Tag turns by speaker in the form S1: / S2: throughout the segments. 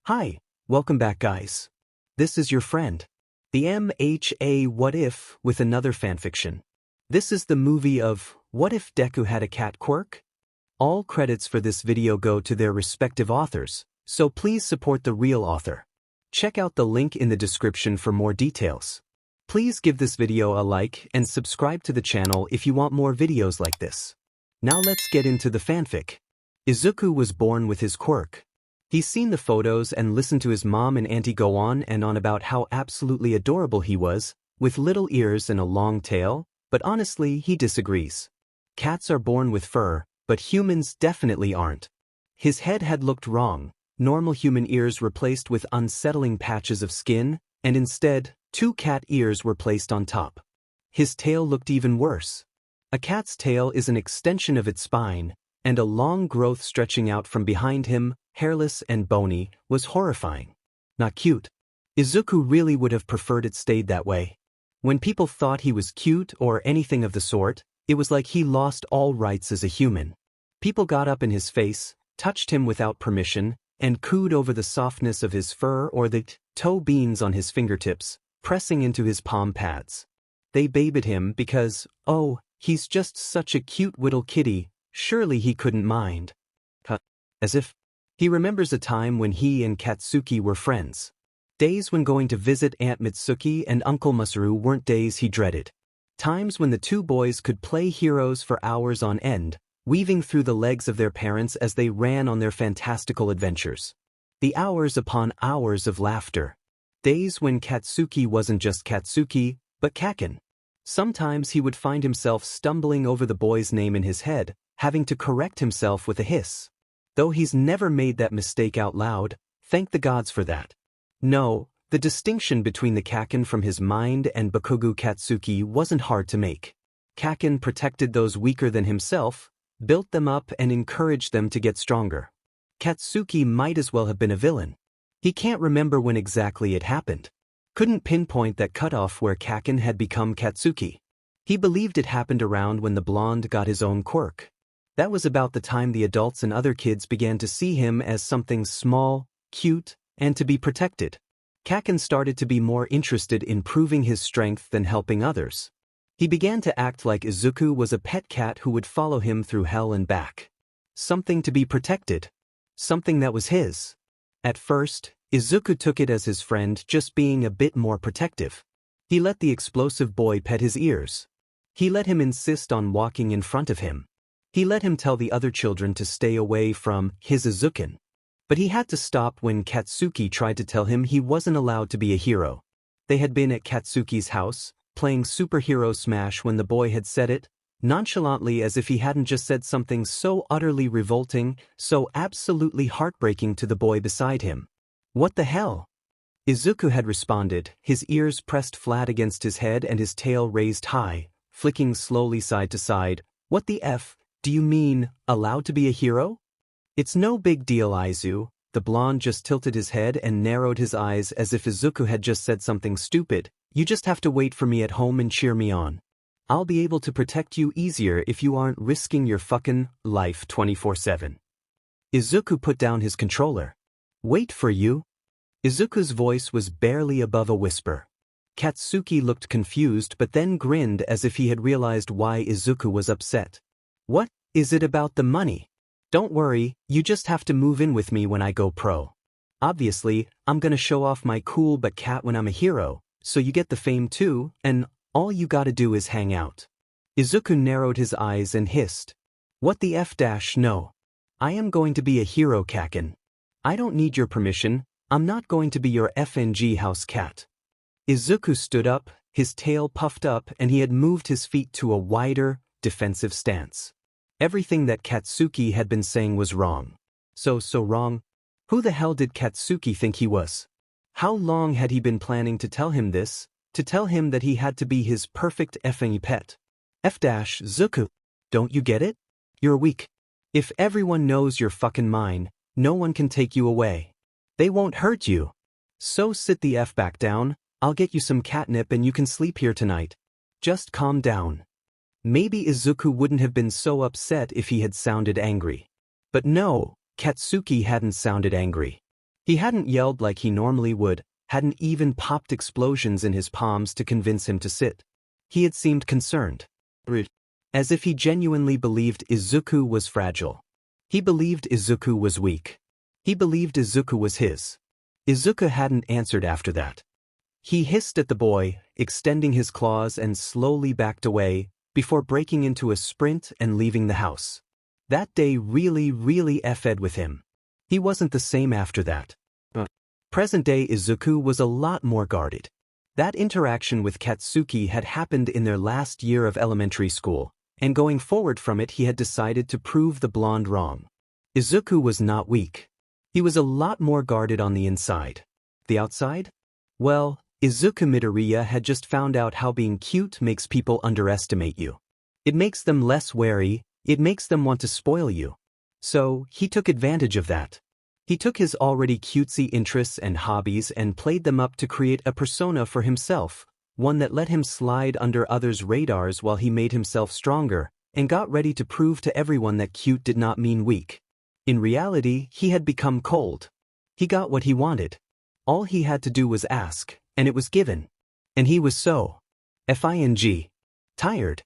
S1: Hi, welcome back guys. This is your friend, the MHA What If with another fanfiction. This is the movie of What If Deku Had a Cat Quirk? All credits for this video go to their respective authors, so please support the real author. Check out the link in the description for more details. Please give this video a like and subscribe to the channel if you want more videos like this. Now let's get into the fanfic. Izuku was born with his quirk. He's seen the photos and listened to his mom and auntie go on and on about how absolutely adorable he was, with little ears and a long tail, but honestly, he disagrees. Cats are born with fur, but humans definitely aren't. His head had looked wrong, normal human ears replaced with unsettling patches of skin, and instead, 2 cat ears were placed on top. His tail looked even worse. A cat's tail is an extension of its spine, and a long growth stretching out from behind him, hairless and bony, was horrifying. Not cute. Izuku really would have preferred it stayed that way. When people thought he was cute or anything of the sort, it was like he lost all rights as a human. People got up in his face, touched him without permission, and cooed over the softness of his fur or the toe beans on his fingertips, pressing into his palm pads. They babied him because, oh, he's just such a cute little kitty, surely he couldn't mind. As if he remembers a time when he and Katsuki were friends. Days when going to visit Aunt Mitsuki and Uncle Masaru weren't days he dreaded. Times when the two boys could play heroes for hours on end, weaving through the legs of their parents as they ran on their fantastical adventures. The hours upon hours of laughter. Days when Katsuki wasn't just Katsuki, but Kaken. Sometimes he would find himself stumbling over the boy's name in his head, having to correct himself with a hiss. Though he's never made that mistake out loud, thank the gods for that. No, the distinction between the Kaken from his mind and Bakugo Katsuki wasn't hard to make. Kaken protected those weaker than himself, built them up and encouraged them to get stronger. Katsuki might as well have been a villain. He can't remember when exactly it happened. Couldn't pinpoint that cutoff where Kaken had become Katsuki. He believed it happened around when the blonde got his own quirk. That was about the time the adults and other kids began to see him as something small, cute, and to be protected. Kaken started to be more interested in proving his strength than helping others. He began to act like Izuku was a pet cat who would follow him through hell and back. Something to be protected. Something that was his. At first, Izuku took it as his friend just being a bit more protective. He let the explosive boy pet his ears. He let him insist on walking in front of him. He let him tell the other children to stay away from his Izuken. But he had to stop when Katsuki tried to tell him he wasn't allowed to be a hero. They had been at Katsuki's house, playing Superhero Smash when the boy had said it, nonchalantly as if he hadn't just said something so utterly revolting, so absolutely heartbreaking to the boy beside him. What the hell? Izuku had responded, his ears pressed flat against his head and his tail raised high, flicking slowly side to side. What the F? Do you mean, allowed to be a hero? It's no big deal, Izu. The blonde just tilted his head and narrowed his eyes as if Izuku had just said something stupid. You just have to wait for me at home and cheer me on. I'll be able to protect you easier if you aren't risking your fucking life 24/7. Izuku put down his controller. Wait for you? Izuku's voice was barely above a whisper. Katsuki looked confused but then grinned as if he had realized why Izuku was upset. What? Is it about the money? Don't worry, you just have to move in with me when I go pro. Obviously, I'm gonna show off my cool but cat when I'm a hero, so you get the fame too, and all you gotta do is hang out. Izuku narrowed his eyes and hissed. What the F-no. I am going to be a hero, Kaken. I don't need your permission, I'm not going to be your FNG house cat. Izuku stood up, his tail puffed up and he had moved his feet to a wider, defensive stance. Everything that Katsuki had been saying was wrong. So wrong? Who the hell did Katsuki think he was? How long had he been planning to tell him this, to tell him that he had to be his perfect effing pet? Zuku. Don't you get it? You're weak. If everyone knows you're fucking mine, no one can take you away. They won't hurt you. So sit the F back down, I'll get you some catnip and you can sleep here tonight. Just calm down. Maybe Izuku wouldn't have been so upset if he had sounded angry. But no, Katsuki hadn't sounded angry. He hadn't yelled like he normally would, hadn't even popped explosions in his palms to convince him to sit. He had seemed concerned. As if he genuinely believed Izuku was fragile. He believed Izuku was weak. He believed Izuku was his. Izuku hadn't answered after that. He hissed at the boy, extending his claws and slowly backed away, before breaking into a sprint and leaving the house. That day really effed with him. He wasn't the same after that. Present-day Izuku was a lot more guarded. That interaction with Katsuki had happened in their last year of elementary school, and going forward from it he had decided to prove the blonde wrong. Izuku was not weak. He was a lot more guarded on the inside. The outside? Well, Izuku Midoriya had just found out how being cute makes people underestimate you. It makes them less wary, it makes them want to spoil you. So, he took advantage of that. He took his already cutesy interests and hobbies and played them up to create a persona for himself, one that let him slide under others' radars while he made himself stronger, and got ready to prove to everyone that cute did not mean weak. In reality, he had become cold. He got what he wanted. All he had to do was ask, and it was given. And he was so tired.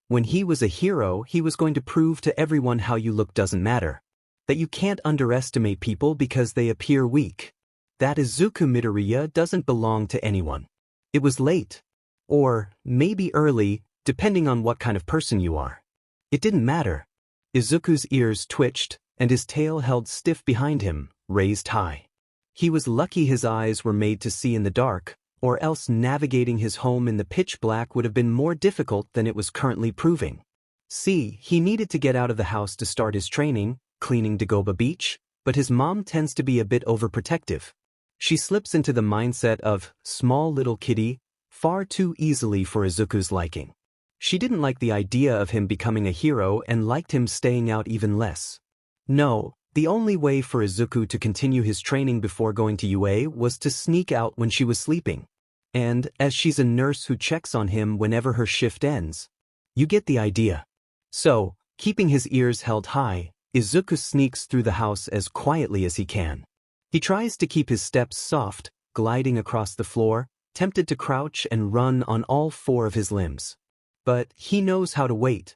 S1: When he was a hero, he was going to prove to everyone how you look doesn't matter. That you can't underestimate people because they appear weak. That Izuku Midoriya doesn't belong to anyone. It was late. Or, maybe early, depending on what kind of person you are. It didn't matter. Izuku's ears twitched, and his tail held stiff behind him, raised high. He was lucky his eyes were made to see in the dark, or else navigating his home in the pitch black would have been more difficult than it was currently proving. See, he needed to get out of the house to start his training, cleaning Dagoba Beach, but his mom tends to be a bit overprotective. She slips into the mindset of small little kitty far too easily for Izuku's liking. She didn't like the idea of him becoming a hero and liked him staying out even less. No, the only way for Izuku to continue his training before going to UA was to sneak out when she was sleeping. And, as she's a nurse who checks on him whenever her shift ends. You get the idea. So, keeping his ears held high, Izuku sneaks through the house as quietly as he can. He tries to keep his steps soft, gliding across the floor, tempted to crouch and run on all four of his limbs. But he knows how to wait.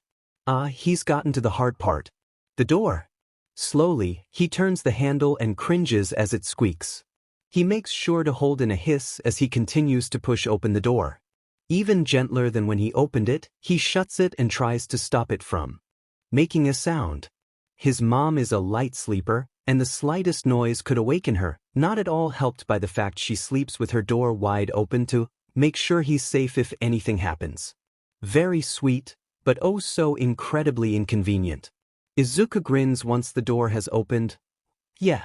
S1: He's gotten to the hard part. The door. Slowly, he turns the handle and cringes as it squeaks. He makes sure to hold in a hiss as he continues to push open the door. Even gentler than when he opened it, he shuts it and tries to stop it from making a sound. His mom is a light sleeper, and the slightest noise could awaken her, not at all helped by the fact she sleeps with her door wide open to make sure he's safe if anything happens. Very sweet, but oh so incredibly inconvenient. Izuku grins once the door has opened. Yeah.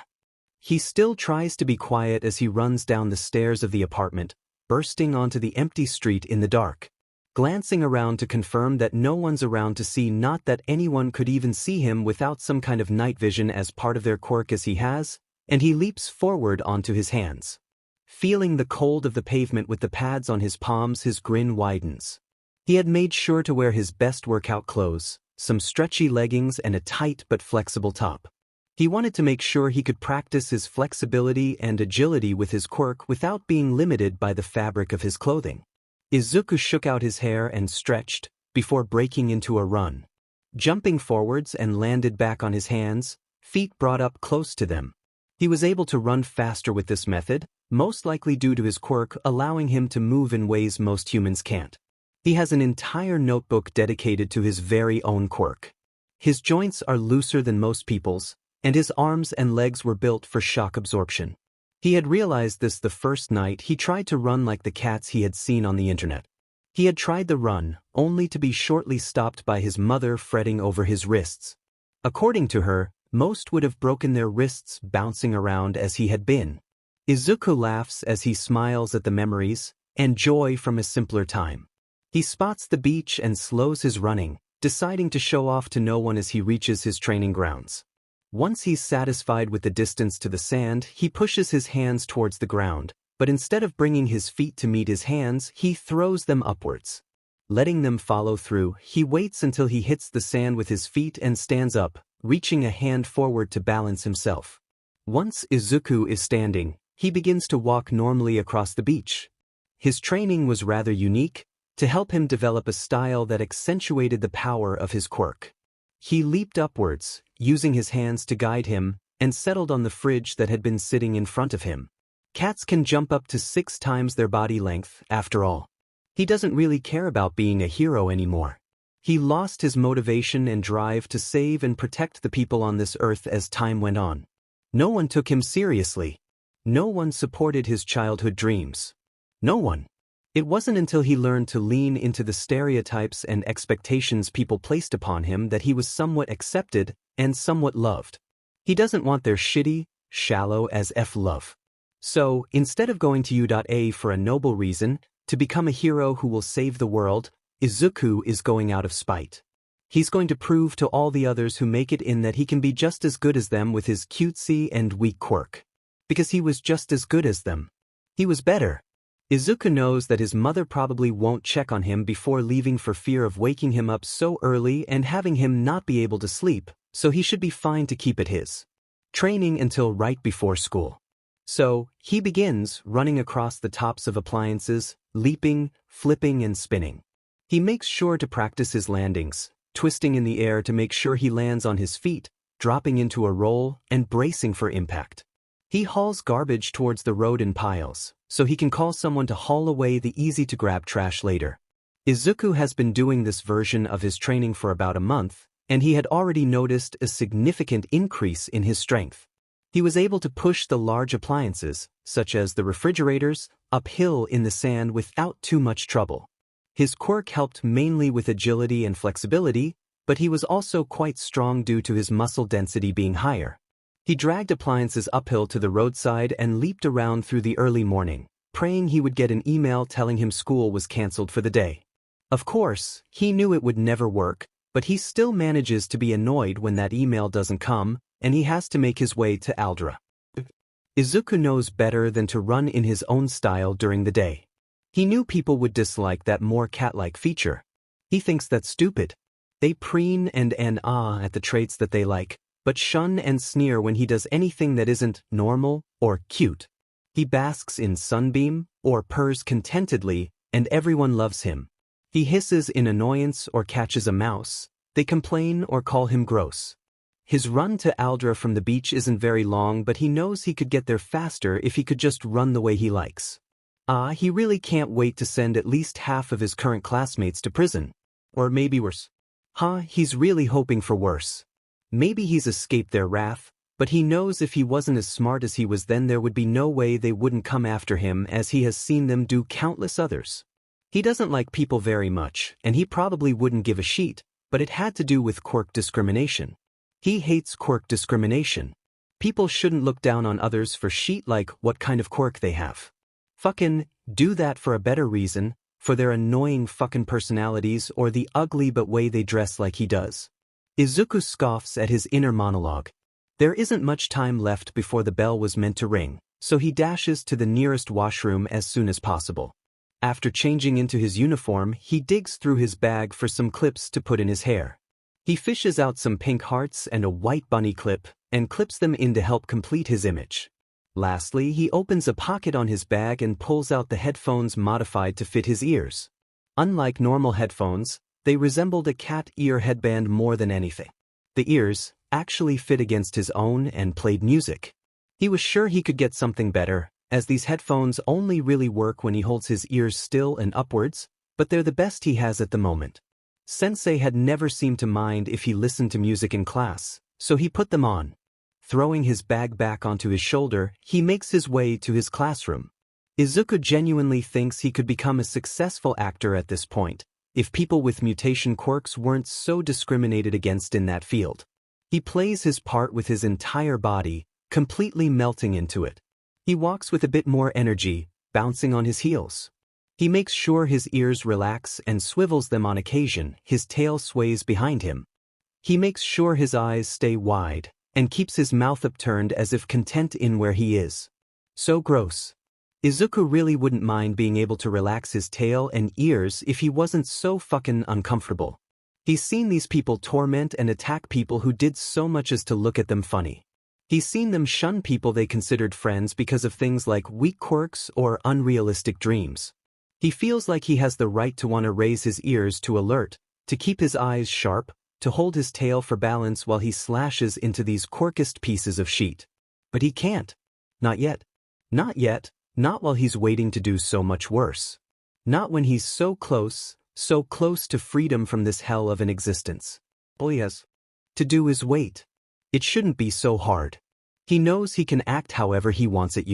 S1: He still tries to be quiet as he runs down the stairs of the apartment, bursting onto the empty street in the dark. Glancing around to confirm that no one's around to see, not that anyone could even see him without some kind of night vision as part of their quirk as he has, and he leaps forward onto his hands. Feeling the cold of the pavement with the pads on his palms, his grin widens. He had made sure to wear his best workout clothes, some stretchy leggings and a tight but flexible top. He wanted to make sure he could practice his flexibility and agility with his quirk without being limited by the fabric of his clothing. Izuku shook out his hair and stretched, before breaking into a run. Jumping forwards and landed back on his hands, feet brought up close to them. He was able to run faster with this method, most likely due to his quirk allowing him to move in ways most humans can't. He has an entire notebook dedicated to his very own quirk. His joints are looser than most people's, and his arms and legs were built for shock absorption. He had realized this the first night he tried to run like the cats he had seen on the internet. He had tried the run, only to be shortly stopped by his mother fretting over his wrists. According to her, most would have broken their wrists bouncing around as he had been. Izuku laughs as he smiles at the memories and joy from a simpler time. He spots the beach and slows his running, deciding to show off to no one as he reaches his training grounds. Once he's satisfied with the distance to the sand, he pushes his hands towards the ground, but instead of bringing his feet to meet his hands, he throws them upwards. Letting them follow through, he waits until he hits the sand with his feet and stands up, reaching a hand forward to balance himself. Once Izuku is standing, he begins to walk normally across the beach. His training was rather unique, to help him develop a style that accentuated the power of his quirk. He leaped upwards, using his hands to guide him, and settled on the fridge that had been sitting in front of him. Cats can jump up to 6 times their body length, after all. He doesn't really care about being a hero anymore. He lost his motivation and drive to save and protect the people on this earth as time went on. No one took him seriously. No one supported his childhood dreams. No one. It wasn't until he learned to lean into the stereotypes and expectations people placed upon him that he was somewhat accepted and somewhat loved. He doesn't want their shitty, shallow as F love. So, instead of going to U.A for a noble reason, to become a hero who will save the world, Izuku is going out of spite. He's going to prove to all the others who make it in that he can be just as good as them with his cutesy and weak quirk. Because he was just as good as them. He was better. Izuku knows that his mother probably won't check on him before leaving for fear of waking him up so early and having him not be able to sleep, so he should be fine to keep it his training until right before school. So, he begins running across the tops of appliances, leaping, flipping and spinning. He makes sure to practice his landings, twisting in the air to make sure he lands on his feet, dropping into a roll, and bracing for impact. He hauls garbage towards the road in piles, so he can call someone to haul away the easy-to-grab trash later. Izuku has been doing this version of his training for about a month, and he had already noticed a significant increase in his strength. He was able to push the large appliances, such as the refrigerators, uphill in the sand without too much trouble. His quirk helped mainly with agility and flexibility, but he was also quite strong due to his muscle density being higher. He dragged appliances uphill to the roadside and leaped around through the early morning, praying he would get an email telling him school was cancelled for the day. Of course, he knew it would never work, but he still manages to be annoyed when that email doesn't come, and he has to make his way to Aldra. Izuku knows better than to run in his own style during the day. He knew people would dislike that more cat-like feature. He thinks that's stupid. They preen and ah at the traits that they like, but shun and sneer when he does anything that isn't normal or cute. He basks in sunbeam or purrs contentedly, and everyone loves him. He hisses in annoyance or catches a mouse. They complain or call him gross. His run to Aldra from the beach isn't very long, but he knows he could get there faster if he could just run the way he likes. He really can't wait to send at least half of his current classmates to prison. Or maybe worse. He's really hoping for worse. Maybe he's escaped their wrath, but he knows if he wasn't as smart as he was then there would be no way they wouldn't come after him, as he has seen them do countless others. He doesn't like people very much, and he probably wouldn't give a shit, but it had to do with quirk discrimination. He hates quirk discrimination. People shouldn't look down on others for shit like what kind of quirk they have. Fucking do that for a better reason, for their annoying fucking personalities or the ugly but way they dress like he does. Izuku scoffs at his inner monologue. There isn't much time left before the bell was meant to ring, so he dashes to the nearest washroom as soon as possible. After changing into his uniform, he digs through his bag for some clips to put in his hair. He fishes out some pink hearts and a white bunny clip, and clips them in to help complete his image. Lastly, he opens a pocket on his bag and pulls out the headphones modified to fit his ears. Unlike normal headphones, they resembled a cat ear headband more than anything. The ears actually fit against his own and played music. He was sure he could get something better, as these headphones only really work when he holds his ears still and upwards, but they're the best he has at the moment. Sensei had never seemed to mind if he listened to music in class, so he put them on. Throwing his bag back onto his shoulder, he makes his way to his classroom. Izuku genuinely thinks he could become a successful actor at this point, if people with mutation quirks weren't so discriminated against in that field. He plays his part with his entire body, completely melting into it. He walks with a bit more energy, bouncing on his heels. He makes sure his ears relax and swivels them on occasion, his tail sways behind him. He makes sure his eyes stay wide, and keeps his mouth upturned as if content in where he is. So gross. Izuku really wouldn't mind being able to relax his tail and ears if he wasn't so fucking uncomfortable. He's seen these people torment and attack people who did so much as to look at them funny. He's seen them shun people they considered friends because of things like weak quirks or unrealistic dreams. He feels like he has the right to want to raise his ears to alert, to keep his eyes sharp, to hold his tail for balance while he slashes into these quirkest pieces of sheet. But he can't. Not yet. Not yet, not while he's waiting to do so much worse. Not when he's so close to freedom from this hell of an existence. All he has to do is wait. It shouldn't be so hard. He knows he can act however he wants it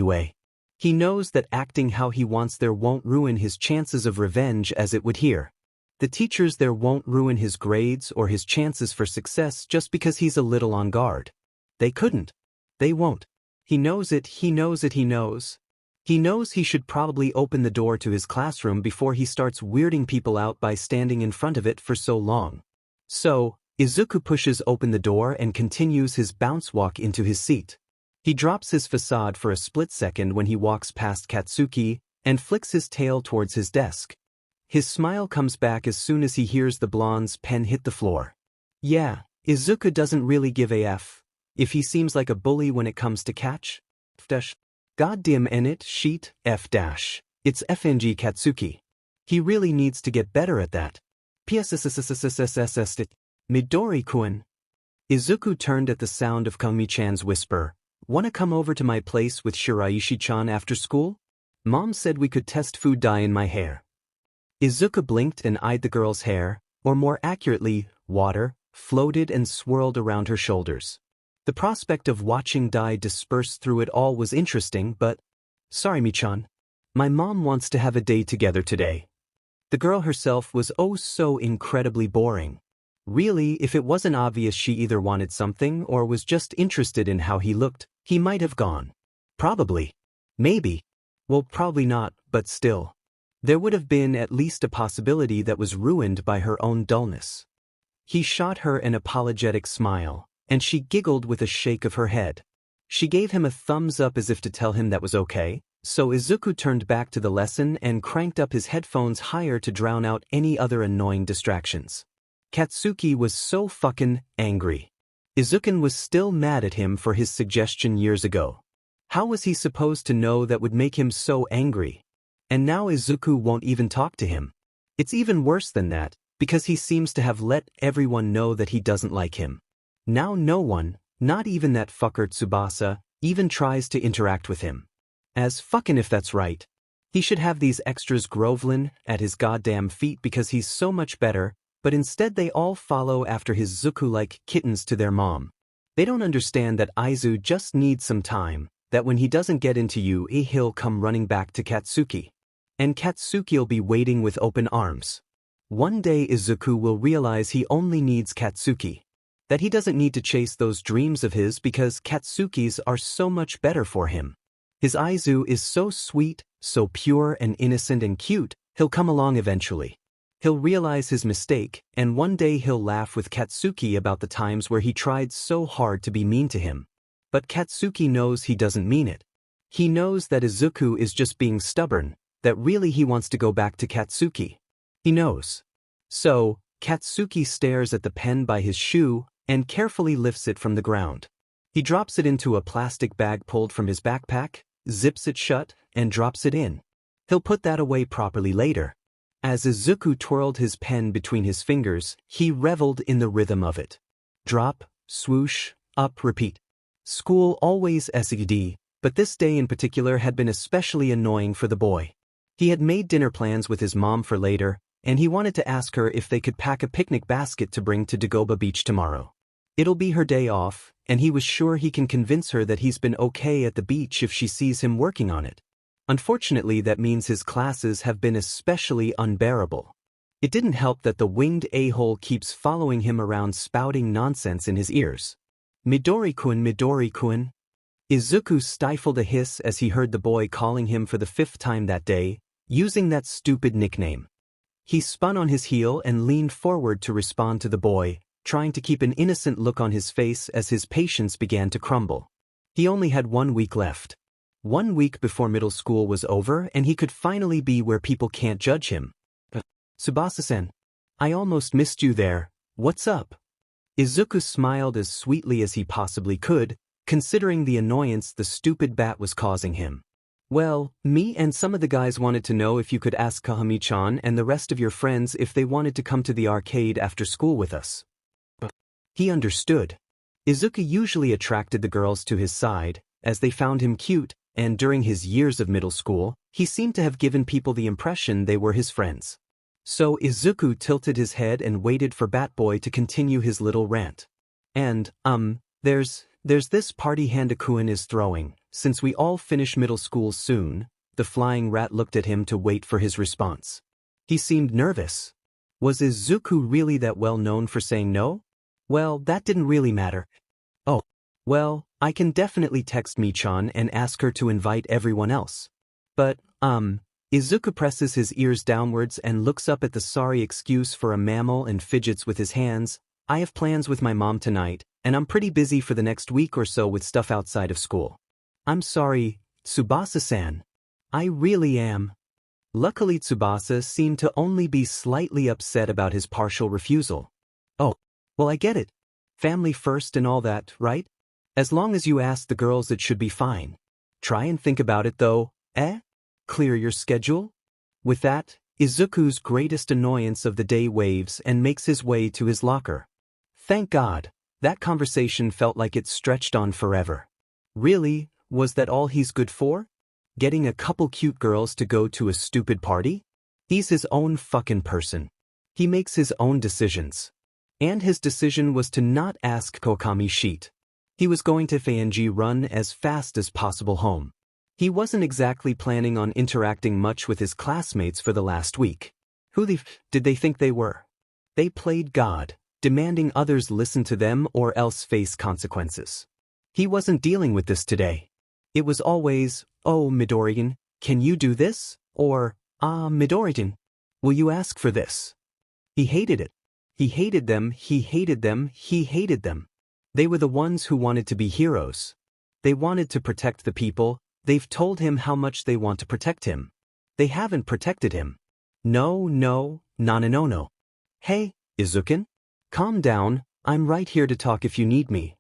S1: He knows that acting how he wants there won't ruin his chances of revenge as it would here. The teachers there won't ruin his grades or his chances for success just because he's a little on guard. They couldn't. They won't. He knows it, he knows it, he knows. He knows he should probably open the door to his classroom before he starts weirding people out by standing in front of it for so long. So, Izuku pushes open the door and continues his bounce walk into his seat. He drops his facade for a split second when he walks past Katsuki and flicks his tail towards his desk. His smile comes back as soon as he hears the blonde's pen hit the floor. Yeah, Izuku doesn't really give a f if he seems like a bully when it comes to catch. Goddamn it, sheet, f dash. It's FNG Katsuki. He really needs to get better at that. Midori-kun. Izuku turned at the sound of Kami-chan's whisper. Wanna come over to my place with Shiraishi-chan after school? Mom said we could test food dye in my hair. Izuku blinked and eyed the girl's hair, or more accurately, water, floated and swirled around her shoulders. The prospect of watching dye disperse through it all was interesting, but... Sorry, Mi-chan. My mom wants to have a day together today. The girl herself was oh so incredibly boring. Really, if it wasn't obvious she either wanted something or was just interested in how he looked, he might have gone. Probably. Maybe. Well, probably not, but still. There would have been at least a possibility that was ruined by her own dullness. He shot her an apologetic smile, and she giggled with a shake of her head. She gave him a thumbs up as if to tell him that was okay, so Izuku turned back to the lesson and cranked up his headphones higher to drown out any other annoying distractions. Katsuki was so fucking angry. Izuku was still mad at him for his suggestion years ago. How was he supposed to know that would make him so angry? And now Izuku won't even talk to him. It's even worse than that, because he seems to have let everyone know that he doesn't like him. Now no one, not even that fucker Tsubasa, even tries to interact with him. As fucking if that's right. He should have these extras groveling at his goddamn feet because he's so much better, but instead they all follow after his Zuku like kittens to their mom. They don't understand that Aizu just needs some time, that when he doesn't get into you, he'll come running back to Katsuki. And Katsuki'll be waiting with open arms. One day Izuku will realize he only needs Katsuki. That he doesn't need to chase those dreams of his because Katsuki's are so much better for him. His Aizu is so sweet, so pure and innocent and cute, he'll come along eventually. He'll realize his mistake, and one day he'll laugh with Katsuki about the times where he tried so hard to be mean to him. But Katsuki knows he doesn't mean it. He knows that Izuku is just being stubborn, that really he wants to go back to Katsuki. He knows. So, Katsuki stares at the pen by his shoe and carefully lifts it from the ground. He drops it into a plastic bag pulled from his backpack, zips it shut, and drops it in. He'll put that away properly later. As Izuku twirled his pen between his fingers, he reveled in the rhythm of it. Drop, swoosh, up, repeat. School always SED, but this day in particular had been especially annoying for the boy. He had made dinner plans with his mom for later, and he wanted to ask her if they could pack a picnic basket to bring to Dagoba Beach tomorrow. It'll be her day off, and he was sure he can convince her that he's been okay at the beach if she sees him working on it. Unfortunately, that means his classes have been especially unbearable. It didn't help that the winged a-hole keeps following him around spouting nonsense in his ears. Midori-kun, Midori-kun. Izuku stifled a hiss as he heard the boy calling him for the 5th time that day, using that stupid nickname. He spun on his heel and leaned forward to respond to the boy, trying to keep an innocent look on his face as his patience began to crumble. He only had 1 week left. 1 week before middle school was over and he could finally be where people can't judge him. Tsubasa-sen, I almost missed you there, what's up? Izuku smiled as sweetly as he possibly could, considering the annoyance the stupid bat was causing him. Well, me and some of the guys wanted to know if you could ask Kahami-chan and the rest of your friends if they wanted to come to the arcade after school with us. He understood. Izuku usually attracted the girls to his side, as they found him cute, and during his years of middle school, he seemed to have given people the impression they were his friends. So Izuku tilted his head and waited for Batboy to continue his little rant. And, there's this party Handakuin is throwing, since we all finish middle school soon. The flying rat looked at him to wait for his response. He seemed nervous. Was Izuku really that well known for saying no? Well, that didn't really matter. Oh, well, I can definitely text Mi-chan and ask her to invite everyone else. But, Izuku presses his ears downwards and looks up at the sorry excuse for a mammal and fidgets with his hands. I have plans with my mom tonight, and I'm pretty busy for the next week or so with stuff outside of school. I'm sorry, Tsubasa-san. I really am. Luckily Tsubasa seemed to only be slightly upset about his partial refusal. Oh, well I get it. Family first and all that, right? As long as you ask the girls it should be fine. Try and think about it though, eh? Clear your schedule? With that, Izuku's greatest annoyance of the day waves and makes his way to his locker. Thank God, that conversation felt like it stretched on forever. Really, was that all he's good for? Getting a couple cute girls to go to a stupid party? He's his own fucking person. He makes his own decisions. And his decision was to not ask Kokami Sheet. He was going to FNG run as fast as possible home. He wasn't exactly planning on interacting much with his classmates for the last week. Who did they think they were? They played God, demanding others listen to them or else face consequences. He wasn't dealing with this today. It was always, oh Midoriyan, can you do this? Or, Midoriyan, will you ask for this? He hated it. He hated them, he hated them, he hated them. They were the ones who wanted to be heroes. They wanted to protect the people. They've told him how much they want to protect him. They haven't protected him. No. Hey, Izuku? Calm down, I'm right here to talk if you need me.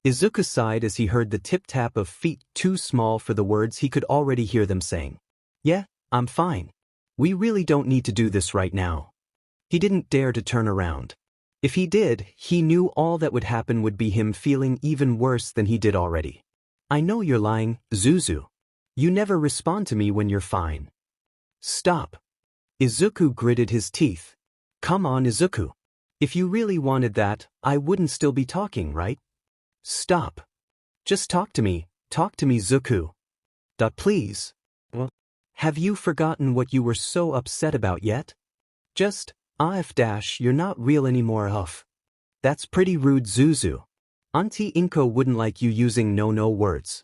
S1: Izuku sighed as he heard the tip-tap of feet too small for the words he could already hear them saying. Yeah, I'm fine. We really don't need to do this right now. He didn't dare to turn around. If he did, he knew all that would happen would be him feeling even worse than he did already. I know you're lying, Zuzu. You never respond to me when you're fine. Stop. Izuku gritted his teeth. Come on, Izuku. If you really wanted that, I wouldn't still be talking, right? Stop. Just talk to me, Zuku. Please. Well, have you forgotten what you were so upset about yet? Just, you're not real anymore, That's pretty rude, Zuzu. Auntie Inko wouldn't like you using no words.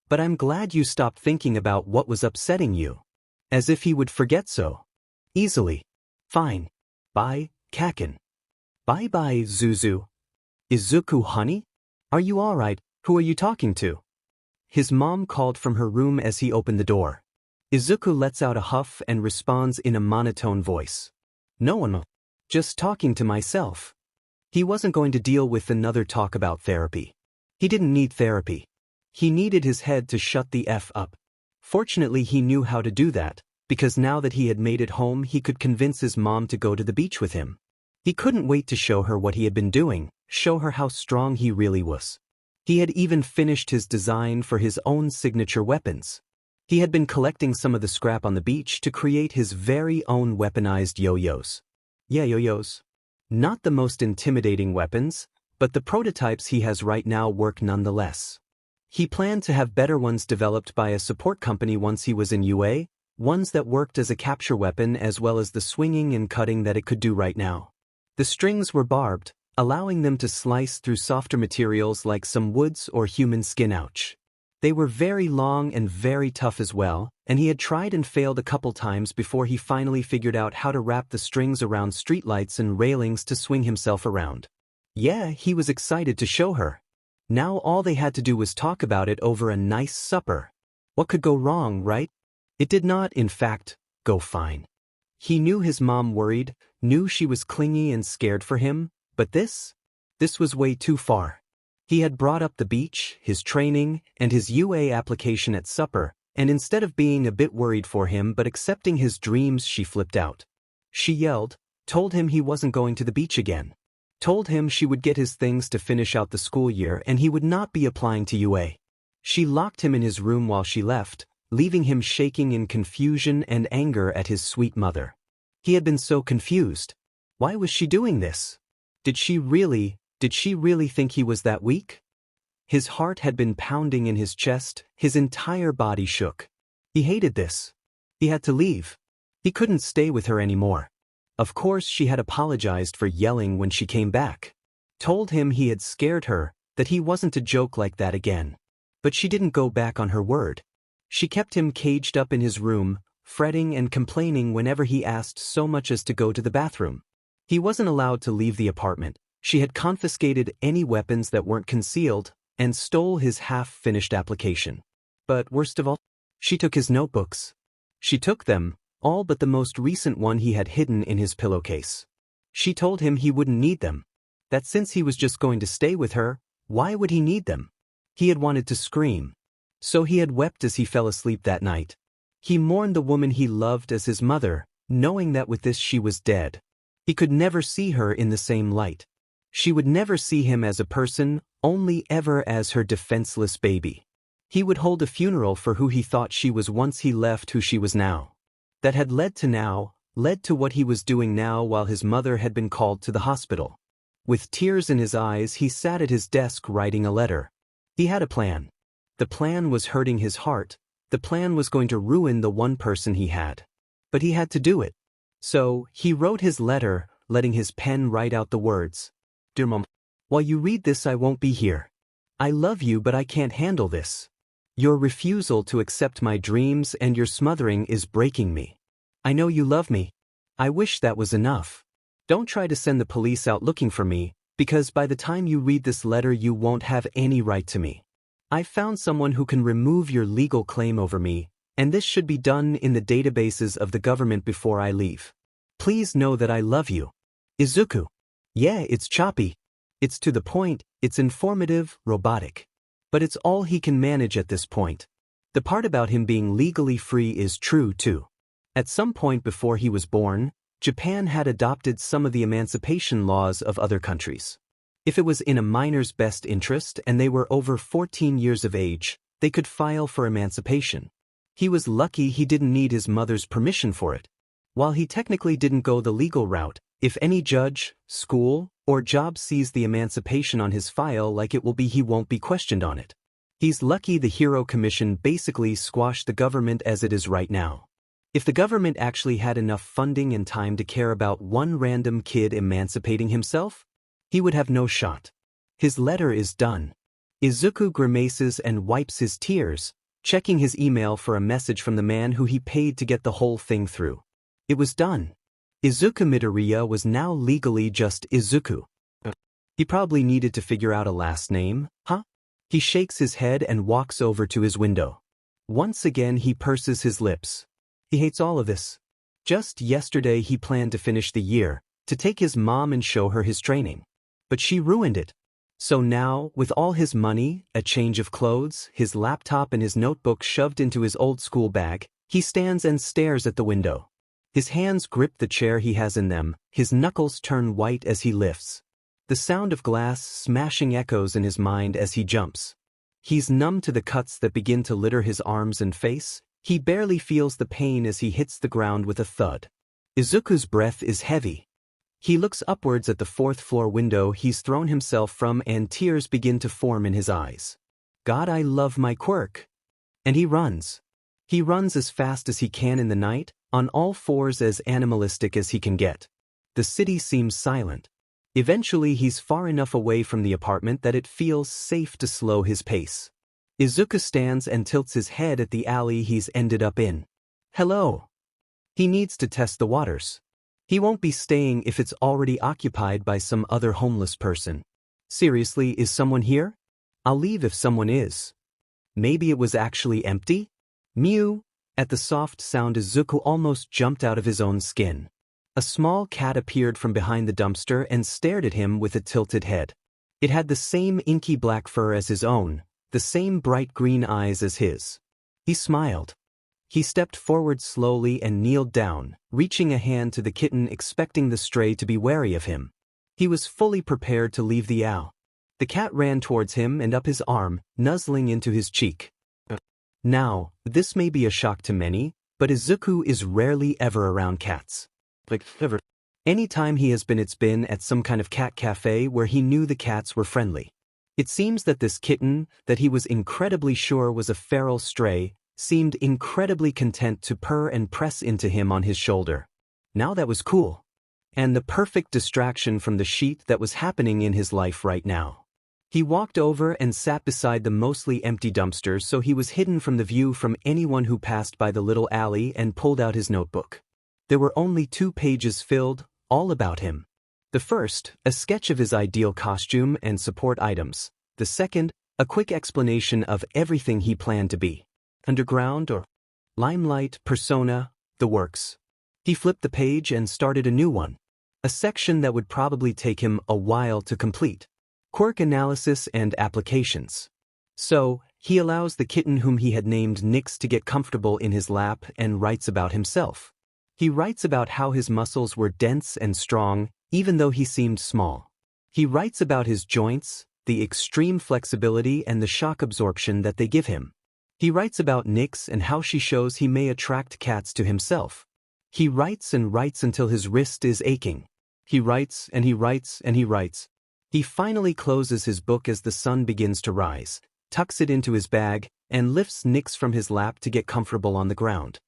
S1: But I'm glad you stopped thinking about what was upsetting you. As if he would forget so easily. Fine. Bye, Kaken. Bye-bye, Zuzu. Izuku, honey? Are you alright? Who are you talking to? His mom called from her room as he opened the door. Izuku lets out a huff and responds in a monotone voice. No one. Just talking to myself. He wasn't going to deal with another talk about therapy. He didn't need therapy. He needed his head to shut the F up. Fortunately, he knew how to do that, because now that he had made it home he could convince his mom to go to the beach with him. He couldn't wait to show her what he had been doing, show her how strong he really was. He had even finished his design for his own signature weapons. He had been collecting some of the scrap on the beach to create his very own weaponized yo-yos. Yeah, yo-yos. Not the most intimidating weapons, but the prototypes he has right now work nonetheless. He planned to have better ones developed by a support company once he was in UA, ones that worked as a capture weapon as well as the swinging and cutting that it could do right now. The strings were barbed, allowing them to slice through softer materials like some woods or human skin. Ouch. They were very long and very tough as well, and he had tried and failed a couple times before he finally figured out how to wrap the strings around streetlights and railings to swing himself around. Yeah, he was excited to show her. Now all they had to do was talk about it over a nice supper. What could go wrong, right? It did not, in fact, go fine. He knew his mom worried, knew she was clingy and scared for him, but this was way too far. He had brought up the beach, his training, and his UA application at supper, and instead of being a bit worried for him but accepting his dreams, she flipped out. She yelled, told him he wasn't going to the beach again. Told him she would get his things to finish out the school year and he would not be applying to UA. She locked him in his room while she left, leaving him shaking in confusion and anger at his sweet mother. He had been so confused. Why was she doing this? Did she really think he was that weak? His heart had been pounding in his chest, his entire body shook. He hated this. He had to leave. He couldn't stay with her anymore. Of course she had apologized for yelling when she came back. Told him he had scared her, that he wasn't to joke like that again. But she didn't go back on her word. She kept him caged up in his room, fretting and complaining whenever he asked so much as to go to the bathroom. He wasn't allowed to leave the apartment. She had confiscated any weapons that weren't concealed, and stole his half-finished application. But worst of all, she took his notebooks. She took them, all but the most recent one he had hidden in his pillowcase. She told him he wouldn't need them. That since he was just going to stay with her, why would he need them? He had wanted to scream. So he had wept as he fell asleep that night. He mourned the woman he loved as his mother, knowing that with this she was dead. He could never see her in the same light. She would never see him as a person, only ever as her defenseless baby. He would hold a funeral for who he thought she was once he left who she was now. That had led to what he was doing now while his mother had been called to the hospital. With tears in his eyes, he sat at his desk writing a letter. He had a plan. The plan was hurting his heart. The plan was going to ruin the one person he had. But he had to do it. So, he wrote his letter, letting his pen write out the words. Dear Mom, while you read this I won't be here. I love you but I can't handle this. Your refusal to accept my dreams and your smothering is breaking me. I know you love me. I wish that was enough. Don't try to send the police out looking for me, because by the time you read this letter you won't have any right to me. I found someone who can remove your legal claim over me, and this should be done in the databases of the government before I leave. Please know that I love you. Izuku. Yeah, it's choppy. It's to the point, it's informative, robotic. But it's all he can manage at this point. The part about him being legally free is true too. At some point before he was born, Japan had adopted some of the emancipation laws of other countries. If it was in a minor's best interest and they were over 14 years of age, they could file for emancipation. He was lucky he didn't need his mother's permission for it. While he technically didn't go the legal route, if any judge, school, or job sees the emancipation on his file like it will be, he won't be questioned on it. He's lucky the Hero Commission basically squashed the government as it is right now. If the government actually had enough funding and time to care about one random kid emancipating himself, he would have no shot. His letter is done. Izuku grimaces and wipes his tears, checking his email for a message from the man who he paid to get the whole thing through. It was done. Izuku Midoriya was now legally just Izuku. He probably needed to figure out a last name, huh? He shakes his head and walks over to his window. Once again he purses his lips. He hates all of this. Just yesterday he planned to finish the year, to take his mom and show her his training. But she ruined it. So now, with all his money, a change of clothes, his laptop and his notebook shoved into his old school bag, he stands and stares at the window. His hands grip the chair he has in them, his knuckles turn white as he lifts. The sound of glass smashing echoes in his mind as he jumps. He's numb to the cuts that begin to litter his arms and face. He barely feels the pain as he hits the ground with a thud. Izuku's breath is heavy. He looks upwards at the fourth-floor window he's thrown himself from and tears begin to form in his eyes. God, I love my Quirk. And he runs. He runs as fast as he can in the night, on all fours as animalistic as he can get. The city seems silent. Eventually he's far enough away from the apartment that it feels safe to slow his pace. Izuku stands and tilts his head at the alley he's ended up in. Hello. He needs to test the waters. He won't be staying if it's already occupied by some other homeless person. Seriously, is someone here? I'll leave if someone is. Maybe it was actually empty? Mew. At the soft sound Izuku almost jumped out of his own skin. A small cat appeared from behind the dumpster and stared at him with a tilted head. It had the same inky black fur as his own, the same bright green eyes as his. He smiled. He stepped forward slowly and kneeled down, reaching a hand to the kitten, expecting the stray to be wary of him. He was fully prepared to leave the owl. The cat ran towards him and up his arm, nuzzling into his cheek. Now, this may be a shock to many, but Izuku is rarely ever around cats. Like ever. Anytime he has been, it's been at some kind of cat cafe where he knew the cats were friendly. It seems that this kitten, that he was incredibly sure was a feral stray, seemed incredibly content to purr and press into him on his shoulder. Now that was cool. And the perfect distraction from the shit that was happening in his life right now. He walked over and sat beside the mostly empty dumpster so he was hidden from the view from anyone who passed by the little alley, and pulled out his notebook. There were only 2 pages filled, all about him. The first, a sketch of his ideal costume and support items. The second, a quick explanation of everything he planned to be. Underground or limelight, persona, the works. He flipped the page and started a new one. A section that would probably take him a while to complete. Quirk analysis and applications. So, he allows the kitten whom he had named Nix to get comfortable in his lap and writes about himself. He writes about how his muscles were dense and strong, even though he seemed small. He writes about his joints, the extreme flexibility and the shock absorption that they give him. He writes about Nix and how she shows he may attract cats to himself. He writes and writes until his wrist is aching. He writes and he writes and he writes. He finally closes his book as the sun begins to rise, tucks it into his bag, and lifts Nix from his lap to get comfortable on the ground.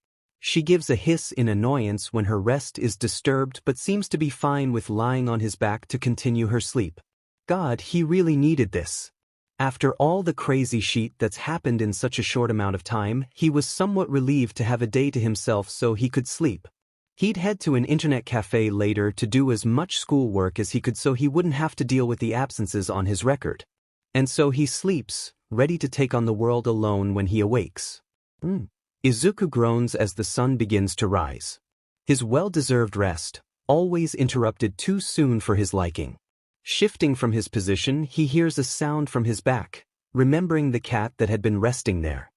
S1: She gives a hiss in annoyance when her rest is disturbed, but seems to be fine with lying on his back to continue her sleep. God, he really needed this. After all the crazy shit that's happened in such a short amount of time, he was somewhat relieved to have a day to himself so he could sleep. He'd head to an internet cafe later to do as much schoolwork as he could so he wouldn't have to deal with the absences on his record. And so he sleeps, ready to take on the world alone when he awakes. Izuku groans as the sun begins to rise. His well-deserved rest, always interrupted too soon for his liking. Shifting from his position, he hears a sound from his back, remembering the cat that had been resting there.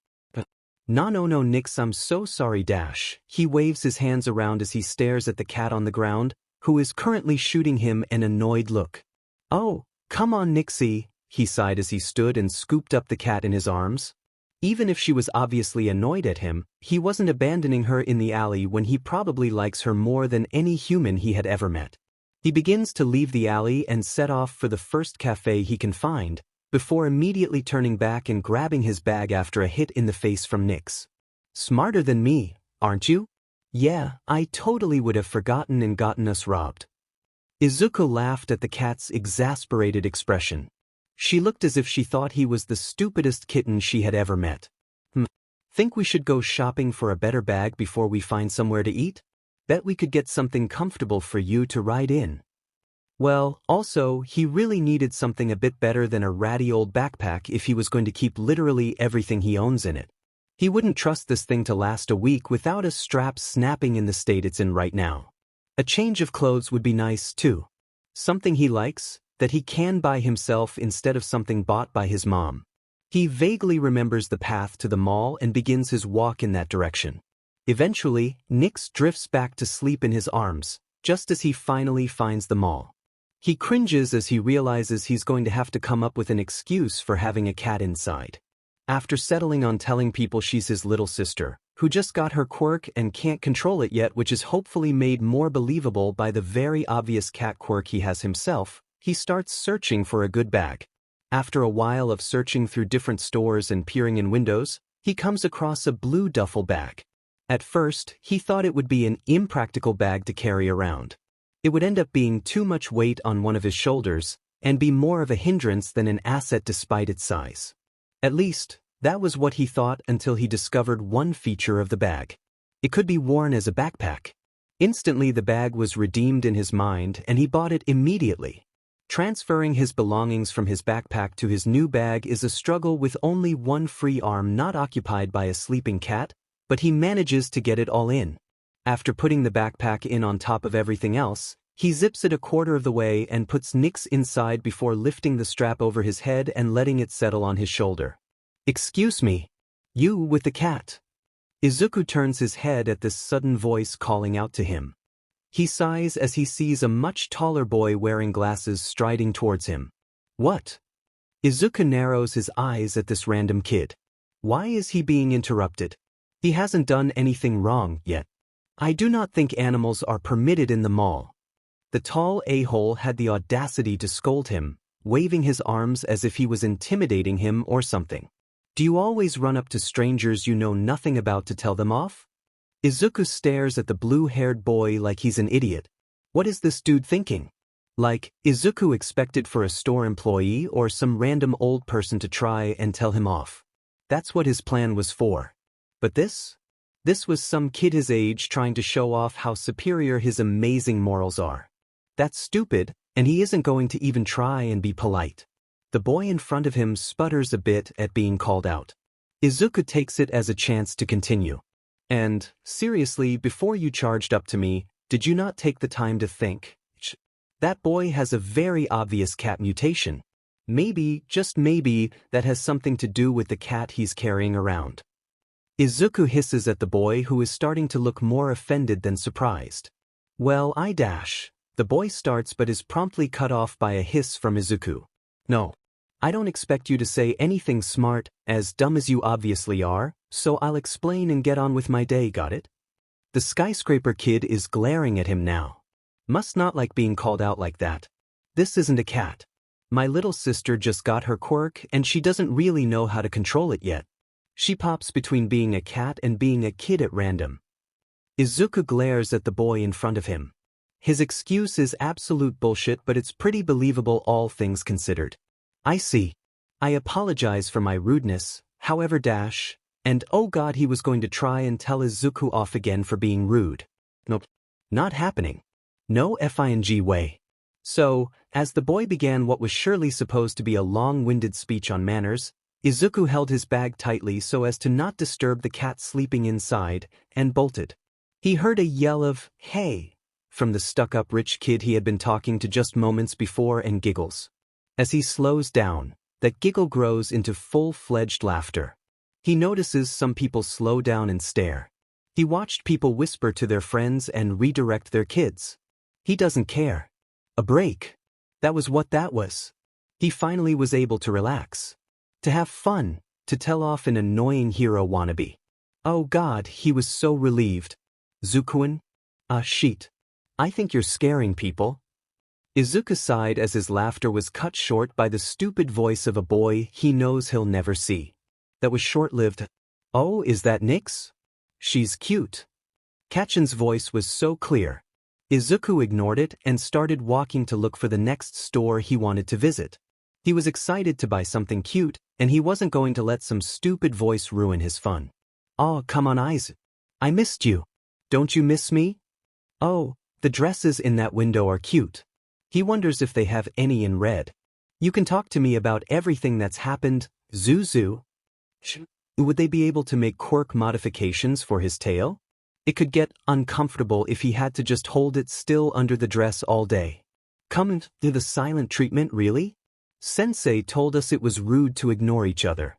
S1: No Nix, I'm so sorry dash. He waves his hands around as he stares at the cat on the ground, who is currently shooting him an annoyed look. Oh, come on Nixie, he sighed as he stood and scooped up the cat in his arms. Even if she was obviously annoyed at him, he wasn't abandoning her in the alley when he probably likes her more than any human he had ever met. He begins to leave the alley and set off for the first cafe he can find, before immediately turning back and grabbing his bag after a hit in the face from Nix. Smarter than me, aren't you? Yeah, I totally would have forgotten and gotten us robbed. Izuku laughed at the cat's exasperated expression. She looked as if she thought he was the stupidest kitten she had ever met. Think we should go shopping for a better bag before we find somewhere to eat? Bet we could get something comfortable for you to ride in. Well, also, he really needed something a bit better than a ratty old backpack if he was going to keep literally everything he owns in it. He wouldn't trust this thing to last a week without a strap snapping in the state it's in right now. A change of clothes would be nice, too. Something he likes, that he can buy himself instead of something bought by his mom. He vaguely remembers the path to the mall and begins his walk in that direction. Eventually, Nix drifts back to sleep in his arms, just as he finally finds the mall. He cringes as he realizes he's going to have to come up with an excuse for having a cat inside. After settling on telling people she's his little sister, who just got her quirk and can't control it yet, which is hopefully made more believable by the very obvious cat quirk he has himself, he starts searching for a good bag. After a while of searching through different stores and peering in windows, he comes across a blue duffel bag. At first, he thought it would be an impractical bag to carry around. It would end up being too much weight on one of his shoulders, and be more of a hindrance than an asset despite its size. At least, that was what he thought until he discovered one feature of the bag. It could be worn as a backpack. Instantly the bag was redeemed in his mind and he bought it immediately. Transferring his belongings from his backpack to his new bag is a struggle with only one free arm not occupied by a sleeping cat, but he manages to get it all in. After putting the backpack in on top of everything else, He zips it a quarter of the way and puts Nyx inside before lifting the strap over his head and letting it settle on his shoulder. Excuse me. You with the cat. Izuku turns his head at this sudden voice calling out to him. He sighs as he sees a much taller boy wearing glasses striding towards him. What? Izuku narrows his eyes at this random kid. Why is he being interrupted? He hasn't done anything wrong yet. I do not think animals are permitted in the mall. The tall a-hole had the audacity to scold him, waving his arms as if he was intimidating him or something. Do you always run up to strangers you know nothing about to tell them off? Izuku stares at the blue-haired boy like he's an idiot. What is this dude thinking? Like, Izuku expected for a store employee or some random old person to try and tell him off. That's what his plan was for. But this? This was some kid his age trying to show off how superior his amazing morals are. That's stupid, and he isn't going to even try and be polite. The boy in front of him sputters a bit at being called out. Izuku takes it as a chance to continue. And, seriously, before you charged up to me, did you not take the time to think? That boy has a very obvious cat mutation. Maybe, just maybe, that has something to do with the cat he's carrying around. Izuku hisses at the boy who is starting to look more offended than surprised. Well, The boy starts but is promptly cut off by a hiss from Izuku. No. I don't expect you to say anything smart, as dumb as you obviously are, so I'll explain and get on with my day, got it? The skyscraper kid is glaring at him now. Must not like being called out like that. This isn't a cat. My little sister just got her quirk and she doesn't really know how to control it yet. She pops between being a cat and being a kid at random. Izuku glares at the boy in front of him. His excuse is absolute bullshit, but it's pretty believable all things considered. I see. I apologize for my rudeness, however and oh god, he was going to try and tell Izuku off again for being rude. Nope. Not happening. No fing way. So, as the boy began what was surely supposed to be a long-winded speech on manners, Izuku held his bag tightly so as to not disturb the cat sleeping inside, and bolted. He heard a yell of, "Hey!" from the stuck-up rich kid he had been talking to just moments before and giggles. As he slows down, that giggle grows into full-fledged laughter. He notices some people slow down and stare. He watched people whisper to their friends and redirect their kids. He doesn't care. A break. That was what that was. He finally was able to relax. To have fun, to tell off an annoying hero wannabe. Oh god, he was so relieved. Zukuin? Shit. I think you're scaring people. Izuku sighed as his laughter was cut short by the stupid voice of a boy he knows he'll never see. That was short-lived. Oh, is that Nyx? She's cute. Kachin's voice was so clear. Izuku ignored it and started walking to look for the next store he wanted to visit. He was excited to buy something cute, and he wasn't going to let some stupid voice ruin his fun. Oh, come on, Izuku. I missed you. Don't you miss me? Oh, the dresses in that window are cute. He wonders if they have any in red. You can talk to me about everything that's happened, Zuzu. Would they be able to make quirk modifications for his tail? It could get uncomfortable if he had to just hold it still under the dress all day. Come and do the silent treatment, really? Sensei told us it was rude to ignore each other.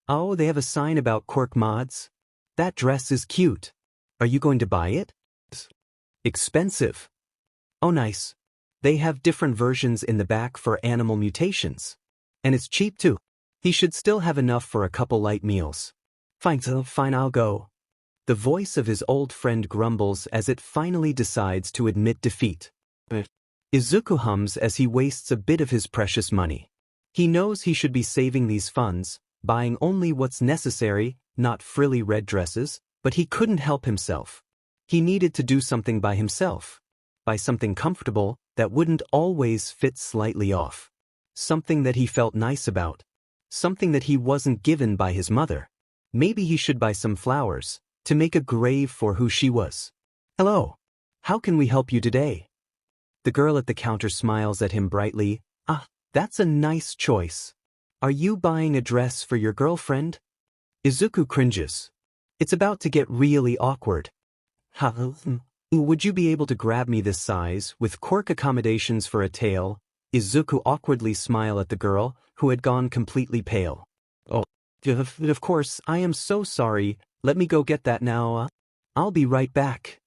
S1: Oh, they have a sign about quirk mods? That dress is cute. Are you going to buy it? Expensive. Oh, nice. They have different versions in the back for animal mutations. And it's cheap too. He should still have enough for a couple light meals. Fine, I'll go. The voice of his old friend grumbles as it finally decides to admit defeat. Izuku hums as he wastes a bit of his precious money. He knows he should be saving these funds, buying only what's necessary, not frilly red dresses, but he couldn't help himself. He needed to do something by himself. Buy something comfortable that wouldn't always fit slightly off. Something that he felt nice about. Something that he wasn't given by his mother. Maybe he should buy some flowers, to make a grave for who she was. Hello. How can we help you today? The girl at the counter smiles at him brightly. That's a nice choice. Are you buying a dress for your girlfriend? Izuku cringes. It's about to get really awkward. Would you be able to grab me this size, with Quirk accommodations for a tail? Izuku awkwardly smiled at the girl, who had gone completely pale. Oh, of course, I am so sorry, let me go get that now. I'll be right back.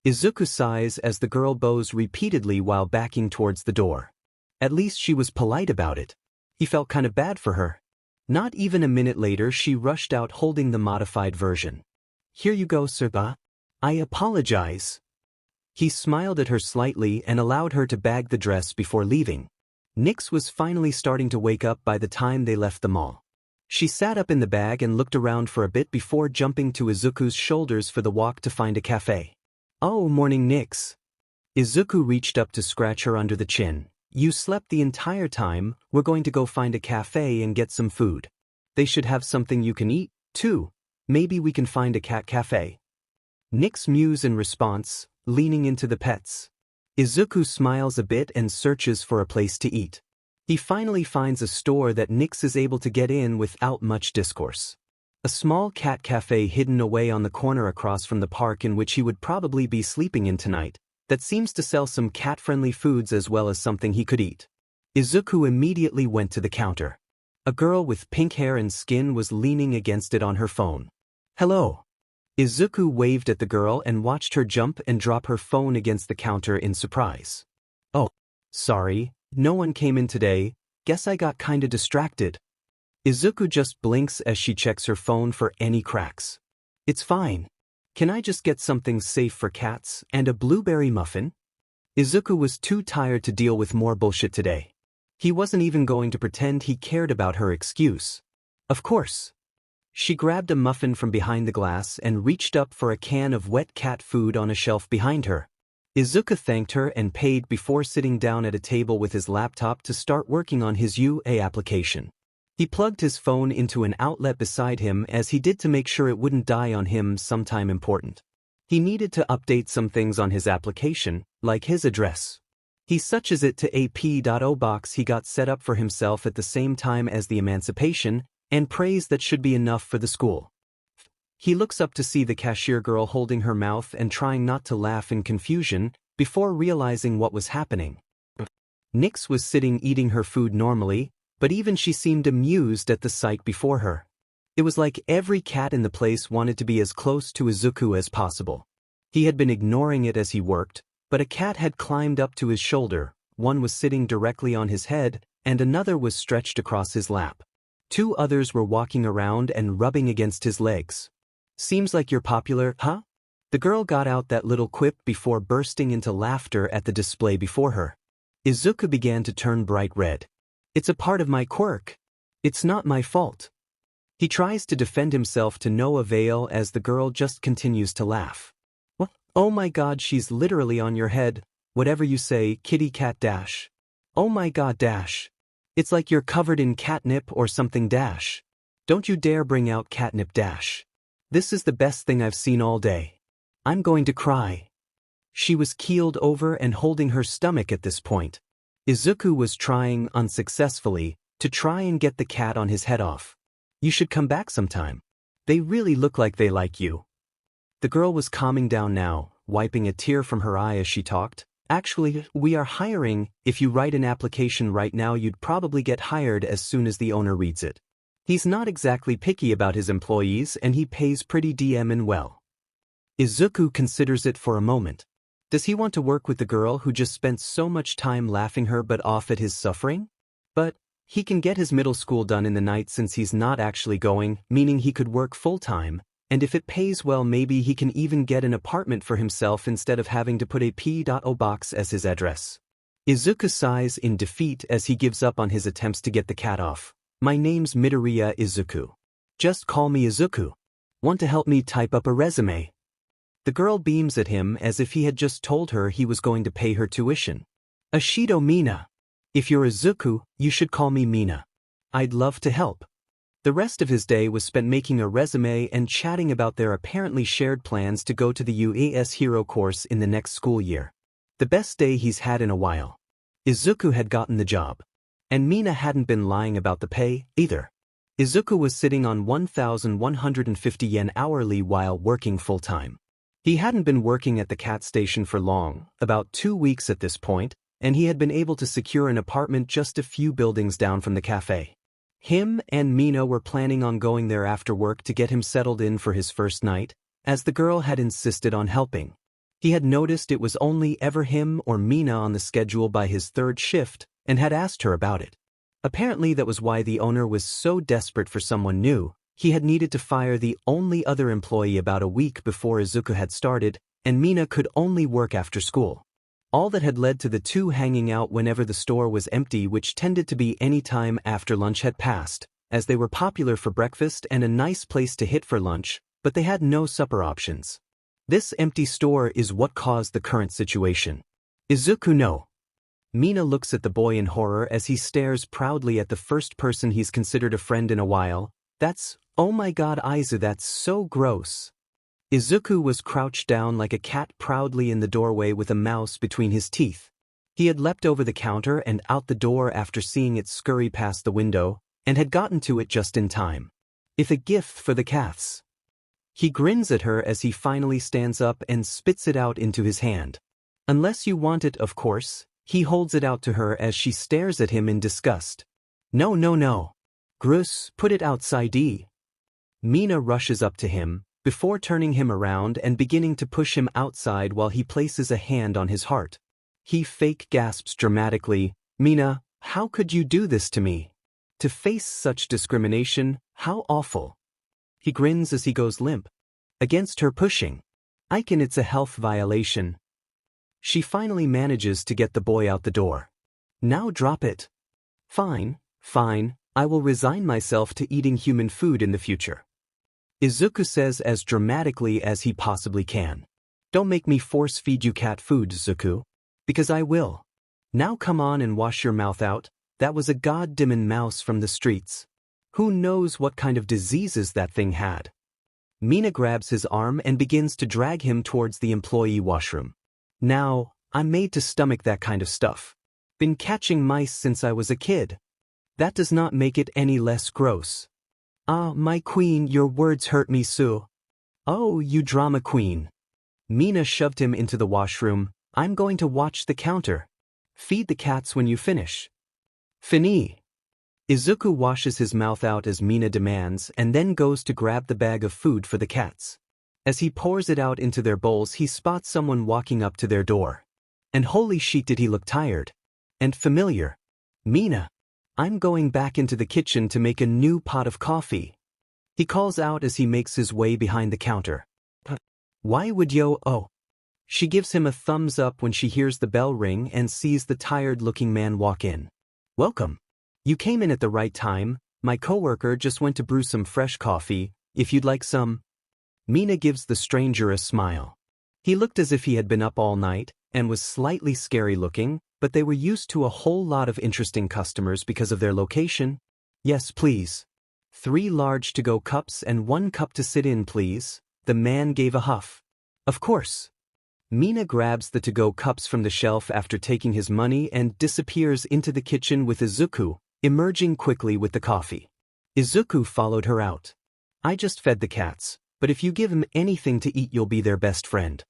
S1: Izuku sighs as the girl bows repeatedly while backing towards the door. At least she was polite about it. He felt kind of bad for her. Not even a minute later she rushed out holding the modified version. Here you go, Sirba. I apologize. He smiled at her slightly and allowed her to bag the dress before leaving. Nyx was finally starting to wake up by the time they left the mall. She sat up in the bag and looked around for a bit before jumping to Izuku's shoulders for the walk to find a cafe. Oh, morning, Nyx. Izuku reached up to scratch her under the chin. You slept the entire time, we're going to go find a cafe and get some food. They should have something you can eat, too. Maybe we can find a cat cafe. Nyx mews in response, leaning into the pets. Izuku smiles a bit and searches for a place to eat. He finally finds a store that Nyx is able to get in without much discourse. A small cat cafe hidden away on the corner across from the park in which he would probably be sleeping in tonight, that seems to sell some cat-friendly foods as well as something he could eat. Izuku immediately went to the counter. A girl with pink hair and skin was leaning against it on her phone. Hello. Izuku waved at the girl and watched her jump and drop her phone against the counter in surprise. Oh, sorry, no one came in today, guess I got kinda distracted. Izuku just blinks as she checks her phone for any cracks. It's fine. Can I just get something safe for cats and a blueberry muffin? Izuku was too tired to deal with more bullshit today. He wasn't even going to pretend he cared about her excuse. Of course. She grabbed a muffin from behind the glass and reached up for a can of wet cat food on a shelf behind her. Izuku thanked her and paid before sitting down at a table with his laptop to start working on his UA application. He plugged his phone into an outlet beside him as he did to make sure it wouldn't die on him sometime important. He needed to update some things on his application, like his address. He switches it to ap.o box he got set up for himself at the same time as the Emancipation, and prays that should be enough for the school. He looks up to see the cashier girl holding her mouth and trying not to laugh in confusion, before realizing what was happening. Nyx was sitting eating her food normally, but even she seemed amused at the sight before her. It was like every cat in the place wanted to be as close to Izuku as possible. He had been ignoring it as he worked, but a cat had climbed up to his shoulder, one was sitting directly on his head, and another was stretched across his lap. Two others were walking around and rubbing against his legs. Seems like you're popular, huh? The girl got out that little quip before bursting into laughter at the display before her. Izuku began to turn bright red. It's a part of my quirk. It's not my fault. He tries to defend himself to no avail as the girl just continues to laugh. What? Oh my god, she's literally on your head, whatever you say, kitty cat dash. Oh my god dash. It's like you're covered in catnip or something dash. Don't you dare bring out catnip dash. This is the best thing I've seen all day. I'm going to cry. She was keeled over and holding her stomach at this point. Izuku was trying, unsuccessfully, to try and get the cat on his head off. You should come back sometime. They really look like they like you. The girl was calming down now, wiping a tear from her eye as she talked. Actually, we are hiring. If you write an application right now you'd probably get hired as soon as the owner reads it. He's not exactly picky about his employees and he pays pretty damn well. Izuku considers it for a moment. Does he want to work with the girl who just spent so much time laughing her butt off at his suffering? But he can get his middle school done in the night since he's not actually going, meaning he could work full-time. And if it pays well maybe he can even get an apartment for himself instead of having to put a P.O box as his address. Izuku sighs in defeat as he gives up on his attempts to get the cat off. My name's Midoriya Izuku. Just call me Izuku. Want to help me type up a resume? The girl beams at him as if he had just told her he was going to pay her tuition. Ashido Mina. If you're Izuku, you should call me Mina. I'd love to help. The rest of his day was spent making a resume and chatting about their apparently shared plans to go to the UAS Hero course in the next school year. The best day he's had in a while. Izuku had gotten the job. And Mina hadn't been lying about the pay, either. Izuku was sitting on 1,150 yen hourly while working full-time. He hadn't been working at the cat station for long, about 2 weeks at this point, and he had been able to secure an apartment just a few buildings down from the cafe. Him and Mina were planning on going there after work to get him settled in for his first night, as the girl had insisted on helping. He had noticed it was only ever him or Mina on the schedule by his third shift, and had asked her about it. Apparently that was why the owner was so desperate for someone new. He had needed to fire the only other employee about a week before Izuku had started, and Mina could only work after school. All that had led to the two hanging out whenever the store was empty, which tended to be any time after lunch had passed, as they were popular for breakfast and a nice place to hit for lunch, but they had no supper options. This empty store is what caused the current situation. Izuku no. Mina looks at the boy in horror as he stares proudly at the first person he's considered a friend in a while. That's, oh my god Izu, that's so gross. Izuku was crouched down like a cat proudly in the doorway with a mouse between his teeth. He had leapt over the counter and out the door after seeing it scurry past the window, and had gotten to it just in time. If a gift for the cats. He grins at her as he finally stands up and spits it out into his hand. Unless you want it, of course. He holds it out to her as she stares at him in disgust. No no no. Gross, put it outside. Mina rushes up to him, before turning him around and beginning to push him outside while he places a hand on his heart. He fake gasps dramatically, Mina, how could you do this to me? To face such discrimination, how awful. He grins as he goes limp. Against her pushing. Icon, it's a health violation. She finally manages to get the boy out the door. Now drop it. Fine, fine, I will resign myself to eating human food in the future. Izuku says as dramatically as he possibly can. Don't make me force feed you cat food, Izuku. Because I will. Now come on and wash your mouth out. That was a goddamn mouse from the streets. Who knows what kind of diseases that thing had. Mina grabs his arm and begins to drag him towards the employee washroom. Now, I'm made to stomach that kind of stuff. Been catching mice since I was a kid. That does not make it any less gross. Ah, my queen, your words hurt me so. Oh, you drama queen. Mina shoved him into the washroom. I'm going to watch the counter. Feed the cats when you finish. Fini. Izuku washes his mouth out as Mina demands and then goes to grab the bag of food for the cats. As he pours it out into their bowls, he spots someone walking up to their door. And holy shit, did he look tired. And familiar. Mina. I'm going back into the kitchen to make a new pot of coffee. He calls out as he makes his way behind the counter. Why would yo? Oh. She gives him a thumbs up when she hears the bell ring and sees the tired-looking man walk in. Welcome. You came in at the right time. My coworker just went to brew some fresh coffee, if you'd like some. Mina gives the stranger a smile. He looked as if he had been up all night, and was slightly scary looking, but they were used to a whole lot of interesting customers because of their location. Yes, please. 3 large to-go cups and 1 cup to sit in, please. The man gave a huff. Of course. Mina grabs the to-go cups from the shelf after taking his money and disappears into the kitchen with Izuku, emerging quickly with the coffee. Izuku followed her out. I just fed the cats, but if you give them anything to eat you'll be their best friend.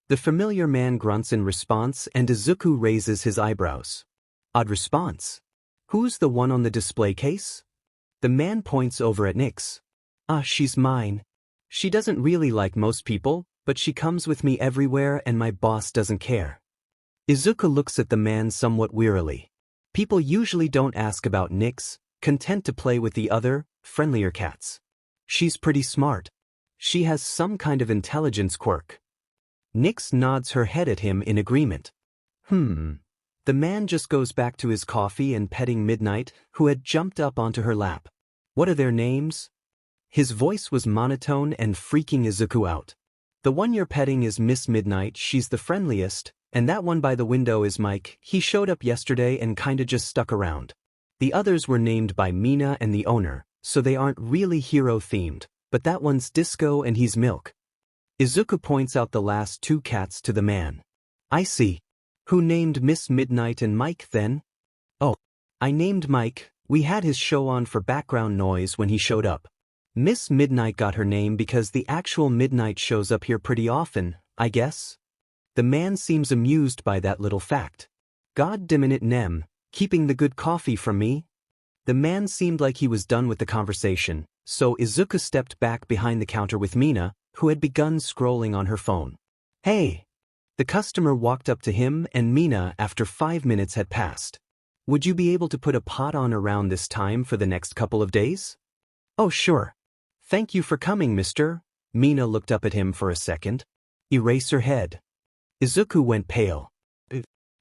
S1: The familiar man grunts in response and Izuku raises his eyebrows. Odd response. Who's the one on the display case? The man points over at Nyx. Ah, she's mine. She doesn't really like most people, but she comes with me everywhere and my boss doesn't care. Izuku looks at the man somewhat wearily. People usually don't ask about Nyx, content to play with the other, friendlier cats. She's pretty smart. She has some kind of intelligence quirk. Nyx nods her head at him in agreement. The man just goes back to his coffee and petting Midnight, who had jumped up onto her lap. What are their names? His voice was monotone and freaking Izuku out. The one you're petting is Miss Midnight, she's the friendliest, and that one by the window is Mike, he showed up yesterday and kinda just stuck around. The others were named by Mina and the owner, so they aren't really hero-themed, but that one's Disco and he's Milk. Izuku points out the last 2 cats to the man. I see. Who named Miss Midnight and Mike then? Oh, I named Mike. We had his show on for background noise when he showed up. Miss Midnight got her name because the actual Midnight shows up here pretty often, I guess. The man seems amused by that little fact. God damn it, Nem, keeping the good coffee from me? The man seemed like he was done with the conversation, so Izuku stepped back behind the counter with Mina, who had begun scrolling on her phone. Hey! The customer walked up to him and Mina after 5 minutes had passed. Would you be able to put a pot on around this time for the next couple of days? Oh sure. Thank you for coming, mister. Mina looked up at him for a second. Eraserhead. Izuku went pale.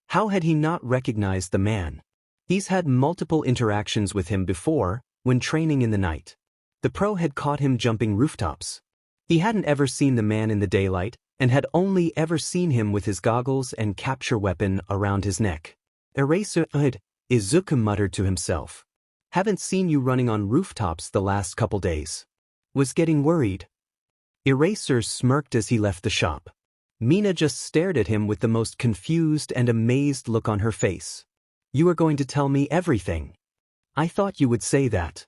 S1: How had he not recognized the man? He's had multiple interactions with him before, when training in the night. The pro had caught him jumping rooftops. He hadn't ever seen the man in the daylight, and had only ever seen him with his goggles and capture weapon around his neck. Eraserhead, Izuku muttered to himself. Haven't seen you running on rooftops the last couple days. Was getting worried. Eraser smirked as he left the shop. Mina just stared at him with the most confused and amazed look on her face. You are going to tell me everything. I thought you would say that.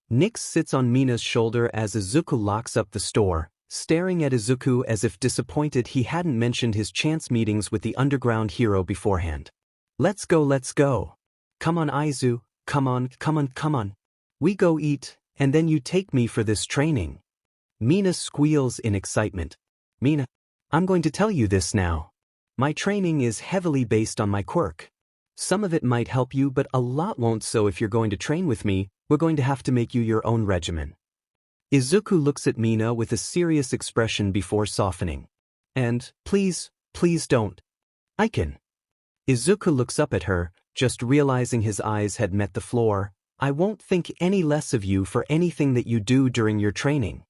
S1: Nix sits on Mina's shoulder as Izuku locks up the store, staring at Izuku as if disappointed he hadn't mentioned his chance meetings with the underground hero beforehand. Let's go, let's go. Come on, Izu, come on, come on, come on. We go eat, and then you take me for this training. Mina squeals in excitement. Mina, I'm going to tell you this now. My training is heavily based on my quirk. Some of it might help you, but a lot won't, so if you're going to train with me, we're going to have to make you your own regimen. Izuku looks at Mina with a serious expression before softening. And, please, please don't. I can. Izuku looks up at her, just realizing his eyes had met the floor. I won't think any less of you for anything that you do during your training.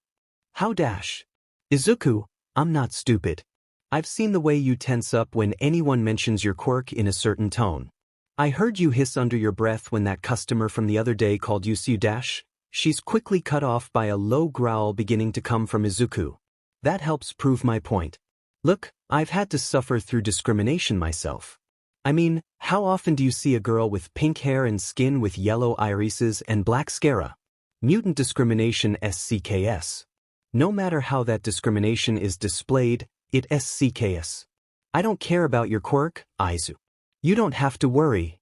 S1: How dash? Izuku, I'm not stupid. I've seen the way you tense up when anyone mentions your quirk in a certain tone. I heard you hiss under your breath when that customer from the other day called you Su dash. She's quickly cut off by a low growl beginning to come from Izuku. That helps prove my point. Look, I've had to suffer through discrimination myself. I mean, how often do you see a girl with pink hair and skin with yellow irises and black scara? Mutant discrimination SCKS. No matter how that discrimination is displayed, it SCKS. I don't care about your quirk, Izu. You don't have to worry.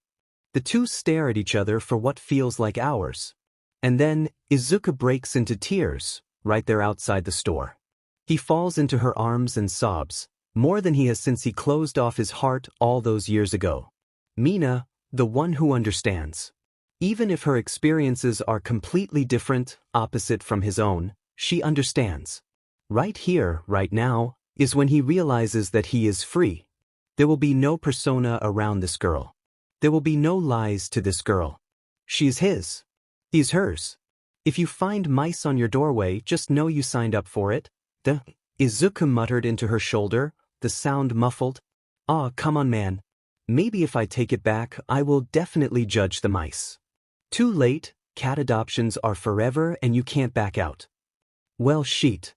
S1: The two stare at each other for what feels like hours. And then, Izuku breaks into tears, right there outside the store. He falls into her arms and sobs, more than he has since he closed off his heart all those years ago. Mina, the one who understands. Even if her experiences are completely different, opposite from his own, she understands. Right here, right now, is when he realizes that he is free. There will be no persona around this girl. There will be no lies to this girl. She is his. He's hers. If you find mice on your doorway, just know you signed up for it. Izuku muttered into her shoulder, the sound muffled. Ah, come on, man. Maybe if I take it back, I will definitely judge the mice. Too late, cat adoptions are forever and you can't back out. Well, shit.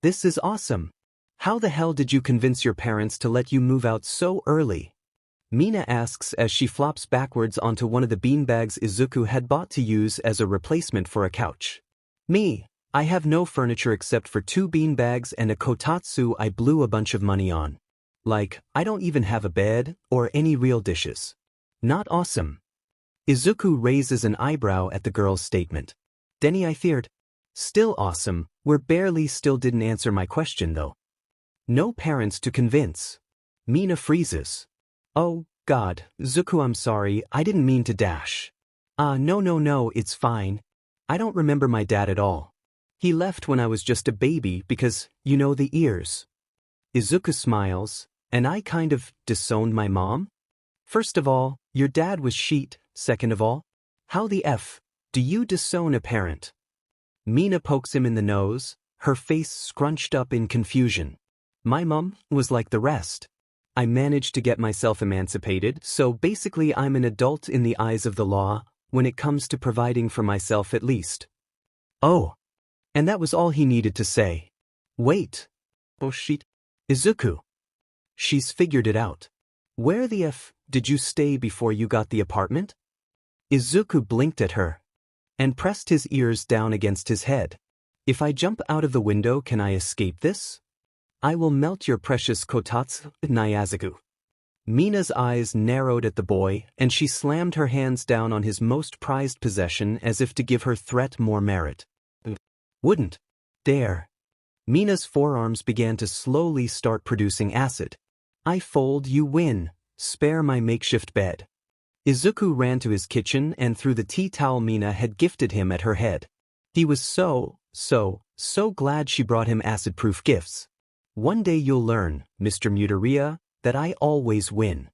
S1: This is awesome. How the hell did you convince your parents to let you move out so early? Mina asks as she flops backwards onto one of the beanbags Izuku had bought to use as a replacement for a couch. Me, I have no furniture except for 2 beanbags and a kotatsu I blew a bunch of money on. Like, I don't even have a bed or any real dishes. Not awesome. Izuku raises an eyebrow at the girl's statement. Denny, I feared. Still awesome, we're barely still didn't answer my question though. No parents to convince. Mina freezes. Oh, God, Zuku, I'm sorry, I didn't mean to dash. No, it's fine. I don't remember my dad at all. He left when I was just a baby because, you know, the ears. Izuku smiles, and I kind of disowned my mom? First of all, your dad was sheet, second of all, how the F do you disown a parent? Mina pokes him in the nose, her face scrunched up in confusion. My mom was like the rest. I managed to get myself emancipated, so basically I'm an adult in the eyes of the law, when it comes to providing for myself at least. Oh. And that was all he needed to say. Wait. Oh shit. Izuku. She's figured it out. Where the F did you stay before you got the apartment? Izuku blinked at her and pressed his ears down against his head. If I jump out of the window, can I escape this? I will melt your precious kotatsu, Nyazaku. Mina's eyes narrowed at the boy, and she slammed her hands down on his most prized possession as if to give her threat more merit. Wouldn't dare. Mina's forearms began to slowly start producing acid. I fold, you win. Spare my makeshift bed. Izuku ran to his kitchen and threw the tea towel Mina had gifted him at her head. He was so glad she brought him acid-proof gifts. One day you'll learn, Mr. Muteria, that I always win.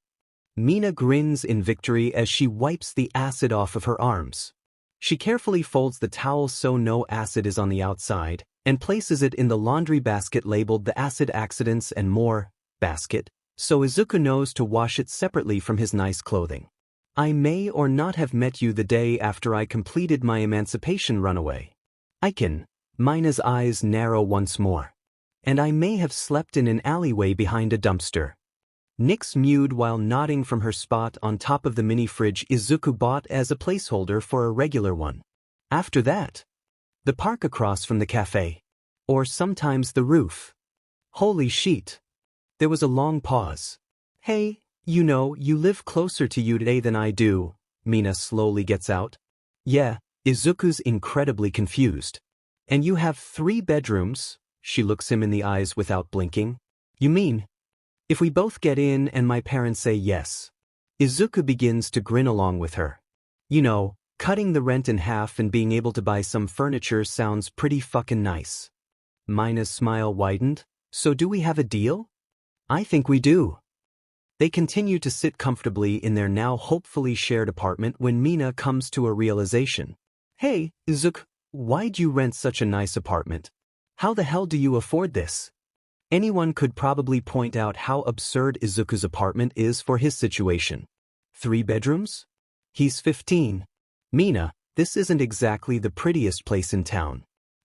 S1: Mina grins in victory as she wipes the acid off of her arms. She carefully folds the towel so no acid is on the outside, and places it in the laundry basket labeled the acid accidents and more basket, so Izuku knows to wash it separately from his nice clothing. I may or not have met you the day after I completed my emancipation runaway. I can. Mina's eyes narrow once more. And I may have slept in an alleyway behind a dumpster. Nyx mewed while nodding from her spot on top of the mini-fridge Izuku bought as a placeholder for a regular one. After that, the park across from the cafe. Or sometimes the roof. Holy shit. There was a long pause. Hey, you know, you live closer to you today than I do, Mina slowly gets out. Yeah, Izuku's incredibly confused. And you have 3 bedrooms? She looks him in the eyes without blinking. You mean? If we both get in and my parents say yes. Izuku begins to grin along with her. You know, cutting the rent in half and being able to buy some furniture sounds pretty fucking nice. Mina's smile widened. So do we have a deal? I think we do. They continue to sit comfortably in their now hopefully shared apartment when Mina comes to a realization. Hey, Izuku, why'd you rent such a nice apartment? How the hell do you afford this? Anyone could probably point out how absurd Izuku's apartment is for his situation. 3 bedrooms? He's 15. Mina, this isn't exactly the prettiest place in town.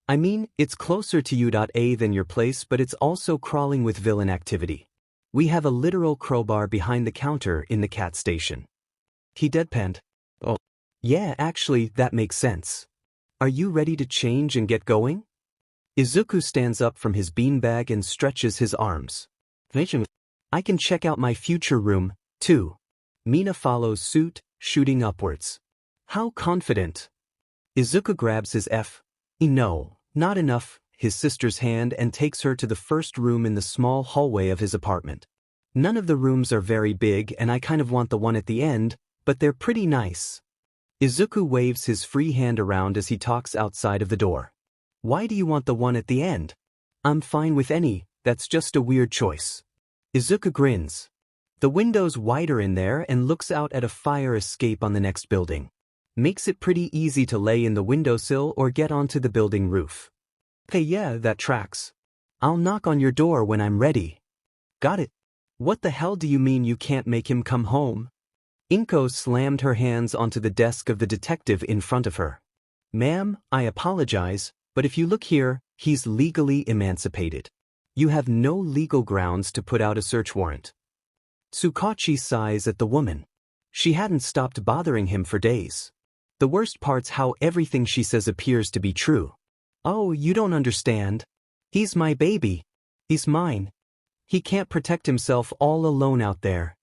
S1: I mean, it's closer to U.A than your place, but it's also crawling with villain activity. We have a literal crowbar behind the counter in the cat station. He deadpanned. Oh. Yeah, actually, that makes sense. Are you ready to change and get going? Izuku stands up from his beanbag and stretches his arms. I can check out my future room, too. Mina follows suit, shooting upwards. How confident. Izuku grabs his No, not enough, his sister's hand and takes her to the first room in the small hallway of his apartment. None of the rooms are very big and I kind of want the one at the end, but they're pretty nice. Izuku waves his free hand around as he talks outside of the door. Why do you want the one at the end? I'm fine with any, that's just a weird choice. Izuku grins. The window's wider in there and looks out at a fire escape on the next building. Makes it pretty easy to lay in the windowsill or get onto the building roof. Hey, yeah, that tracks. I'll knock on your door when I'm ready. Got it. What the hell do you mean you can't make him come home? Inko slammed her hands onto the desk of the detective in front of her. Ma'am, I apologize, but if you look here, he's legally emancipated. You have no legal grounds to put out a search warrant. Tsukachi sighs at the woman. She hadn't stopped bothering him for days. The worst part's how everything she says appears to be true. Oh, you don't understand. He's my baby. He's mine. He can't protect himself all alone out there.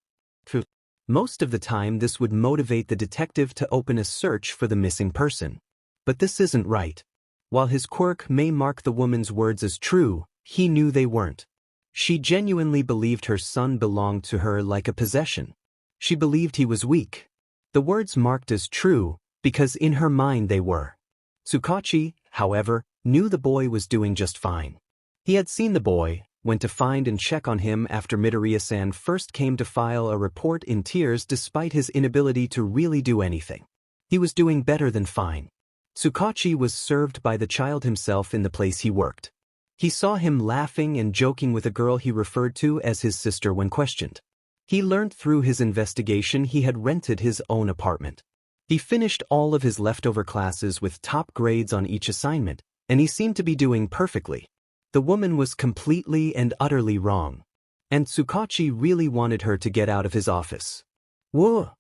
S1: Most of the time this would motivate the detective to open a search for the missing person. But this isn't right. While his quirk may mark the woman's words as true, he knew they weren't. She genuinely believed her son belonged to her like a possession. She believed he was weak. The words marked as true, because in her mind they were. Tsukachi, however, knew the boy was doing just fine. He had seen the boy, went to find and check on him after Midoriya-san first came to file a report in tears despite his inability to really do anything. He was doing better than fine. Tsukachi was served by the child himself in the place he worked. He saw him laughing and joking with a girl he referred to as his sister when questioned. He learned through his investigation he had rented his own apartment. He finished all of his leftover classes with top grades on each assignment, and he seemed to be doing perfectly. The woman was completely and utterly wrong. And Tsukachi really wanted her to get out of his office. Whoa!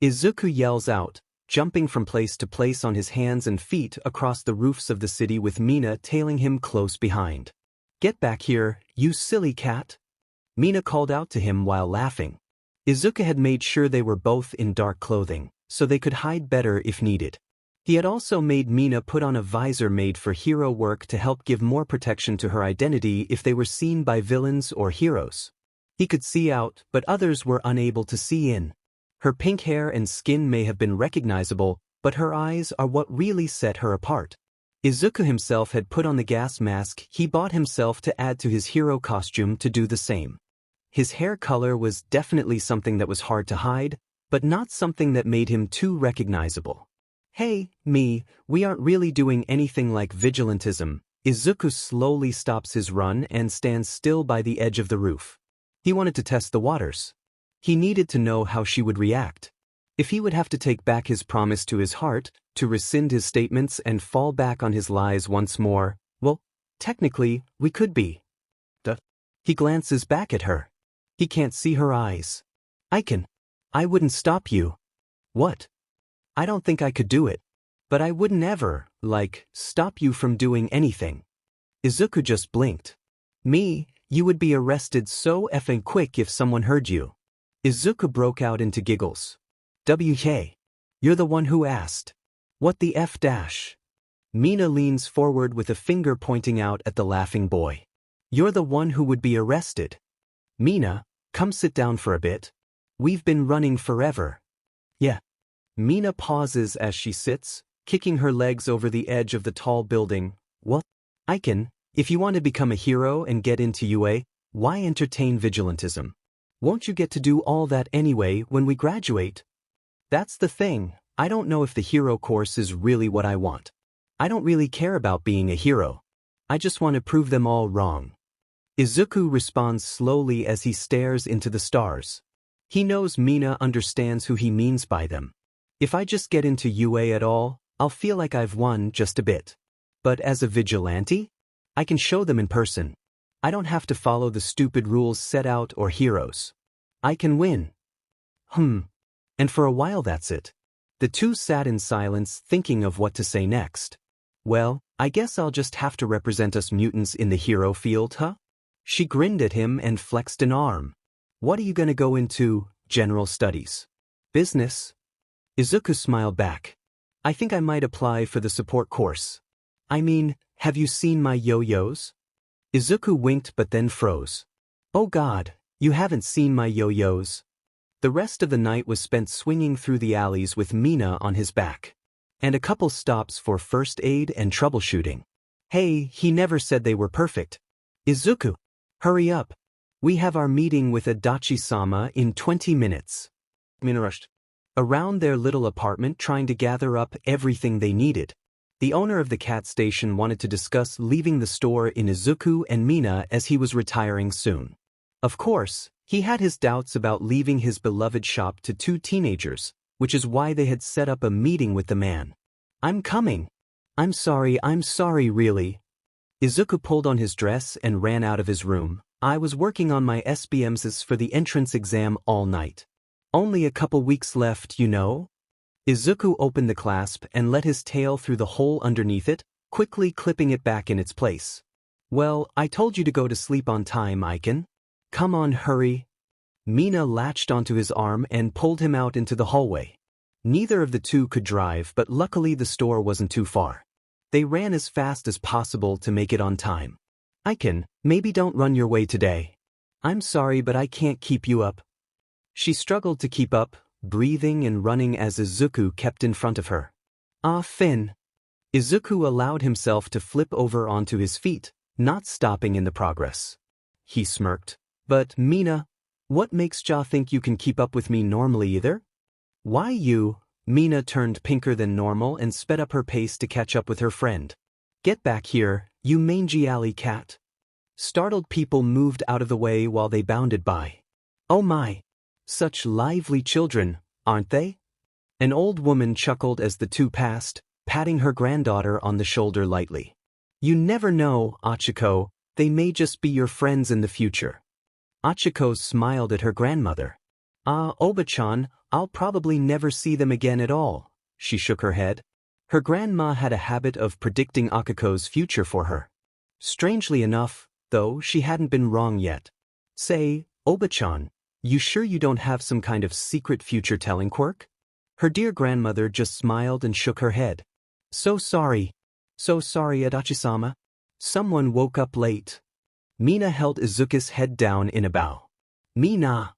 S1: Izuku yells out, jumping from place to place on his hands and feet across the roofs of the city with Mina tailing him close behind. "Get back here, you silly cat!" Mina called out to him while laughing. Izuku had made sure they were both in dark clothing, so they could hide better if needed. He had also made Mina put on a visor made for hero work to help give more protection to her identity if they were seen by villains or heroes. He could see out, but others were unable to see in. Her pink hair and skin may have been recognizable, but her eyes are what really set her apart. Izuku himself had put on the gas mask he bought himself to add to his hero costume to do the same. His hair color was definitely something that was hard to hide, but not something that made him too recognizable. "Hey, we aren't really doing anything like vigilantism." Izuku slowly stops his run and stands still by the edge of the roof. He wanted to test the waters. He needed to know how she would react. If he would have to take back his promise to his heart, to rescind his statements and fall back on his lies once more, well, technically, we could be. He glances back at her. He can't see her eyes. I wouldn't stop you." "What?" "I don't think I could do it. But I wouldn't ever, stop you from doing anything." Izuku just blinked. You would be arrested so effing quick if someone heard you." Izuku broke out into giggles. "WK. You're the one who asked. What the F dash?" Mina leans forward with a finger pointing out at the laughing boy. "You're the one who would be arrested. Mina, come sit down for a bit. We've been running forever." "Yeah." Mina pauses as she sits, kicking her legs over the edge of the tall building. "Well, if you want to become a hero and get into UA, why entertain vigilantism? Won't you get to do all that anyway when we graduate?" "That's the thing, I don't know if the hero course is really what I want. I don't really care about being a hero. I just want to prove them all wrong." Izuku responds slowly as he stares into the stars. He knows Mina understands who he means by them. If I just get into UA at all, I'll feel like I've won just a bit. But as a vigilante, I can show them in person. I don't have to follow the stupid rules set out or heroes. I can win. And for a while that's it. The two sat in silence thinking of what to say next. "Well, I guess I'll just have to represent us mutants in the hero field, huh?" She grinned at him and flexed an arm. "What are you gonna go into, general studies? Business?" Izuku smiled back. "I think I might apply for the support course. Have you seen my yo-yos?" Izuku winked but then froze. "Oh God, you haven't seen my yo-yos." The rest of the night was spent swinging through the alleys with Mina on his back. And a couple stops for first aid and troubleshooting. Hey, he never said they were perfect. "Izuku, hurry up. We have our meeting with Adachi-sama in 20 minutes. Mina rushed around their little apartment trying to gather up everything they needed. The owner of the cat station wanted to discuss leaving the store in Izuku and Mina as he was retiring soon. Of course, he had his doubts about leaving his beloved shop to two teenagers, which is why they had set up a meeting with the man. "I'm coming. I'm sorry really." Izuku pulled on his dress and ran out of his room. "I was working on my SBMs for the entrance exam all night. Only a couple weeks left, you know." Izuku opened the clasp and let his tail through the hole underneath it, quickly clipping it back in its place. "Well, I told you to go to sleep on time, Aiken. Come on, hurry." Mina latched onto his arm and pulled him out into the hallway. Neither of the two could drive, but luckily the store wasn't too far. They ran as fast as possible to make it on time. "Aiken, maybe don't run your way today. I'm sorry, but I can't keep you up." She struggled to keep up, breathing and running as Izuku kept in front of her. "Ah, Finn." Izuku allowed himself to flip over onto his feet, not stopping in the progress. He smirked. "But, Mina, what makes ya think you can keep up with me normally either?" "Why you?" Mina turned pinker than normal and sped up her pace to catch up with her friend. "Get back here, you mangy alley cat." Startled people moved out of the way while they bounded by. "Oh my! Such lively children, aren't they?" An old woman chuckled as the two passed, patting her granddaughter on the shoulder lightly. "You never know, Achiko, they may just be your friends in the future." Achiko smiled at her grandmother. "Ah, Oba-chan, I'll probably never see them again at all," she shook her head. Her grandma had a habit of predicting Akiko's future for her. Strangely enough, though, she hadn't been wrong yet. Say, Oba-chan, you sure you don't have some kind of secret future-telling quirk? Her dear grandmother just smiled and shook her head. So sorry, Adachi-sama. Someone woke up late. Mina held Izuku's head down in a bow. Mina!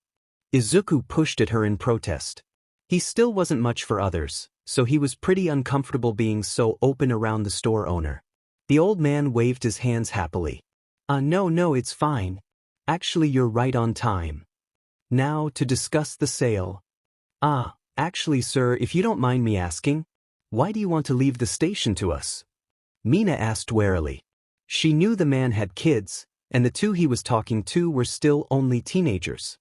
S1: Izuku pushed at her in protest. He still wasn't much for others, so he was pretty uncomfortable being so open around the store owner. The old man waved his hands happily. No, it's fine. Actually, you're right on time. Now, to discuss the sale. Actually, sir, if you don't mind me asking, why do you want to leave the station to us? Mina asked warily. She knew the man had kids, and the two he was talking to were still only teenagers.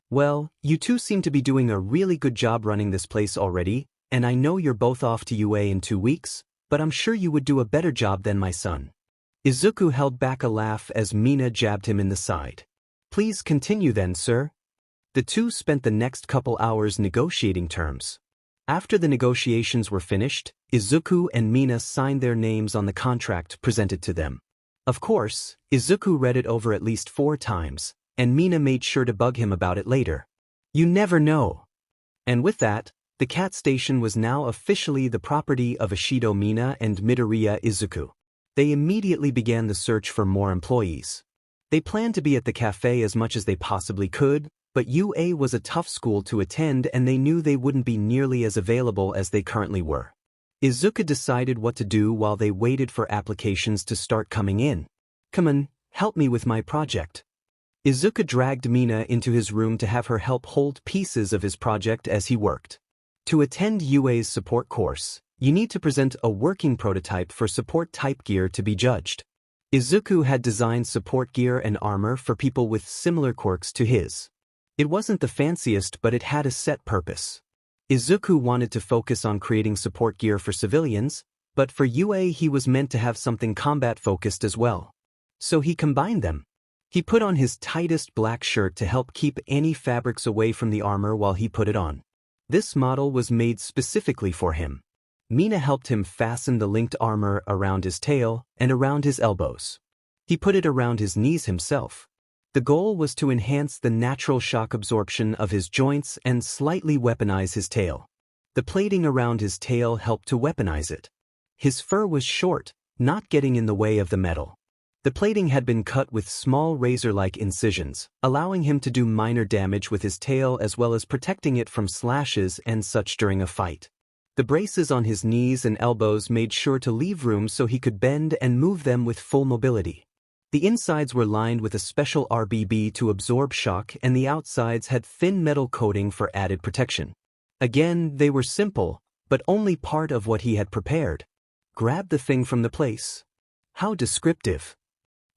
S1: Well, you two seem to be doing a really good job running this place already, and I know you're both off to UA in 2 weeks, but I'm sure you would do a better job than my son. Izuku held back a laugh as Mina jabbed him in the side. Please continue then, sir. The two spent the next couple hours negotiating terms. After the negotiations were finished, Izuku and Mina signed their names on the contract presented to them. Of course, Izuku read it over at least 4 times, and Mina made sure to bug him about it later. You never know. And with that, the cat station was now officially the property of Ishido Mina and Midoriya Izuku. They immediately began the search for more employees. They planned to be at the cafe as much as they possibly could, but UA was a tough school to attend and they knew they wouldn't be nearly as available as they currently were. Izuku decided what to do while they waited for applications to start coming in. Come on, help me with my project. Izuku dragged Mina into his room to have her help hold pieces of his project as he worked. To attend UA's support course, you need to present a working prototype for support type gear to be judged. Izuku had designed support gear and armor for people with similar quirks to his. It wasn't the fanciest, but it had a set purpose. Izuku wanted to focus on creating support gear for civilians, but for UA he was meant to have something combat-focused as well. So he combined them. He put on his tightest black shirt to help keep any fabrics away from the armor while he put it on. This model was made specifically for him. Mina helped him fasten the linked armor around his tail and around his elbows. He put it around his knees himself. The goal was to enhance the natural shock absorption of his joints and slightly weaponize his tail. The plating around his tail helped to weaponize it. His fur was short, not getting in the way of the metal. The plating had been cut with small razor-like incisions, allowing him to do minor damage with his tail as well as protecting it from slashes and such during a fight. The braces on his knees and elbows made sure to leave room so he could bend and move them with full mobility. The insides were lined with a special RBB to absorb shock and the outsides had thin metal coating for added protection. Again, they were simple, but only part of what he had prepared. Grab the thing from the place. How descriptive.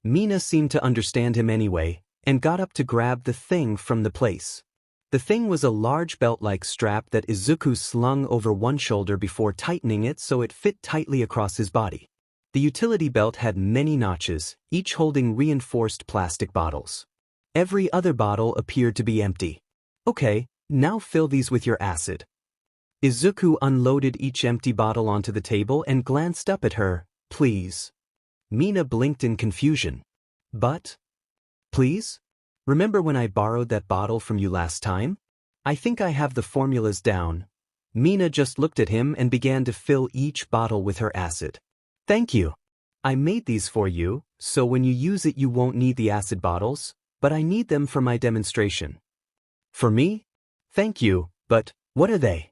S1: Mina seemed to understand him anyway, and got up to grab the thing from the place. The thing was a large belt-like strap that Izuku slung over one shoulder before tightening it so it fit tightly across his body. The utility belt had many notches, each holding reinforced plastic bottles. Every other bottle appeared to be empty. Okay, now fill these with your acid. Izuku unloaded each empty bottle onto the table and glanced up at her. Please. Mina blinked in confusion. But? Please? Remember when I borrowed that bottle from you last time? I think I have the formulas down. Mina just looked at him and began to fill each bottle with her acid. Thank you. I made these for you, so when you use it you won't need the acid bottles, but I need them for my demonstration. For me? Thank you, but what are they?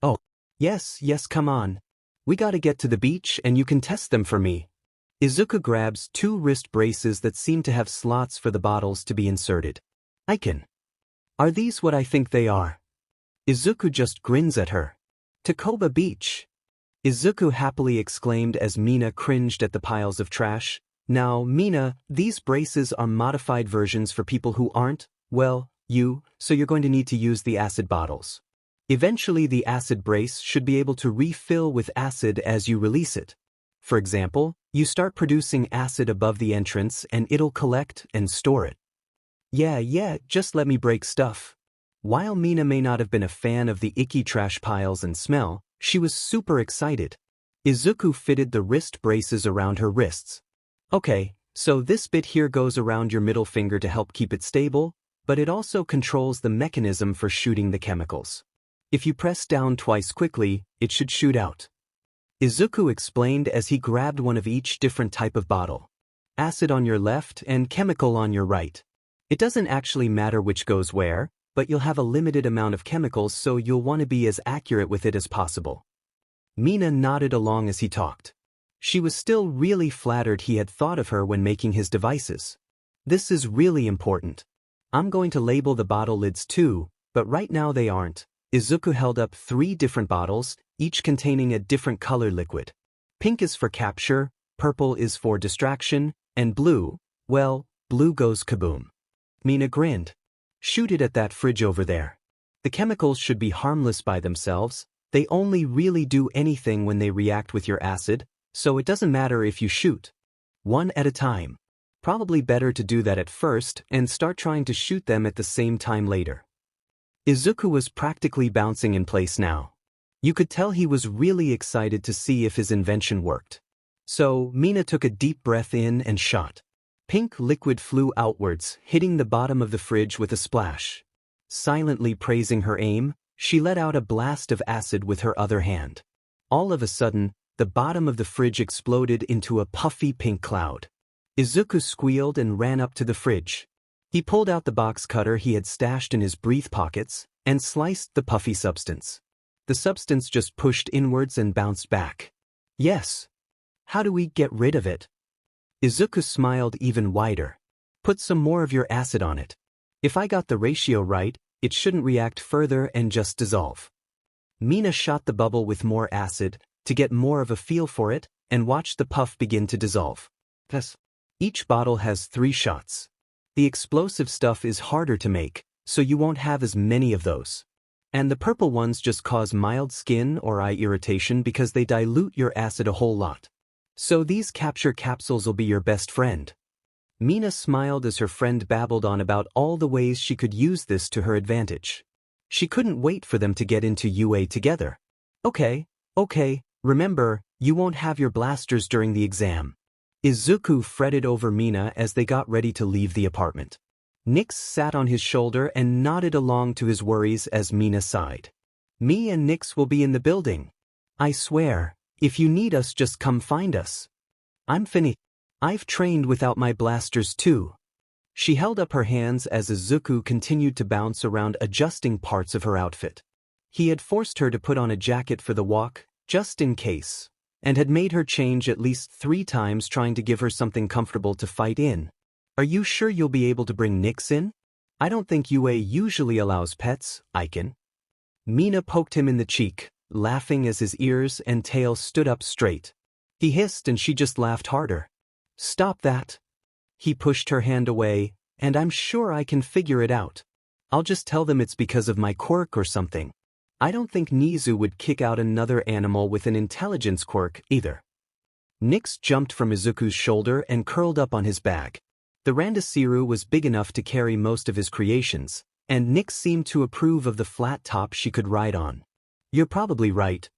S1: Oh, yes, come on. We gotta get to the beach and you can test them for me. Izuku grabs 2 wrist braces that seem to have slots for the bottles to be inserted. I can. Are these what I think they are? Izuku just grins at her. Takoba Beach. Izuku happily exclaimed as Mina cringed at the piles of trash. Now, Mina, these braces are modified versions for people who aren't, well, you, so you're going to need to use the acid bottles. Eventually the acid brace should be able to refill with acid as you release it. For example, you start producing acid above the entrance and it'll collect and store it. Yeah, just let me break stuff. While Mina may not have been a fan of the icky trash piles and smell, She was super excited. Izuku fitted the wrist braces around her wrists. Okay, so this bit here goes around your middle finger to help keep it stable, but it also controls the mechanism for shooting the chemicals. If you press down twice quickly, it should shoot out. Izuku explained as he grabbed one of each different type of bottle. Acid on your left and chemical on your right. It doesn't actually matter which goes where, but you'll have a limited amount of chemicals, so you'll want to be as accurate with it as possible. Mina nodded along as he talked. She was still really flattered he had thought of her when making his devices. This is really important. I'm going to label the bottle lids too, but right now they aren't. Izuku held up 3 different bottles, each containing a different color liquid. Pink is for capture, purple is for distraction, and blue, well, blue goes kaboom. Mina grinned. Shoot it at that fridge over there. The chemicals should be harmless by themselves. They only really do anything when they react with your acid, so it doesn't matter if you shoot. One at a time. Probably better to do that at first and start trying to shoot them at the same time later. Izuku was practically bouncing in place now. You could tell he was really excited to see if his invention worked. So, Mina took a deep breath in and shot. Pink liquid flew outwards, hitting the bottom of the fridge with a splash. Silently praising her aim, she let out a blast of acid with her other hand. All of a sudden, the bottom of the fridge exploded into a puffy pink cloud. Izuku squealed and ran up to the fridge. He pulled out the box cutter he had stashed in his brief pockets and sliced the puffy substance. The substance just pushed inwards and bounced back. Yes. How do we get rid of it? Izuku smiled even wider. Put some more of your acid on it. If I got the ratio right, it shouldn't react further and just dissolve. Mina shot the bubble with more acid to get more of a feel for it and watched the puff begin to dissolve. Thus, each bottle has 3 shots. The explosive stuff is harder to make, so you won't have as many of those. And the purple ones just cause mild skin or eye irritation because they dilute your acid a whole lot. So these capture capsules will be your best friend. Mina smiled as her friend babbled on about all the ways she could use this to her advantage. She couldn't wait for them to get into UA together. Okay, remember, you won't have your blasters during the exam. Izuku fretted over Mina as they got ready to leave the apartment. Nyx sat on his shoulder and nodded along to his worries as Mina sighed. Me and Nyx will be in the building. I swear, if you need us, just come find us. I'm finished. I've trained without my blasters too. She held up her hands as Izuku continued to bounce around adjusting parts of her outfit. He had forced her to put on a jacket for the walk, just in case, and had made her change at least 3 times trying to give her something comfortable to fight in. Are you sure you'll be able to bring Nyx in? I don't think UA usually allows pets, Icon. Mina poked him in the cheek, laughing as his ears and tail stood up straight. He hissed and she just laughed harder. Stop that. He pushed her hand away, and I'm sure I can figure it out. I'll just tell them it's because of my quirk or something. I don't think Nizu would kick out another animal with an intelligence quirk either. Nyx jumped from Izuku's shoulder and curled up on his bag. The Randasiru was big enough to carry most of his creations, and Nyx seemed to approve of the flat top she could ride on. You're probably right.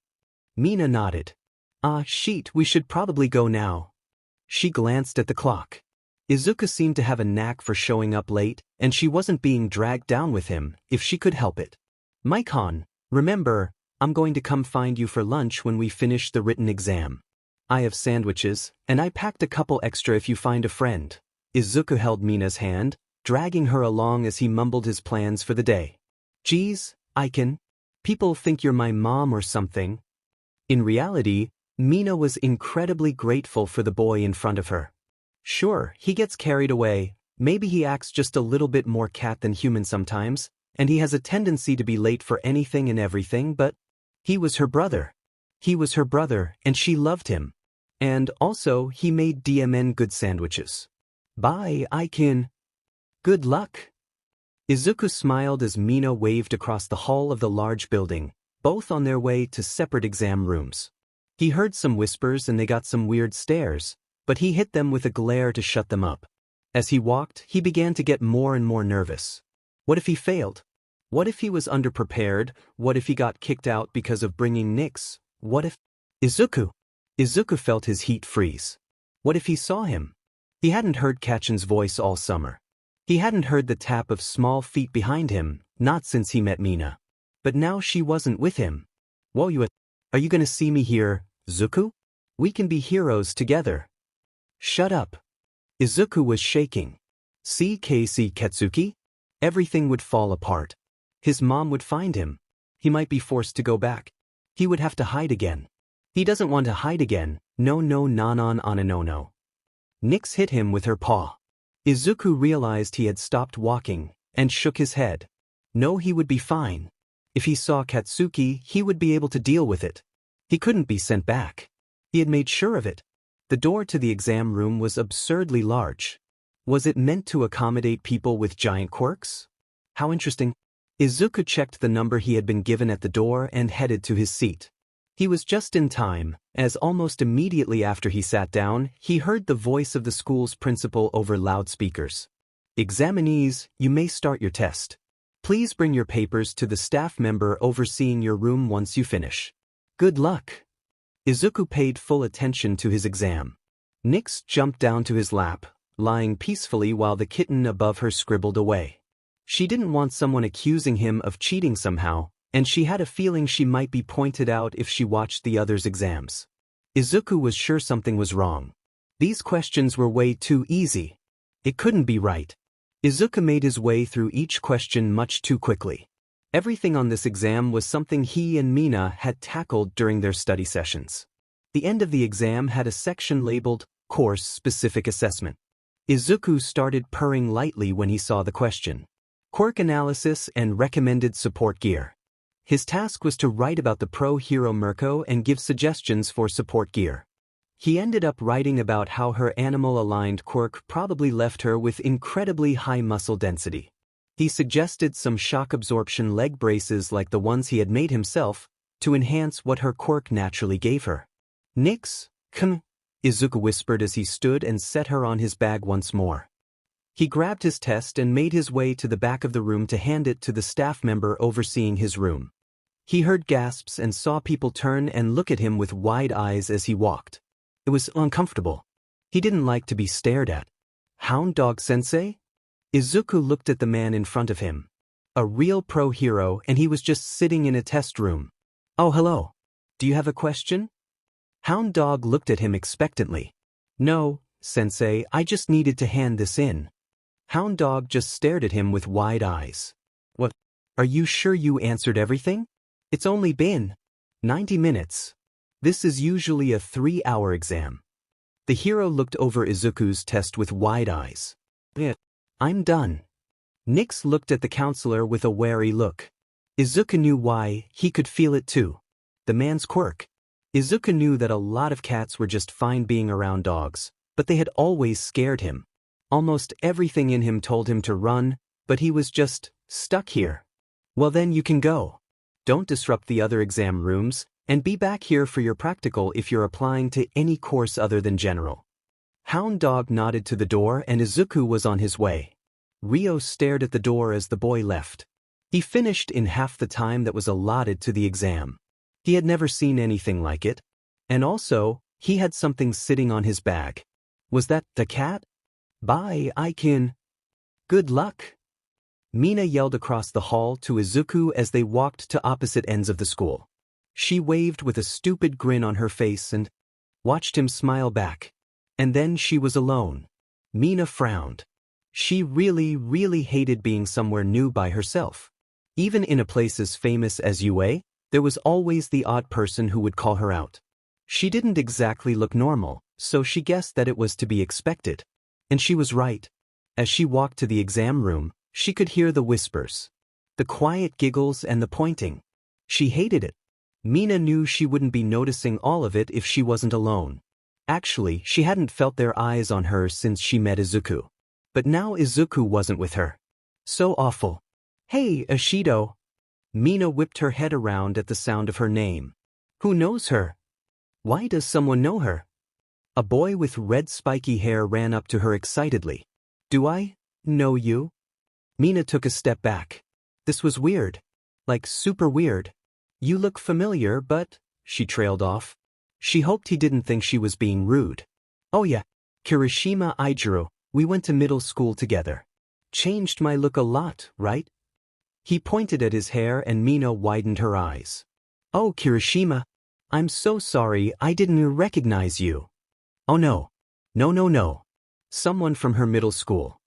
S1: Mina nodded. Sheet, we should probably go now. She glanced at the clock. Izuku seemed to have a knack for showing up late, and she wasn't being dragged down with him if she could help it. Maikon, remember, I'm going to come find you for lunch when we finish the written exam. I have sandwiches, and I packed a couple extra if you find a friend. Izuku held Mina's hand, dragging her along as he mumbled his plans for the day. Geez, Icon, people think you're my mom or something. In reality, Mina was incredibly grateful for the boy in front of her. Sure, he gets carried away, maybe he acts just a little bit more cat than human sometimes, and he has a tendency to be late for anything and everything, but he was her brother. He was her brother, and she loved him. And also, he made DMN good sandwiches. Bye, Icon. Good luck. Izuku smiled as Mina waved across the hall of the large building, both on their way to separate exam rooms. He heard some whispers and they got some weird stares, but he hit them with a glare to shut them up. As he walked, he began to get more and more nervous. What if he failed? What if he was underprepared? What if he got kicked out because of bringing Nyx? What if… Izuku! Izuku felt his heat freeze. What if he saw him? He hadn't heard Kachin's voice all summer. He hadn't heard the tap of small feet behind him, not since he met Mina. But now she wasn't with him. Whoa, are you gonna see me here, Zuku? We can be heroes together. Shut up. Izuku was shaking. See Katsuki? Everything would fall apart. His mom would find him. He might be forced to go back. He would have to hide again. He doesn't want to hide again. No. Nyx hit him with her paw. Izuku realized he had stopped walking, and shook his head. No, he would be fine. If he saw Katsuki, he would be able to deal with it. He couldn't be sent back. He had made sure of it. The door to the exam room was absurdly large. Was it meant to accommodate people with giant quirks? How interesting. Izuku checked the number he had been given at the door and headed to his seat. He was just in time, as almost immediately after he sat down, he heard the voice of the school's principal over loudspeakers. Examinees, you may start your test. Please bring your papers to the staff member overseeing your room once you finish. Good luck. Izuku paid full attention to his exam. Nyx jumped down to his lap, lying peacefully while the kitten above her scribbled away. She didn't want someone accusing him of cheating somehow, and she had a feeling she might be pointed out if she watched the others' exams. Izuku was sure something was wrong. These questions were way too easy. It couldn't be right. Izuku made his way through each question much too quickly. Everything on this exam was something he and Mina had tackled during their study sessions. The end of the exam had a section labeled Course-Specific Assessment. Izuku started purring lightly when he saw the question. Quirk analysis and recommended support gear. His task was to write about the pro-hero Mirko and give suggestions for support gear. He ended up writing about how her animal-aligned quirk probably left her with incredibly high muscle density. He suggested some shock absorption leg braces like the ones he had made himself, to enhance what her quirk naturally gave her. Nyx, Izuku whispered as he stood and set her on his bag once more. He grabbed his test and made his way to the back of the room to hand it to the staff member overseeing his room. He heard gasps and saw people turn and look at him with wide eyes as he walked. It was uncomfortable. He didn't like to be stared at. Hound Dog Sensei? Izuku looked at the man in front of him. A real pro-hero, and he was just sitting in a test room. Oh, hello. Do you have a question? Hound Dog looked at him expectantly. No, Sensei, I just needed to hand this in. Hound Dog just stared at him with wide eyes. What? Are you sure you answered everything? It's only been 90 minutes. This is usually a 3-hour exam. The hero looked over Izuku's test with wide eyes. Yeah, I'm done. Nyx looked at the counselor with a wary look. Izuku knew why, he could feel it too. The man's quirk. Izuku knew that a lot of cats were just fine being around dogs, but they had always scared him. Almost everything in him told him to run, but he was just stuck here. Well then you can go. Don't disrupt the other exam rooms, and be back here for your practical if you're applying to any course other than general. Hound Dog nodded to the door and Izuku was on his way. Ryo stared at the door as the boy left. He finished in half the time that was allotted to the exam. He had never seen anything like it. And also, he had something sitting on his bag. Was that the cat? Bye, I can. Good luck. Mina yelled across the hall to Izuku as they walked to opposite ends of the school. She waved with a stupid grin on her face and watched him smile back. And then she was alone. Mina frowned. She really hated being somewhere new by herself. Even in a place as famous as UA, there was always the odd person who would call her out. She didn't exactly look normal, so she guessed that it was to be expected. And she was right. As she walked to the exam room, she could hear the whispers, the quiet giggles and the pointing. She hated it. Mina knew she wouldn't be noticing all of it if she wasn't alone. Actually, she hadn't felt their eyes on her since she met Izuku. But now Izuku wasn't with her. So awful. Hey, Ashido. Mina whipped her head around at the sound of her name. Who knows her? Why does someone know her? A boy with red spiky hair ran up to her excitedly. Do I know you? Mina took a step back. This was weird. Like super weird. You look familiar, but, she trailed off. She hoped he didn't think she was being rude. Oh yeah, Kirishima Aijiro, we went to middle school together. Changed my look a lot, right? He pointed at his hair and Mina widened her eyes. Oh Kirishima, I'm so sorry I didn't recognize you. Oh no. No. Someone from her middle school.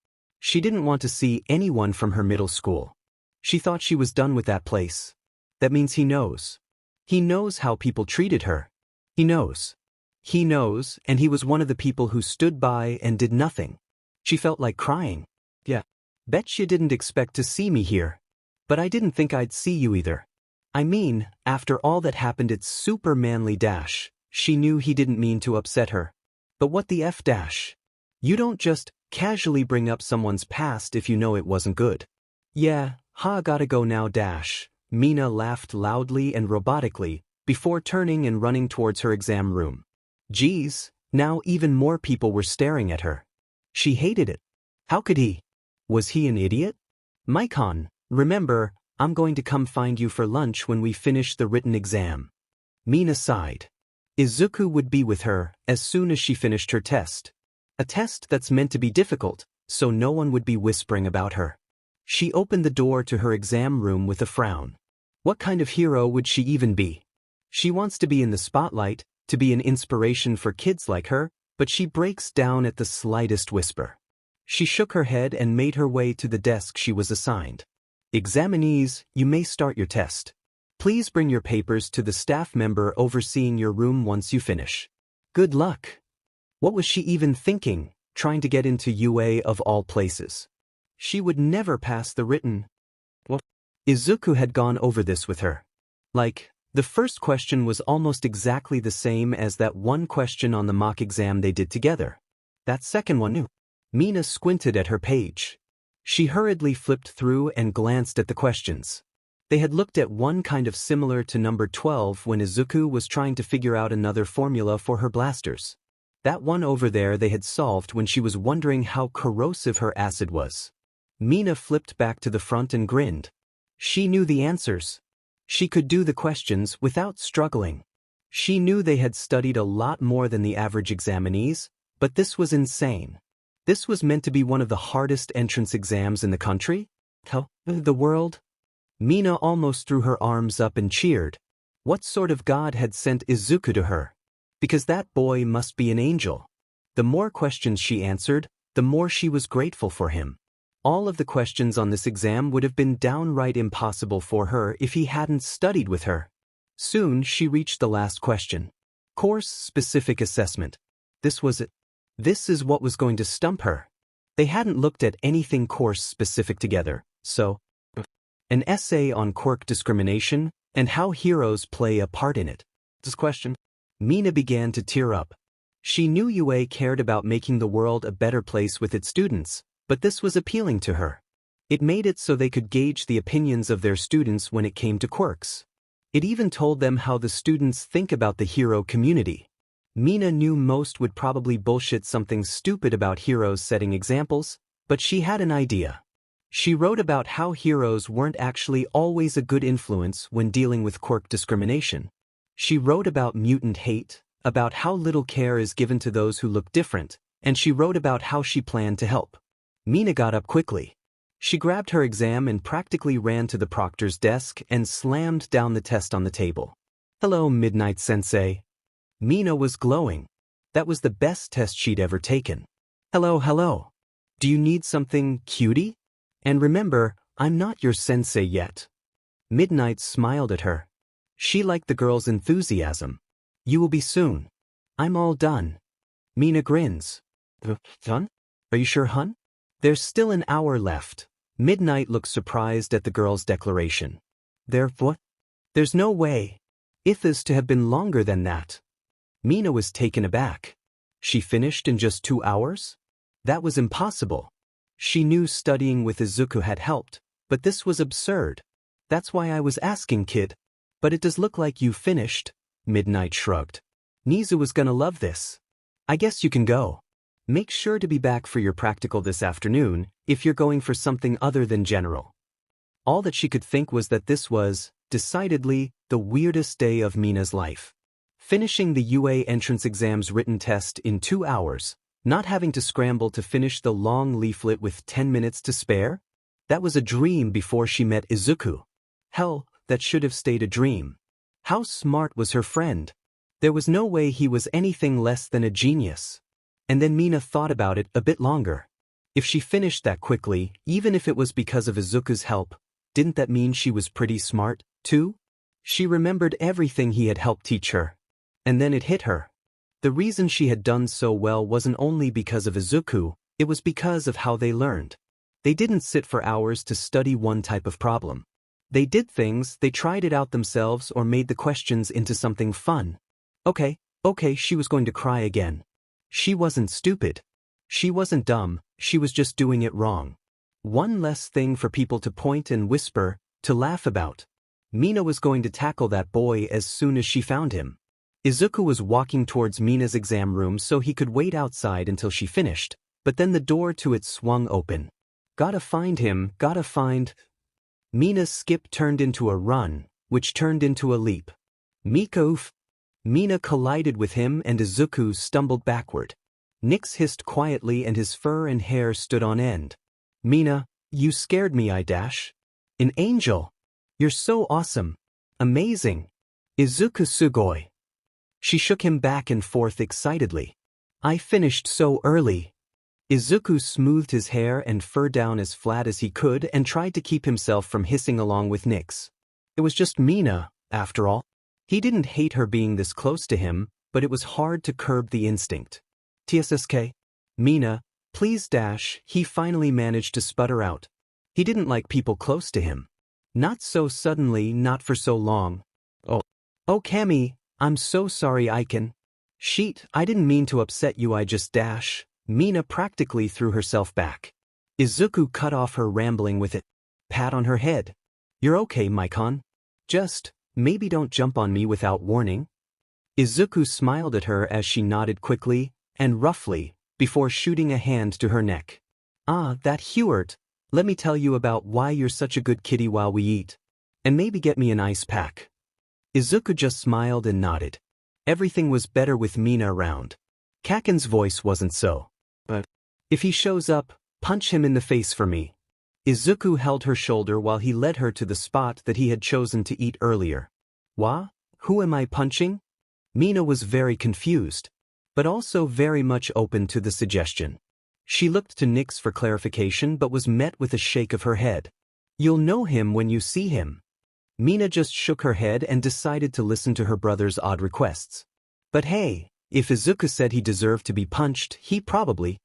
S1: She didn't want to see anyone from her middle school. She thought she was done with that place. That means he knows. He knows how people treated her. He knows. He knows, and he was one of the people who stood by and did nothing. She felt like crying. Yeah. Bet you didn't expect to see me here. But I didn't think I'd see you either. I mean, after all that happened it's super manly dash. She knew he didn't mean to upset her. But what the F dash? You don't just casually bring up someone's past if you know it wasn't good. Yeah, gotta go now dash. Mina laughed loudly and robotically, before turning and running towards her exam room. Geez, now even more people were staring at her. She hated it. How could he? Was he an idiot? Maikon, remember, I'm going to come find you for lunch when we finish the written exam. Mina sighed. Izuku would be with her as soon as she finished her test. A test that's meant to be difficult, so no one would be whispering about her. She opened the door to her exam room with a frown. What kind of hero would she even be? She wants to be in the spotlight, to be an inspiration for kids like her, but she breaks down at the slightest whisper. She shook her head and made her way to the desk she was assigned. Examinees, you may start your test. Please bring your papers to the staff member overseeing your room once you finish. Good luck. What was she even thinking, trying to get into UA of all places? She would never pass the written. Well, Izuku had gone over this with her. Like, the first question was almost exactly the same as that one question on the mock exam they did together. That second one, Mina squinted at her page. She hurriedly flipped through and glanced at the questions. They had looked at one kind of similar to number 12 when Izuku was trying to figure out another formula for her blasters. That one over there they had solved when she was wondering how corrosive her acid was. Mina flipped back to the front and grinned. She knew the answers. She could do the questions without struggling. She knew they had studied a lot more than the average examinees, but this was insane. This was meant to be one of the hardest entrance exams in the country? The world? Mina almost threw her arms up and cheered. What sort of god had sent Izuku to her? Because that boy must be an angel. The more questions she answered, the more she was grateful for him. All of the questions on this exam would have been downright impossible for her if he hadn't studied with her. Soon she reached the last question. Course-specific assessment. This was it. This is what was going to stump her. They hadn't looked at anything course-specific together, so an essay on quirk discrimination and how heroes play a part in it. This question. Mina began to tear up. She knew UA cared about making the world a better place with its students, but this was appealing to her. It made it so they could gauge the opinions of their students when it came to quirks. It even told them how the students think about the hero community. Mina knew most would probably bullshit something stupid about heroes setting examples, but she had an idea. She wrote about how heroes weren't actually always a good influence when dealing with quirk discrimination. She wrote about mutant hate, about how little care is given to those who look different, and she wrote about how she planned to help. Mina got up quickly. She grabbed her exam and practically ran to the proctor's desk and slammed down the test on the table. Hello, Midnight Sensei. Mina was glowing. That was the best test she'd ever taken. Hello. Do you need something, cutie? And remember, I'm not your sensei yet. Midnight smiled at her. She liked the girl's enthusiasm. You will be soon. I'm all done. Mina grins. Done? Are you sure, hun? There's still an hour left. Midnight looked surprised at the girl's declaration. What? There's no way. It is to have been longer than that. Mina was taken aback. She finished in just 2 hours? That was impossible. She knew studying with Izuku had helped, but this was absurd. That's why I was asking, kid. But it does look like you finished. Midnight shrugged. Nizu was gonna love this. I guess you can go. Make sure to be back for your practical this afternoon if you're going for something other than general. All that she could think was that this was, decidedly, the weirdest day of Mina's life. Finishing the UA entrance exam's written test in 2 hours, not having to scramble to finish the long leaflet with 10 minutes to spare? That was a dream before she met Izuku. Hell, that should have stayed a dream. How smart was her friend? There was no way he was anything less than a genius. And then Mina thought about it a bit longer. If she finished that quickly, even if it was because of Izuku's help, didn't that mean she was pretty smart, too? She remembered everything he had helped teach her. And then it hit her. The reason she had done so well wasn't only because of Izuku, it was because of how they learned. They didn't sit for hours to study one type of problem. They did things, they tried it out themselves or made the questions into something fun. Okay, she was going to cry again. She wasn't stupid. She wasn't dumb, she was just doing it wrong. One less thing for people to point and whisper, to laugh about. Mina was going to tackle that boy as soon as she found him. Izuku was walking towards Mina's exam room so he could wait outside until she finished, but then the door to it swung open. Gotta find him, gotta find... Mina's skip turned into a run, which turned into a leap. Miko. Mina collided with him and Izuku stumbled backward. Nyx hissed quietly and his fur and hair stood on end. Mina, you scared me, I dash. An angel. You're so awesome. Amazing. Izuku sugoi. She shook him back and forth excitedly. I finished so early. Izuku smoothed his hair and fur down as flat as he could and tried to keep himself from hissing along with Nyx. It was just Mina, after all. He didn't hate her being this close to him, but it was hard to curb the instinct. TSSK? Mina, please dash, he finally managed to sputter out. He didn't like people close to him. Not so suddenly, not for so long. Oh, Cammy, I'm so sorry I can. Sheet, I didn't mean to upset you, I just dash. Mina practically threw herself back. Izuku cut off her rambling with it. Pat on her head. You're okay, Maikon. Just, maybe don't jump on me without warning. Izuku smiled at her as she nodded quickly and roughly before shooting a hand to her neck. Ah, that Hewart. Let me tell you about why you're such a good kitty while we eat. And maybe get me an ice pack. Izuku just smiled and nodded. Everything was better with Mina around. Kaken's voice wasn't so. But if he shows up, punch him in the face for me. Izuku held her shoulder while he led her to the spot that he had chosen to eat earlier. Wha? Who am I punching? Mina was very confused, but also very much open to the suggestion. She looked to Nyx for clarification but was met with a shake of her head. You'll know him when you see him. Mina just shook her head and decided to listen to her brother's odd requests. But hey, if Izuku said he deserved to be punched, he probably...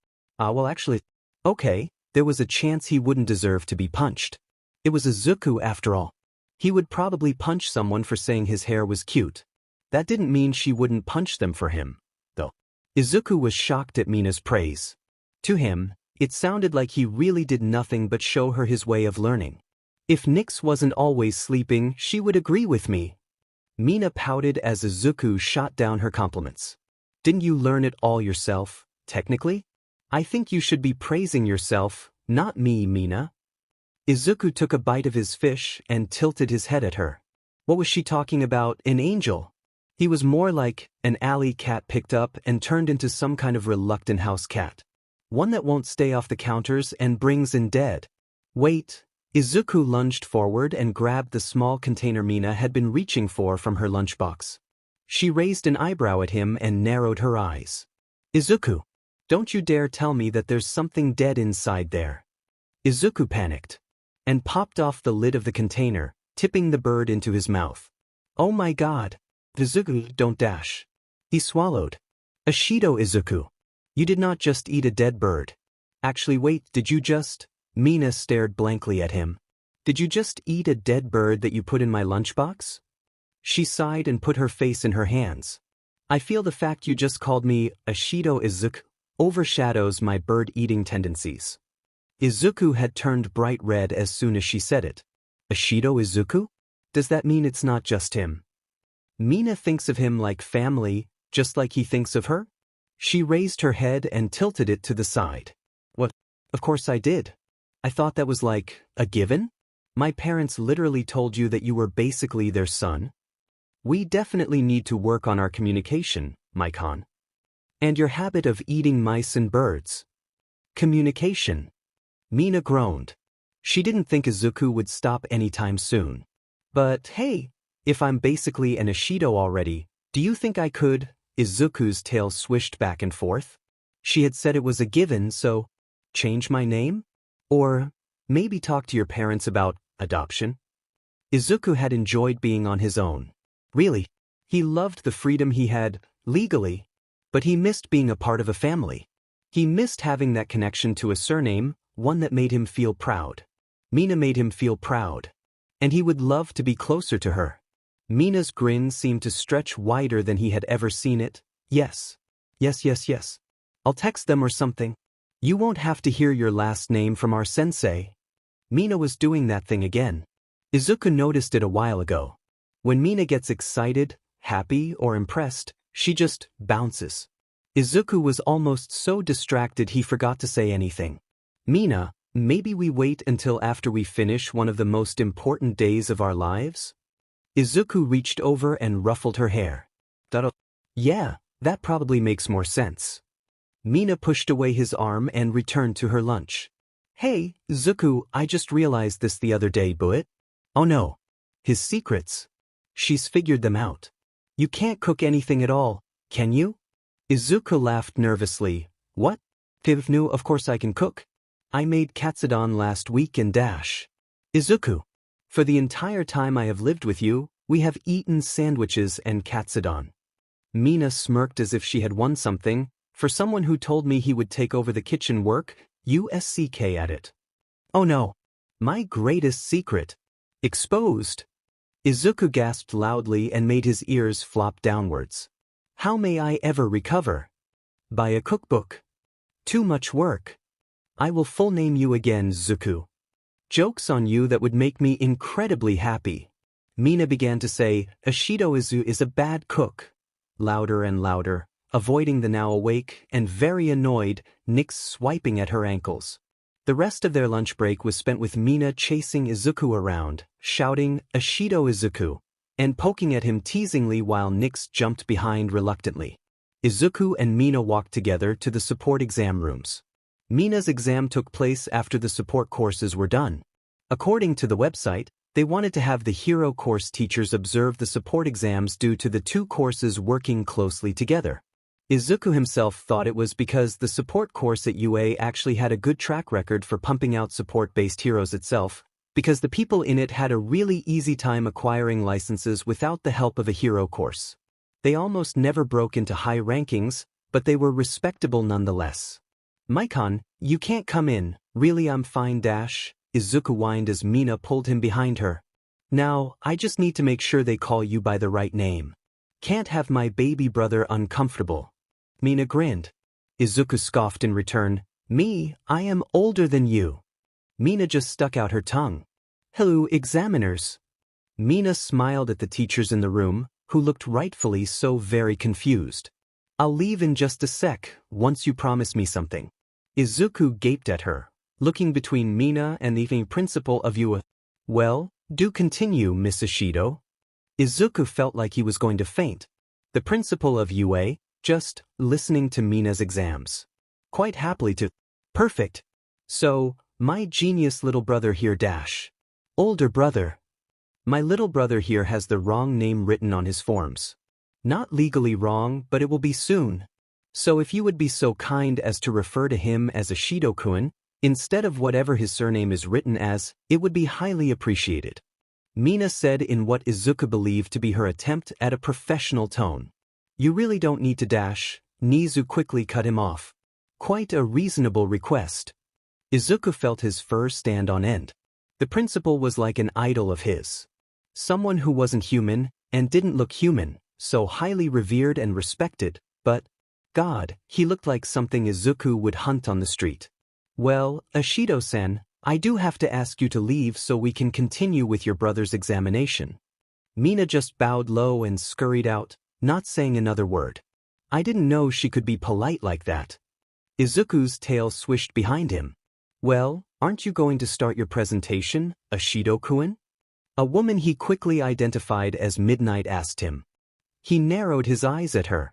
S1: Okay, there was a chance he wouldn't deserve to be punched. It was Izuku after all. He would probably punch someone for saying his hair was cute. That didn't mean she wouldn't punch them for him, though. Izuku was shocked at Mina's praise. To him, it sounded like he really did nothing but show her his way of learning. If Nyx wasn't always sleeping, she would agree with me. Mina pouted as Izuku shot down her compliments. Didn't you learn it all yourself, technically? I think you should be praising yourself, not me, Mina. Izuku took a bite of his fish and tilted his head at her. What was she talking about, an angel? He was more like an alley cat picked up and turned into some kind of reluctant house cat. One that won't stay off the counters and brings in dead. Wait. Izuku lunged forward and grabbed the small container Mina had been reaching for from her lunchbox. She raised an eyebrow at him and narrowed her eyes. Izuku, don't you dare tell me that there's something dead inside there. Izuku panicked and popped off the lid of the container, tipping the bird into his mouth. Oh my god. Izuku, don't dash. He swallowed. Ashido Izuku. You did not just eat a dead bird. Actually wait, did you just... Mina stared blankly at him. Did you just eat a dead bird that you put in my lunchbox? She sighed and put her face in her hands. I feel the fact you just called me Ashido Izuku overshadows my bird-eating tendencies. Izuku had turned bright red as soon as she said it. Ashido Izuku? Does that mean it's not just him? Mina thinks of him like family, just like he thinks of her? She raised her head and tilted it to the side. What? Of course I did. I thought that was like, a given? My parents literally told you that you were basically their son? We definitely need to work on our communication, Maikon. And your habit of eating mice and birds. Communication. Mina groaned. She didn't think Izuku would stop anytime soon. But hey, if I'm basically an Ishido already, do you think I could? Izuku's tail swished back and forth. She had said it was a given, so change my name? Or maybe talk to your parents about adoption? Izuku had enjoyed being on his own. Really, he loved the freedom he had, legally, but he missed being a part of a family. He missed having that connection to a surname, one that made him feel proud. Mina made him feel proud. And he would love to be closer to her. Mina's grin seemed to stretch wider than he had ever seen it. Yes. Yes. I'll text them or something. You won't have to hear your last name from our sensei. Mina was doing that thing again. Izuku noticed it a while ago. When Mina gets excited, happy, or impressed, she just bounces. Izuku was almost so distracted he forgot to say anything. Mina, maybe we wait until after we finish one of the most important days of our lives? Izuku reached over and ruffled her hair. Yeah, that probably makes more sense. Mina pushed away his arm and returned to her lunch. Hey, Izuku, I just realized this the other day, Buit. Oh no. His secrets. She's figured them out. You can't cook anything at all, can you? Izuku laughed nervously. What? Pivnu, of course I can cook. I made katsudon last week and dash. Izuku. For the entire time I have lived with you, we have eaten sandwiches and katsudon. Mina smirked as if she had won something. For someone who told me he would take over the kitchen work, USCK at it. Oh no. My greatest secret. Exposed. Izuku gasped loudly and made his ears flop downwards. How may I ever recover? Buy a cookbook. Too much work. I will full name you again, Izuku. Jokes on you that would make me incredibly happy. Mina began to say, Ishido Izu is a bad cook. Louder and louder, avoiding the now awake and very annoyed Nyx swiping at her ankles. The rest of their lunch break was spent with Mina chasing Izuku around, shouting, Ishido Izuku, and poking at him teasingly while Nyx jumped behind reluctantly. Izuku and Mina walked together to the support exam rooms. Mina's exam took place after the support courses were done. According to the website, they wanted to have the hero course teachers observe the support exams due to the two courses working closely together. Izuku himself thought it was because the support course at UA actually had a good track record for pumping out support-based heroes itself, because the people in it had a really easy time acquiring licenses without the help of a hero course. They almost never broke into high rankings, but they were respectable nonetheless. Maikon, you can't come in, really I'm fine dash, Izuku whined as Mina pulled him behind her. Now, I just need to make sure they call you by the right name. Can't have my baby brother uncomfortable. Mina grinned. Izuku scoffed in return. Me, I am older than you. Mina just stuck out her tongue. Hello, examiners. Mina smiled at the teachers in the room, who looked rightfully so very confused. I'll leave in just a sec, once you promise me something. Izuku gaped at her, looking between Mina and the principal of UA. Well, do continue, Miss Ishido. Izuku felt like he was going to faint. The principal of UA, just listening to Mina's exams. Quite happily to. Perfect. So, my genius little brother here dash. Older brother. My little brother here has the wrong name written on his forms. Not legally wrong, but it will be soon. So if you would be so kind as to refer to him as Ishido-kun, instead of whatever his surname is written as, it would be highly appreciated. Mina said in what Izuku believed to be her attempt at a professional tone. You really don't need to dash, Nizu quickly cut him off. Quite a reasonable request. Izuku felt his fur stand on end. The principal was like an idol of his. Someone who wasn't human, and didn't look human, so highly revered and respected, but, God, he looked like something Izuku would hunt on the street. Well, Ishido-san, I do have to ask you to leave so we can continue with your brother's examination. Mina just bowed low and scurried out, not saying another word. I didn't know she could be polite like that. Izuku's tail swished behind him. Well, aren't you going to start your presentation, Ashido-kun? A woman he quickly identified as Midnight asked him. He narrowed his eyes at her.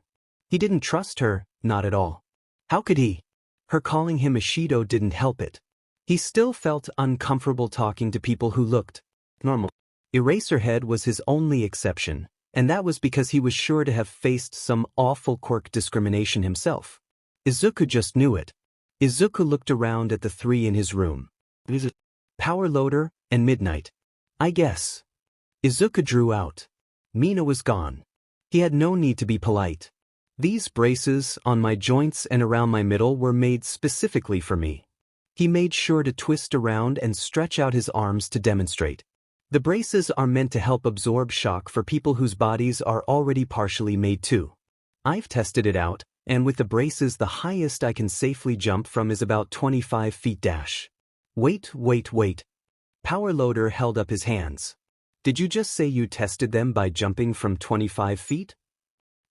S1: He didn't trust her, not at all. How could he? Her calling him Ashido didn't help it. He still felt uncomfortable talking to people who looked normal. Eraserhead was his only exception, and that was because he was sure to have faced some awful Quirk discrimination himself. Izuku just knew it. Izuku looked around at the three in his room. Power Loader and Midnight. I guess. Izuku drew out. Mina was gone. He had no need to be polite. These braces on my joints and around my middle were made specifically for me. He made sure to twist around and stretch out his arms to demonstrate. The braces are meant to help absorb shock for people whose bodies are already partially made too. I've tested it out, and with the braces the highest I can safely jump from is about 25 feet dash. Wait. Power Loader held up his hands. Did you just say you tested them by jumping from 25 feet?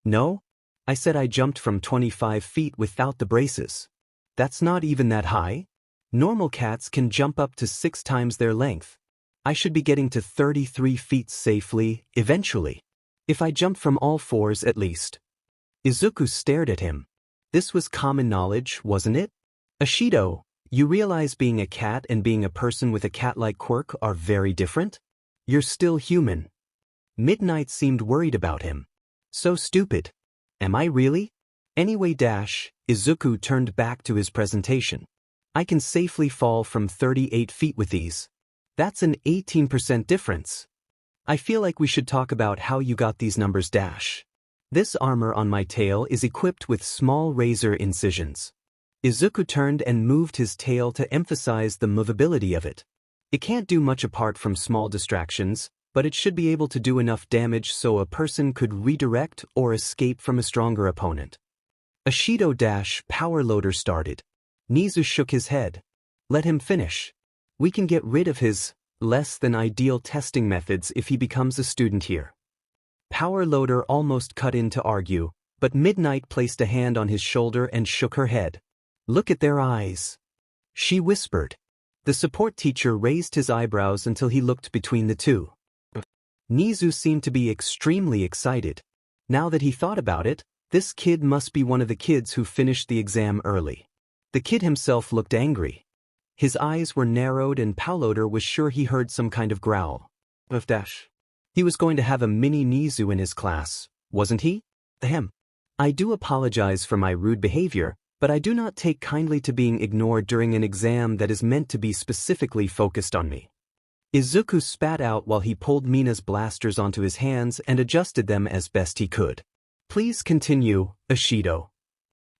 S1: No. I said I jumped from 25 feet without the braces. That's not even that high. Normal cats can jump up to 6 times their length. I should be getting to 33 feet safely, eventually. If I jump from all fours at least. Izuku stared at him. This was common knowledge, wasn't it? Ashido, you realize being a cat and being a person with a cat-like quirk are very different? You're still human. Midnight seemed worried about him. So stupid. Am I really? Anyway, Izuku turned back to his presentation. I can safely fall from 38 feet with these. That's an 18% difference. I feel like we should talk about how you got these numbers. This armor on my tail is equipped with small razor incisions. Izuku turned and moved his tail to emphasize the movability of it. It can't do much apart from small distractions, but it should be able to do enough damage so a person could redirect or escape from a stronger opponent. Ashido Power Loader started. Nizu shook his head. Let him finish. We can get rid of his less than ideal testing methods if he becomes a student here. Power Loader almost cut in to argue, but Midnight placed a hand on his shoulder and shook her head. Look at their eyes. She whispered. The support teacher raised his eyebrows until he looked between the two. Nizu seemed to be extremely excited. Now that he thought about it, this kid must be one of the kids who finished the exam early. The kid himself looked angry. His eyes were narrowed and Power Loader was sure he heard some kind of growl. He was going to have a mini Nizu in his class, wasn't he? Ahem. I do apologize for my rude behavior, but I do not take kindly to being ignored during an exam that is meant to be specifically focused on me. Izuku spat out while he pulled Mina's blasters onto his hands and adjusted them as best he could. Please continue, Ashido.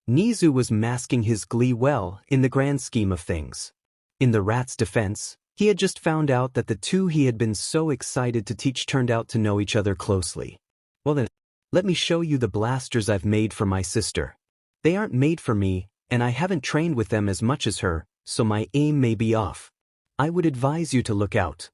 S1: Nizu was masking his glee well in the grand scheme of things. In the rat's defense, he had just found out that the two he had been so excited to teach turned out to know each other closely. Well then, let me show you the blasters I've made for my sister. They aren't made for me, and I haven't trained with them as much as her, so my aim may be off. I would advise you to look out.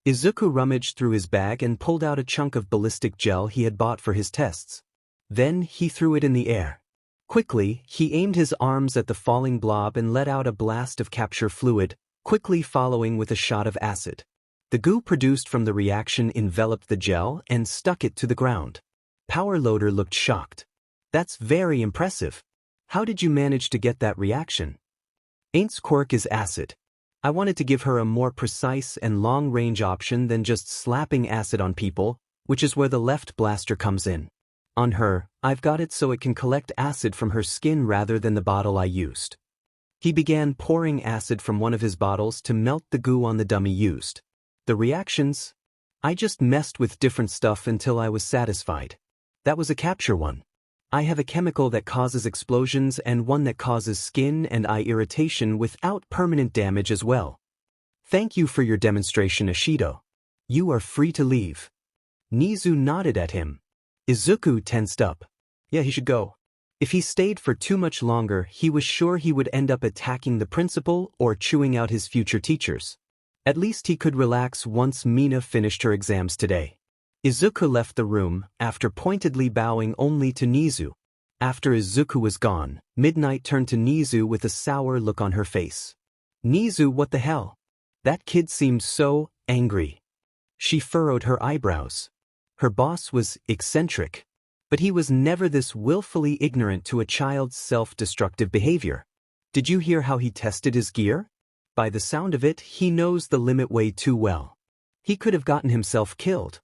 S1: Izuku rummaged through his bag and pulled out a chunk of ballistic gel he had bought for his tests. Then he threw it in the air. Quickly, he aimed his arms at the falling blob and let out a blast of capture fluid, quickly following with a shot of acid. The goo produced from the reaction enveloped the gel and stuck it to the ground. Power Loader looked shocked. That's very impressive. How did you manage to get that reaction? Ain's quirk is acid. I wanted to give her a more precise and long-range option than just slapping acid on people, which is where the left blaster comes in. On her, I've got it so it can collect acid from her skin rather than the bottle I used. He began pouring acid from one of his bottles to melt the goo on the dummy used. The reactions? I just messed with different stuff until I was satisfied. That was a capture one. I have a chemical that causes explosions and one that causes skin and eye irritation without permanent damage as well. Thank you for your demonstration, Ashido. You are free to leave. Nizu nodded at him. Izuku tensed up. Yeah, he should go. If he stayed for too much longer, he was sure he would end up attacking the principal or chewing out his future teachers. At least he could relax once Mina finished her exams today. Izuku left the room, after pointedly bowing only to Nizu. After Izuku was gone, Midnight turned to Nizu with a sour look on her face. Nizu, what the hell? That kid seemed so angry. She furrowed her eyebrows. Her boss was eccentric, but he was never this willfully ignorant to a child's self-destructive behavior. Did you hear how he tested his gear? By the sound of it, he knows the limit way too well. He could have gotten himself killed.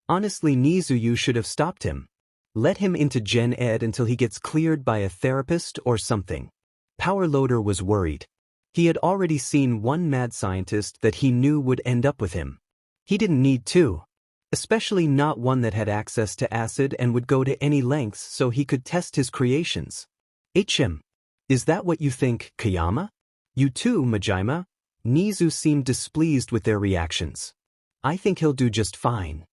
S1: Honestly, Nizu, you should have stopped him. Let him into Gen Ed until he gets cleared by a therapist or something. Power Loader was worried. He had already seen one mad scientist that he knew would end up with him. He didn't need two. Especially not one that had access to acid and would go to any lengths so he could test his creations. HM. Is that what you think, Kayama? You too, Majima? Nizu seemed displeased with their reactions. I think he'll do just fine.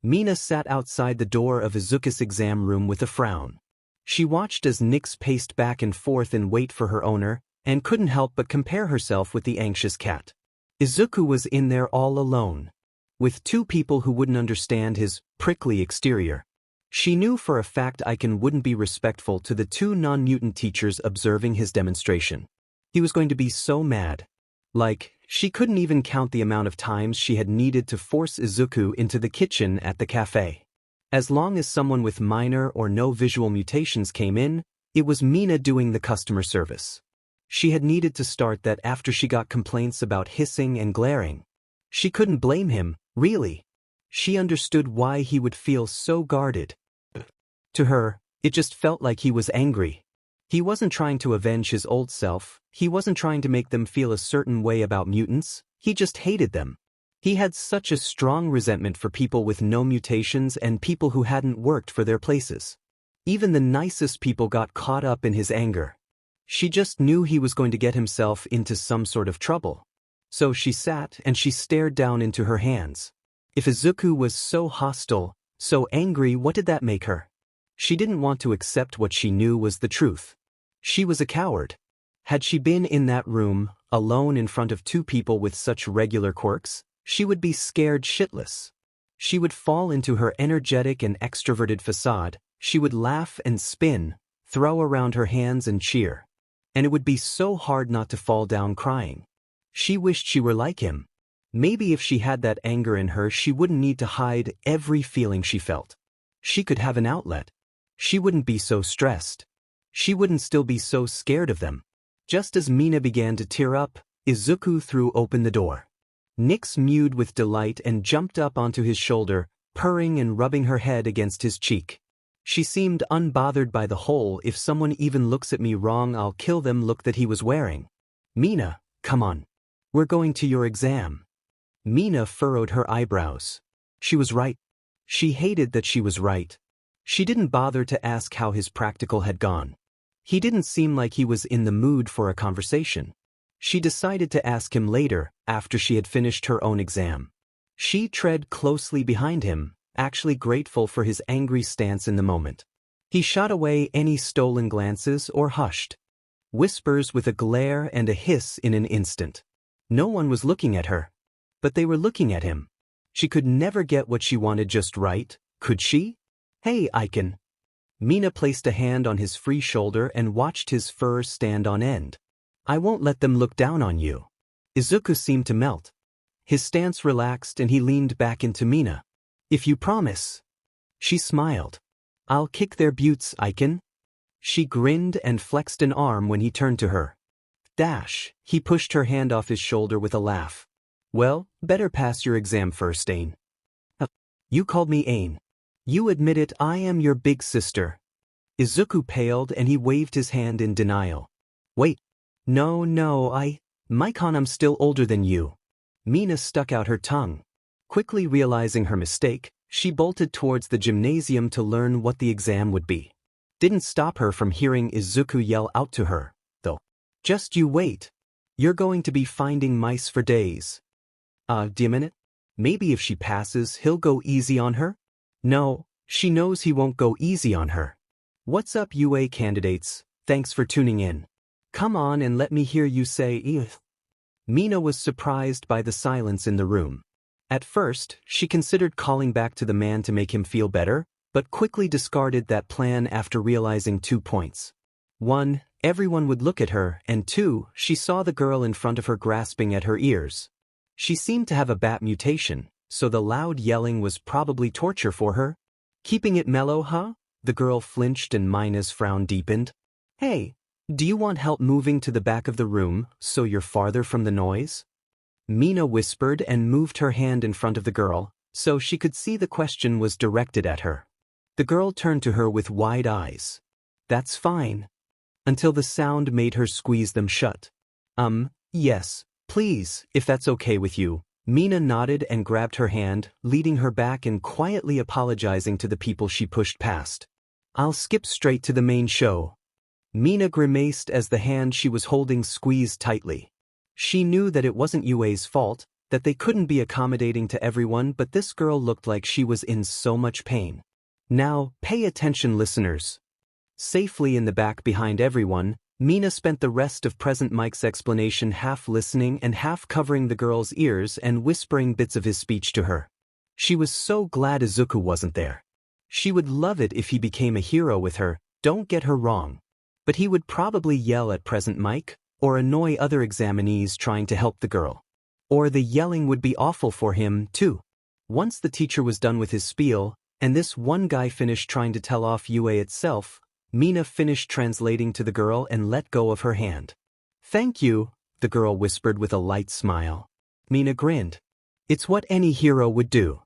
S1: Mina sat outside the door of Izuku's exam room with a frown. She watched as Nyx paced back and forth in wait for her owner, and couldn't help but compare herself with the anxious cat. Izuku was in there all alone, with two people who wouldn't understand his prickly exterior. She knew for a fact Aiken wouldn't be respectful to the two non-mutant teachers observing his demonstration. He was going to be so mad. Like, she couldn't even count the amount of times she had needed to force Izuku into the kitchen at the cafe. As long as someone with minor or no visual mutations came in, it was Mina doing the customer service. She had needed to start that after she got complaints about hissing and glaring. She couldn't blame him, really. She understood why he would feel so guarded. To her, it just felt like he was angry. He wasn't trying to avenge his old self, he wasn't trying to make them feel a certain way about mutants, he just hated them. He had such a strong resentment for people with no mutations and people who hadn't worked for their places. Even the nicest people got caught up in his anger. She just knew he was going to get himself into some sort of trouble. So she sat and she stared down into her hands. If Izuku was so hostile, so angry, what did that make her? She didn't want to accept what she knew was the truth. She was a coward. Had she been in that room, alone in front of two people with such regular quirks, she would be scared shitless. She would fall into her energetic and extroverted facade, she would laugh and spin, throw around her hands and cheer. And it would be so hard not to fall down crying. She wished she were like him. Maybe if she had that anger in her, she wouldn't need to hide every feeling she felt. She could have an outlet. She wouldn't be so stressed. She wouldn't still be so scared of them. Just as Mina began to tear up, Izuku threw open the door. Nyx mewed with delight and jumped up onto his shoulder, purring and rubbing her head against his cheek. She seemed unbothered by the whole "if someone even looks at me wrong I'll kill them" look that he was wearing. Mina, come on. We're going to your exam. Mina furrowed her eyebrows. She was right. She hated that she was right. She didn't bother to ask how his practical had gone. He didn't seem like he was in the mood for a conversation. She decided to ask him later, after she had finished her own exam. She tread closely behind him, actually grateful for his angry stance in the moment. He shot away any stolen glances or hushed whispers with a glare and a hiss in an instant. No one was looking at her. But they were looking at him. She could never get what she wanted just right, could she? Hey, Aiken. Mina placed a hand on his free shoulder and watched his fur stand on end. I won't let them look down on you. Izuku seemed to melt. His stance relaxed and he leaned back into Mina. If you promise. She smiled. I'll kick their butts, Aiken. She grinned and flexed an arm when he turned to her. Dash, he pushed her hand off his shoulder with a laugh. Well, better pass your exam first, Ain. You called me Ain. You admit it, I am your big sister. Izuku paled and he waved his hand in denial. Wait. No, Maikon, I'm still older than you. Mina stuck out her tongue. Quickly realizing her mistake, she bolted towards the gymnasium to learn what the exam would be. Didn't stop her from hearing Izuku yell out to her, though. Just you wait. You're going to be finding mice for days. Do you mean it? Maybe if she passes, he'll go easy on her? No, she knows he won't go easy on her. What's up, UA candidates? Thanks for tuning in. Come on and let me hear you say "Ugh." Mina was surprised by the silence in the room. At first, she considered calling back to the man to make him feel better, but quickly discarded that plan after realizing 2 points. 1. Everyone would look at her, and 2. She saw the girl in front of her grasping at her ears. She seemed to have a bat mutation, so the loud yelling was probably torture for her. Keeping it mellow, huh? The girl flinched and Mina's frown deepened. Hey, do you want help moving to the back of the room so you're farther from the noise? Mina whispered and moved her hand in front of the girl, so she could see the question was directed at her. The girl turned to her with wide eyes. That's fine. Until the sound made her squeeze them shut. Yes, please, if that's okay with you. Mina nodded and grabbed her hand, leading her back and quietly apologizing to the people she pushed past. I'll skip straight to the main show. Mina grimaced as the hand she was holding squeezed tightly. She knew that it wasn't Yue's fault, that they couldn't be accommodating to everyone, but this girl looked like she was in so much pain. Now, pay attention, listeners. Safely in the back behind everyone, Mina spent the rest of Present Mike's explanation half listening and half covering the girl's ears and whispering bits of his speech to her. She was so glad Izuku wasn't there. She would love it if he became a hero with her, don't get her wrong. But he would probably yell at Present Mike, or annoy other examinees trying to help the girl. Or the yelling would be awful for him, too. Once the teacher was done with his spiel, and this one guy finished trying to tell off Yue itself, Mina finished translating to the girl and let go of her hand. Thank you, the girl whispered with a light smile. Mina grinned. It's what any hero would do.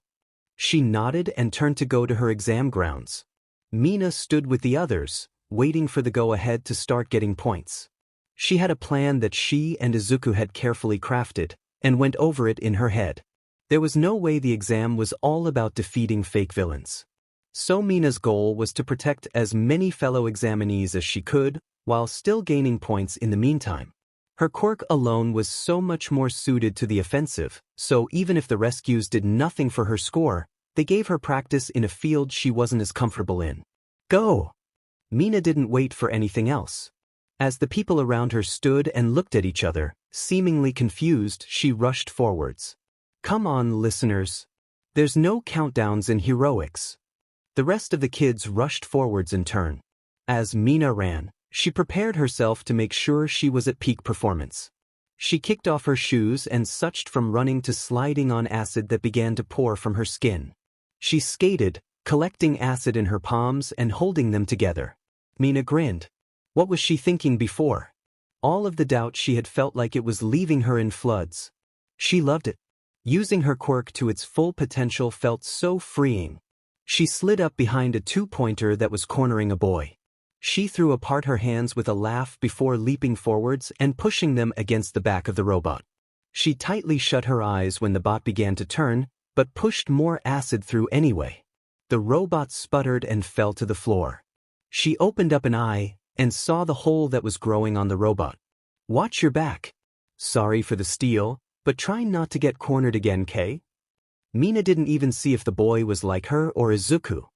S1: She nodded and turned to go to her exam grounds. Mina stood with the others, waiting for the go-ahead to start getting points. She had a plan that she and Izuku had carefully crafted, and went over it in her head. There was no way the exam was all about defeating fake villains. So Mina's goal was to protect as many fellow examinees as she could, while still gaining points in the meantime. Her quirk alone was so much more suited to the offensive, so even if the rescues did nothing for her score, they gave her practice in a field she wasn't as comfortable in. Go! Mina didn't wait for anything else. As the people around her stood and looked at each other, seemingly confused, she rushed forwards. Come on, listeners. There's no countdowns in heroics. The rest of the kids rushed forwards in turn. As Mina ran, she prepared herself to make sure she was at peak performance. She kicked off her shoes and switched from running to sliding on acid that began to pour from her skin. She skated, collecting acid in her palms and holding them together. Mina grinned. What was she thinking before? All of the doubt she had felt like it was leaving her in floods. She loved it. Using her quirk to its full potential felt so freeing. She slid up behind a two-pointer that was cornering a boy. She threw apart her hands with a laugh before leaping forwards and pushing them against the back of the robot. She tightly shut her eyes when the bot began to turn, but pushed more acid through anyway. The robot sputtered and fell to the floor. She opened up an eye and saw the hole that was growing on the robot. Watch your back. Sorry for the steal, but try not to get cornered again, Kay. Mina didn't even see if the boy was like her or Izuku.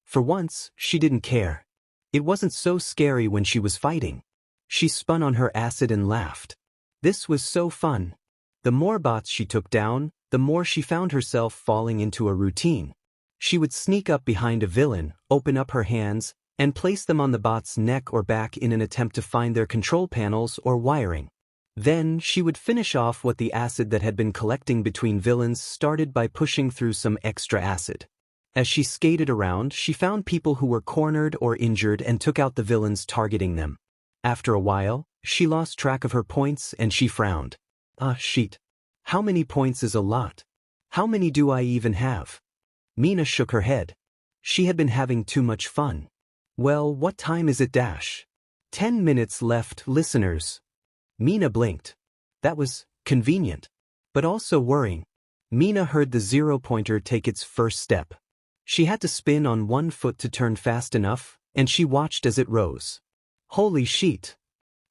S1: For once, she didn't care. It wasn't so scary when she was fighting. She spun on her acid and laughed. This was so fun. The more bots she took down, the more she found herself falling into a routine. She would sneak up behind a villain, open up her hands, and place them on the bot's neck or back in an attempt to find their control panels or wiring. Then, she would finish off what the acid that had been collecting between villains started by pushing through some extra acid. As she skated around, she found people who were cornered or injured and took out the villains targeting them. After a while, she lost track of her points and she frowned. Shit. How many points is a lot? How many do I even have? Mina shook her head. She had been having too much fun. Well, what time is it, Dash? 10 minutes left, listeners. Mina blinked. That was convenient, but also worrying. Mina heard the zero-pointer take its first step. She had to spin on one foot to turn fast enough, and she watched as it rose. Holy shit!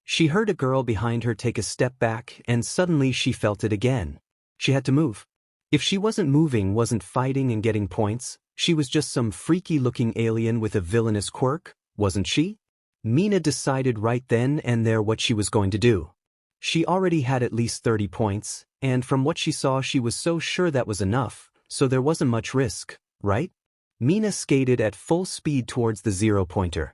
S1: She heard a girl behind her take a step back, and suddenly she felt it again. She had to move. If she wasn't moving, wasn't fighting and getting points, she was just some freaky-looking alien with a villainous quirk, wasn't she? Mina decided right then and there what she was going to do. She already had at least 30 points, and from what she saw she was so sure that was enough, so there wasn't much risk, right? Mina skated at full speed towards the zero-pointer.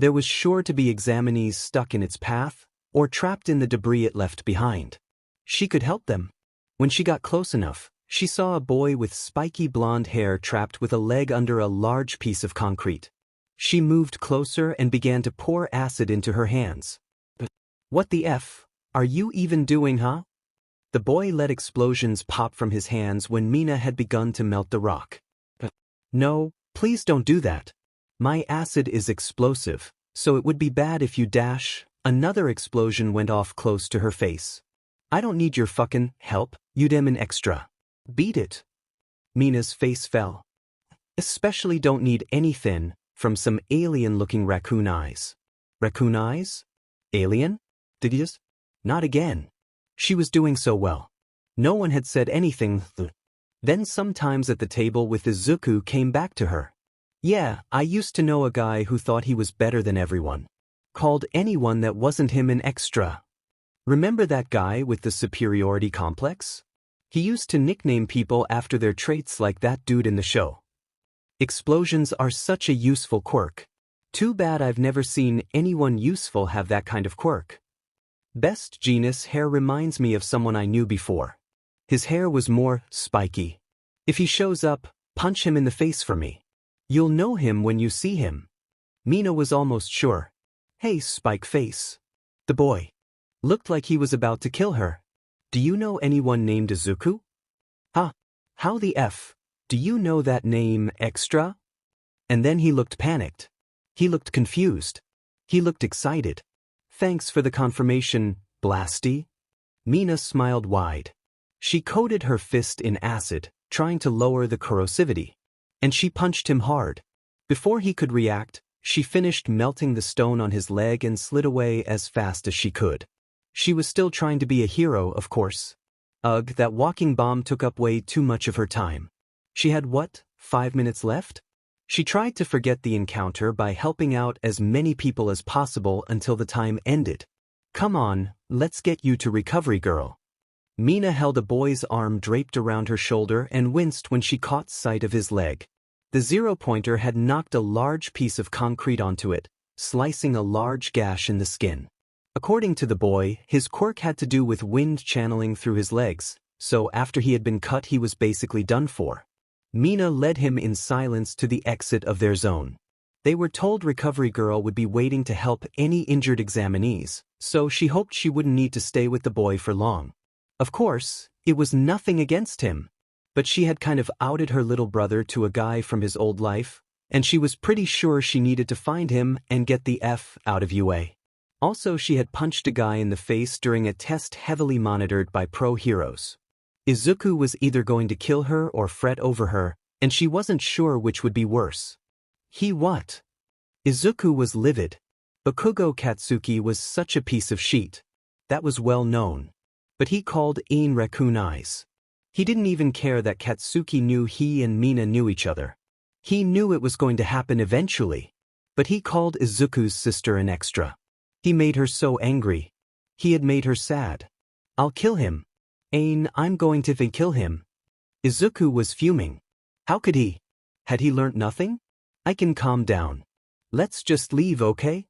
S1: There was sure to be examinees stuck in its path, or trapped in the debris it left behind. She could help them. When she got close enough, she saw a boy with spiky blonde hair trapped with a leg under a large piece of concrete. She moved closer and began to pour acid into her hands. What the F are you even doing, huh? The boy let explosions pop from his hands when Mina had begun to melt the rock. No, please don't do that. My acid is explosive, so it would be bad if you dash. Another explosion went off close to her face. I don't need your fucking help, you demon extra. Beat it. Mina's face fell. Especially don't need anything from some alien-looking raccoon eyes. Raccoon eyes? Alien? Did you? Not again. She was doing so well. No one had said anything. Then sometimes at the table with Izuku came back to her. Yeah, I used to know a guy who thought he was better than everyone. Called anyone that wasn't him an extra. Remember that guy with the superiority complex? He used to nickname people after their traits like that dude in the show. Explosions are such a useful quirk. Too bad I've never seen anyone useful have that kind of quirk. Best genus hair reminds me of someone I knew before. His hair was more spiky. If he shows up, punch him in the face for me. You'll know him when you see him. Mina was almost sure. Hey, Spike Face. The boy looked like he was about to kill her. Do you know anyone named Izuku? Huh? How the F? Do you know that name, extra? And then he looked panicked. He looked confused. He looked excited. Thanks for the confirmation, Blasty. Mina smiled wide. She coated her fist in acid, trying to lower the corrosivity. And she punched him hard. Before he could react, she finished melting the stone on his leg and slid away as fast as she could. She was still trying to be a hero, of course. Ugh, that walking bomb took up way too much of her time. She had what, 5 minutes left? She tried to forget the encounter by helping out as many people as possible until the time ended. Come on, let's get you to recovery, girl. Mina held a boy's arm draped around her shoulder and winced when she caught sight of his leg. The zero-pointer had knocked a large piece of concrete onto it, slicing a large gash in the skin. According to the boy, his quirk had to do with wind channeling through his legs, so after he had been cut he was basically done for. Mina led him in silence to the exit of their zone. They were told Recovery Girl would be waiting to help any injured examinees, so she hoped she wouldn't need to stay with the boy for long. Of course, it was nothing against him, but she had kind of outed her little brother to a guy from his old life, and she was pretty sure she needed to find him and get the F out of UA. Also, she had punched a guy in the face during a test heavily monitored by pro heroes. Izuku was either going to kill her or fret over her, and she wasn't sure which would be worse. He what? Izuku was livid. Bakugo Katsuki was such a piece of shit. That was well known. But he called Een raccoon eyes. He didn't even care that Katsuki knew he and Mina knew each other. He knew it was going to happen eventually. But he called Izuku's sister an extra. He made her so angry. He had made her sad. I'll kill him. Een, I'm going to kill him. Izuku was fuming. How could he? Had he learnt nothing? I can calm down. Let's just leave, okay?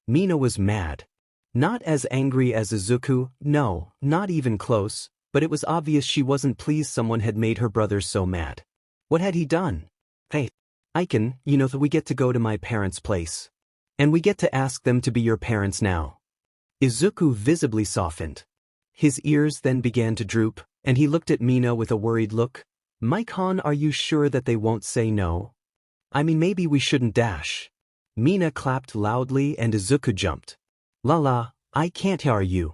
S1: Mina was mad. Not as angry as Izuku, no, not even close, but it was obvious she wasn't pleased someone had made her brother so mad. What had he done? Hey, Aiken, you know that we get to go to my parents' place. And we get to ask them to be your parents now. Izuku visibly softened. His ears then began to droop, and he looked at Mina with a worried look. Maikon, are you sure that they won't say no? I mean, maybe we shouldn't dash. Mina clapped loudly and Izuku jumped. La, I can't hear you.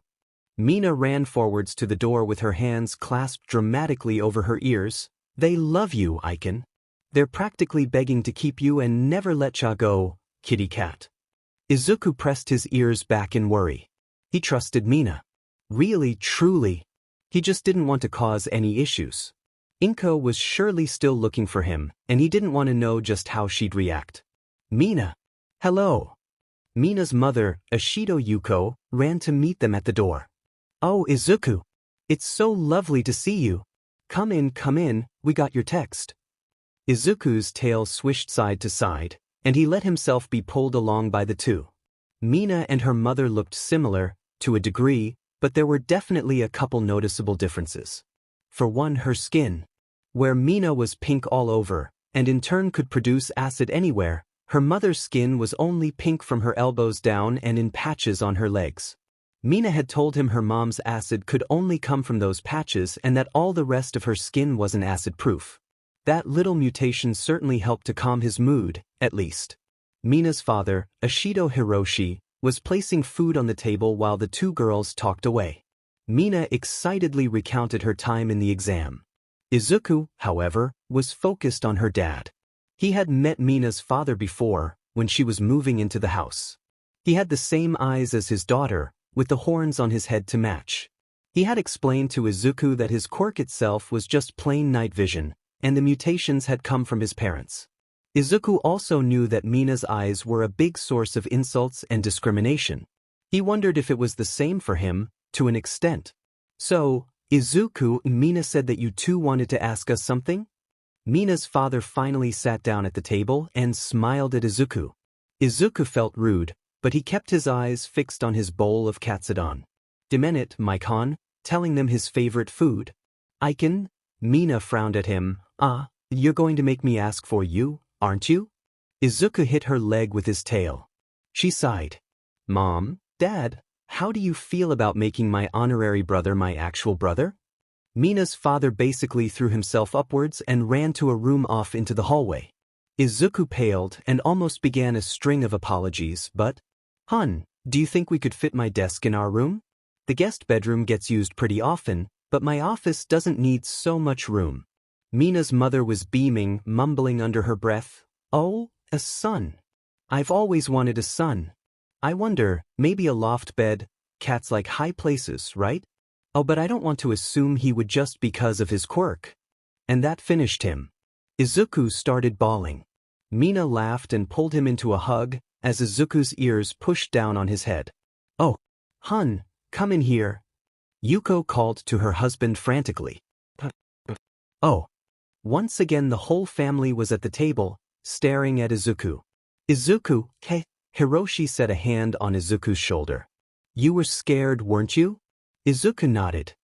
S1: Mina ran forwards to the door with her hands clasped dramatically over her ears. They love you, Aiken. They're practically begging to keep you and never let ya go, kitty cat. Izuku pressed his ears back in worry. He trusted Mina. Really, truly. He just didn't want to cause any issues. Inko was surely still looking for him, and he didn't want to know just how she'd react. Mina. Hello. Mina's mother, Ashido Yuko, ran to meet them at the door. Oh, Izuku. It's so lovely to see you. Come in, we got your text. Izuku's tail swished side to side, and he let himself be pulled along by the two. Mina and her mother looked similar, to a degree, but there were definitely a couple noticeable differences. For one, her skin. Where Mina was pink all over, and in turn could produce acid anywhere, her mother's skin was only pink from her elbows down and in patches on her legs. Mina had told him her mom's acid could only come from those patches and that all the rest of her skin wasn't acid-proof. That little mutation certainly helped to calm his mood, at least. Mina's father, Ashido Hiroshi, was placing food on the table while the two girls talked away. Mina excitedly recounted her time in the exam. Izuku, however, was focused on her dad. He had met Mina's father before, when she was moving into the house. He had the same eyes as his daughter, with the horns on his head to match. He had explained to Izuku that his quirk itself was just plain night vision, and the mutations had come from his parents. Izuku also knew that Mina's eyes were a big source of insults and discrimination. He wondered if it was the same for him, to an extent. So, Izuku, Mina said that you two wanted to ask us something? Mina's father finally sat down at the table and smiled at Izuku. Izuku felt rude, but he kept his eyes fixed on his bowl of katsudon. Dement, Maikon, telling them his favorite food. Aiken? Mina frowned at him. You're going to make me ask for you, aren't you? Izuku hit her leg with his tail. She sighed. Mom, Dad, how do you feel about making my honorary brother my actual brother? Mina's father basically threw himself upwards and ran to a room off into the hallway. Izuku paled and almost began a string of apologies, but, Hun, do you think we could fit my desk in our room? The guest bedroom gets used pretty often, but my office doesn't need so much room. Mina's mother was beaming, mumbling under her breath, Oh, a son. I've always wanted a son. I wonder, maybe a loft bed, cats like high places, right? Oh, but I don't want to assume he would just because of his quirk. And that finished him. Izuku started bawling. Mina laughed and pulled him into a hug, as Izuku's ears pushed down on his head. Oh, Hun, come in here. Yuko called to her husband frantically. Oh. Once again the whole family was at the table, staring at Izuku. Izuku, Hiroshi set a hand on Izuku's shoulder. You were scared, weren't you? Izuku nodded.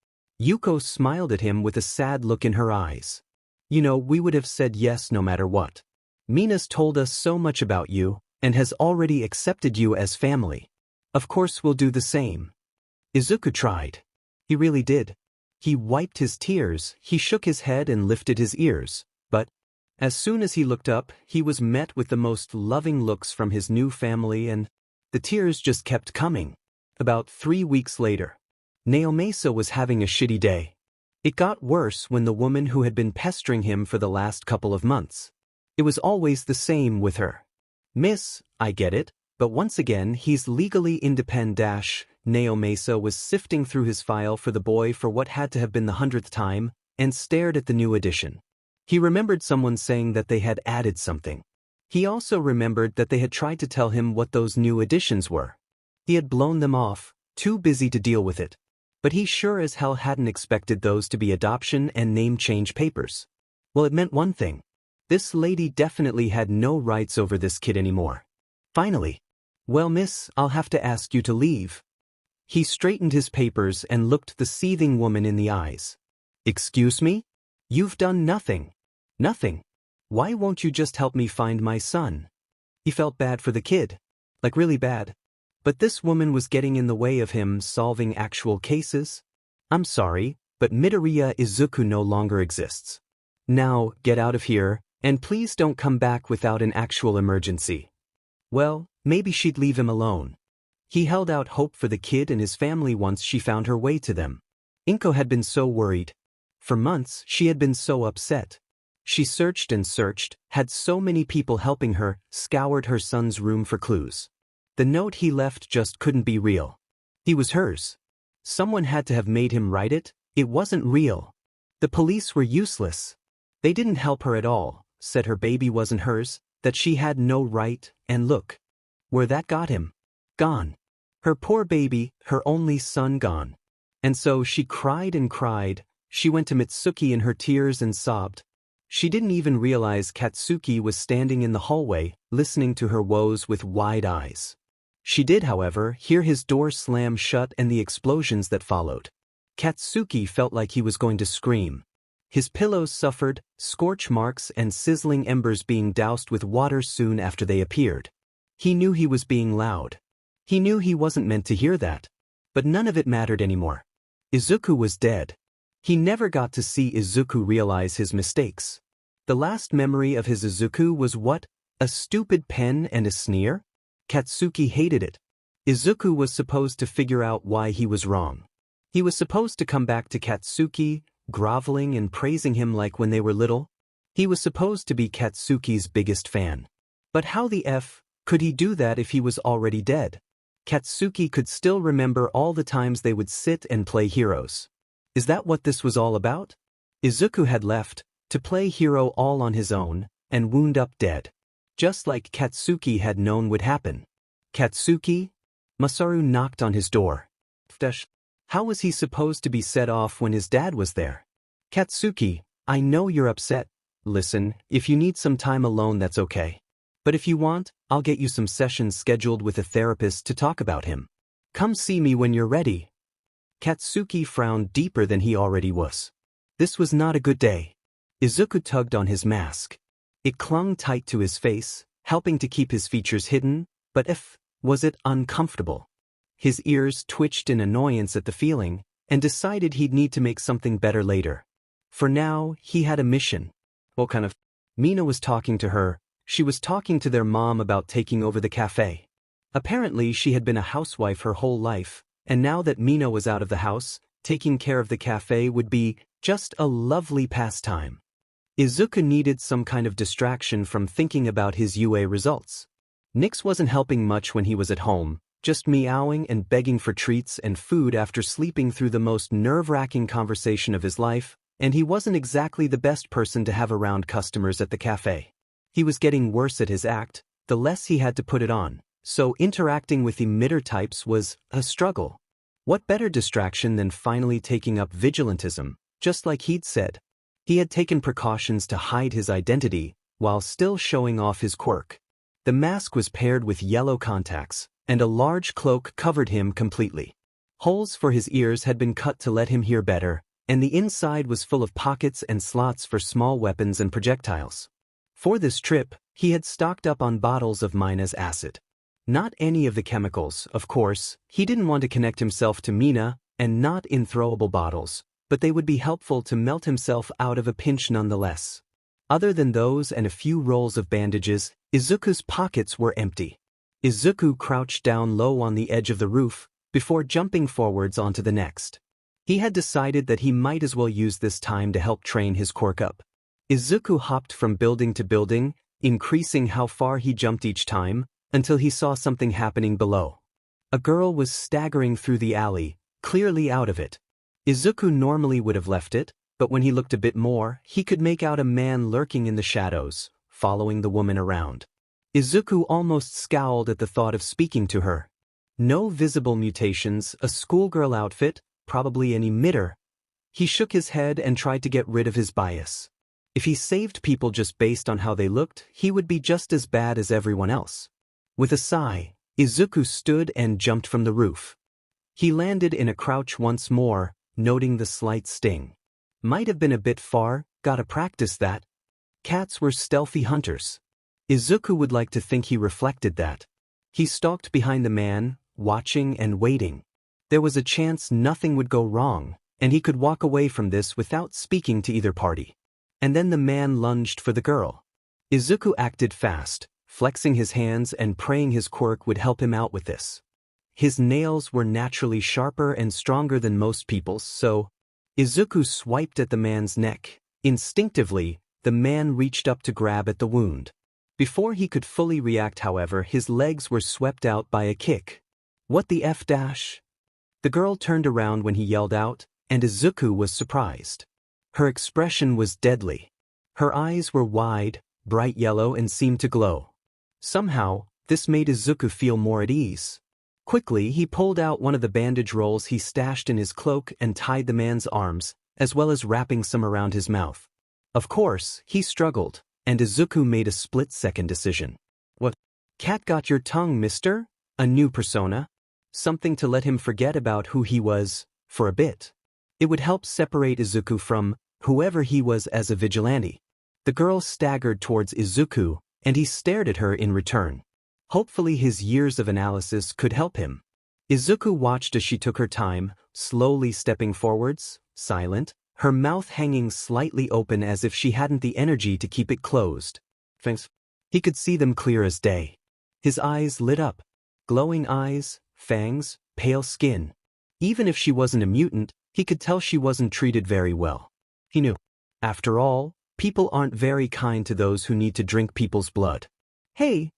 S1: Yuko smiled at him with a sad look in her eyes. You know, we would have said yes no matter what. Mina's told us so much about you, and has already accepted you as family. Of course we'll do the same. Izuku tried. He really did. He wiped his tears, he shook his head and lifted his ears, but as soon as he looked up, he was met with the most loving looks from his new family and the tears just kept coming. About 3 weeks later, Naomasa was having a shitty day. It got worse when the woman who had been pestering him for the last couple of months. It was always the same with her. Miss, I get it, but once again he's legally independent. Naomasa was sifting through his file for the boy for what had to have been the 100th time, and stared at the new addition. He remembered someone saying that they had added something. He also remembered that they had tried to tell him what those new additions were. He had blown them off, too busy to deal with it. But he sure as hell hadn't expected those to be adoption and name change papers. Well, it meant one thing. This lady definitely had no rights over this kid anymore. Finally. Well, miss, I'll have to ask you to leave. He straightened his papers and looked the seething woman in the eyes. Excuse me? You've done nothing. Nothing. Why won't you just help me find my son? He felt bad for the kid. Like really bad. But this woman was getting in the way of him solving actual cases. I'm sorry, but Midoriya Izuku no longer exists. Now, get out of here, and please don't come back without an actual emergency. Well, maybe she'd leave him alone. He held out hope for the kid and his family once she found her way to them. Inko had been so worried. For months, she had been so upset. She searched and searched, had so many people helping her, scoured her son's room for clues. The note he left just couldn't be real. He was hers. Someone had to have made him write it. It wasn't real. The police were useless. They didn't help her at all, said her baby wasn't hers, that she had no right, and look. Where that got him. Gone. Her poor baby, her only son gone. And so she cried and cried. She went to Mitsuki in her tears and sobbed. She didn't even realize Katsuki was standing in the hallway, listening to her woes with wide eyes. She did, however, hear his door slam shut and the explosions that followed. Katsuki felt like he was going to scream. His pillows suffered, scorch marks and sizzling embers being doused with water soon after they appeared. He knew he was being loud. He knew he wasn't meant to hear that. But none of it mattered anymore. Izuku was dead. He never got to see Izuku realize his mistakes. The last memory of his Izuku was what? A stupid pen and a sneer? Katsuki hated it. Izuku was supposed to figure out why he was wrong. He was supposed to come back to Katsuki, groveling and praising him like when they were little. He was supposed to be Katsuki's biggest fan. But how the F could he do that if he was already dead? Katsuki could still remember all the times they would sit and play heroes. Is that what this was all about? Izuku had left, to play hero all on his own, and wound up dead. Just like Katsuki had known would happen. Katsuki? Masaru knocked on his door. How was he supposed to be set off when his dad was there? Katsuki, I know you're upset. Listen, if you need some time alone that's okay. But if you want, I'll get you some sessions scheduled with a therapist to talk about him. Come see me when you're ready. Katsuki frowned deeper than he already was. This was not a good day. Izuku tugged on his mask. It clung tight to his face, helping to keep his features hidden, but was it uncomfortable? His ears twitched in annoyance at the feeling, and decided he'd need to make something better later. For now, he had a mission. What kind of? Mina was talking to her. She was talking to their mom about taking over the cafe. Apparently she had been a housewife her whole life, and now that Mina was out of the house, taking care of the cafe would be just a lovely pastime. Izuku needed some kind of distraction from thinking about his UA results. Nix wasn't helping much when he was at home, just meowing and begging for treats and food after sleeping through the most nerve-wracking conversation of his life, and he wasn't exactly the best person to have around customers at the cafe. He was getting worse at his act, the less he had to put it on, so interacting with emitter types was a struggle. What better distraction than finally taking up vigilantism, just like he'd said. He had taken precautions to hide his identity, while still showing off his quirk. The mask was paired with yellow contacts, and a large cloak covered him completely. Holes for his ears had been cut to let him hear better, and the inside was full of pockets and slots for small weapons and projectiles. For this trip, he had stocked up on bottles of Mina's acid. Not any of the chemicals, of course. He didn't want to connect himself to Mina, and not in throwable bottles, but they would be helpful to melt himself out of a pinch nonetheless. Other than those and a few rolls of bandages, Izuku's pockets were empty. Izuku crouched down low on the edge of the roof, before jumping forwards onto the next. He had decided that he might as well use this time to help train his quirk up. Izuku hopped from building to building, increasing how far he jumped each time, until he saw something happening below. A girl was staggering through the alley, clearly out of it. Izuku normally would have left it, but when he looked a bit more, he could make out a man lurking in the shadows, following the woman around. Izuku almost scowled at the thought of speaking to her. No visible mutations, a schoolgirl outfit, probably an emitter. He shook his head and tried to get rid of his bias. If he saved people just based on how they looked, he would be just as bad as everyone else. With a sigh, Izuku stood and jumped from the roof. He landed in a crouch once more, noting the slight sting. Might have been a bit far, gotta practice that. Cats were stealthy hunters. Izuku would like to think he reflected that. He stalked behind the man, watching and waiting. There was a chance nothing would go wrong, and he could walk away from this without speaking to either party. And then the man lunged for the girl. Izuku acted fast, flexing his hands and praying his quirk would help him out with this. His nails were naturally sharper and stronger than most people's, so Izuku swiped at the man's neck. Instinctively, the man reached up to grab at the wound. Before he could fully react, however, his legs were swept out by a kick. What the F dash? The girl turned around when he yelled out, and Izuku was surprised. Her expression was deadly. Her eyes were wide, bright yellow and seemed to glow. Somehow, this made Izuku feel more at ease. Quickly, he pulled out one of the bandage rolls he stashed in his cloak and tied the man's arms, as well as wrapping some around his mouth. Of course, he struggled, and Izuku made a split-second decision. What? Cat got your tongue, mister? A new persona? Something to let him forget about who he was, for a bit. It would help separate Izuku from whoever he was as a vigilante. The girl staggered towards Izuku, and he stared at her in return. Hopefully his years of analysis could help him. Izuku watched as she took her time, slowly stepping forwards, silent, her mouth hanging slightly open as if she hadn't the energy to keep it closed. Fangs. He could see them clear as day. His eyes lit up. Glowing eyes, fangs, pale skin. Even if she wasn't a mutant, he could tell she wasn't treated very well. He knew. After all, people aren't very kind to those who need to drink people's blood. Hey,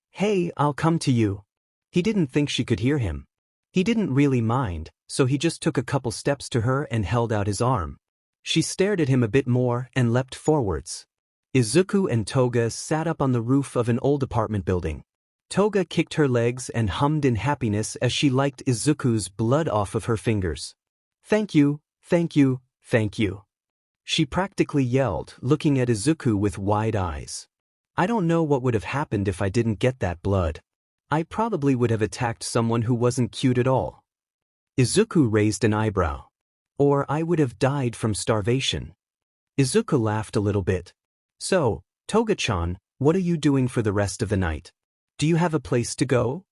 S1: I'll come to you. He didn't think she could hear him. He didn't really mind, so he just took a couple steps to her and held out his arm. She stared at him a bit more and leapt forwards. Izuku and Toga sat up on the roof of an old apartment building. Toga kicked her legs and hummed in happiness as she liked Izuku's blood off of her fingers. Thank you, thank you, thank you. She practically yelled, looking at Izuku with wide eyes. I don't know what would have happened if I didn't get that blood. I probably would have attacked someone who wasn't cute at all. Izuku raised an eyebrow. Or I would have died from starvation. Izuku laughed a little bit. So, Toga-chan, what are you doing for the rest of the night? Do you have a place to go?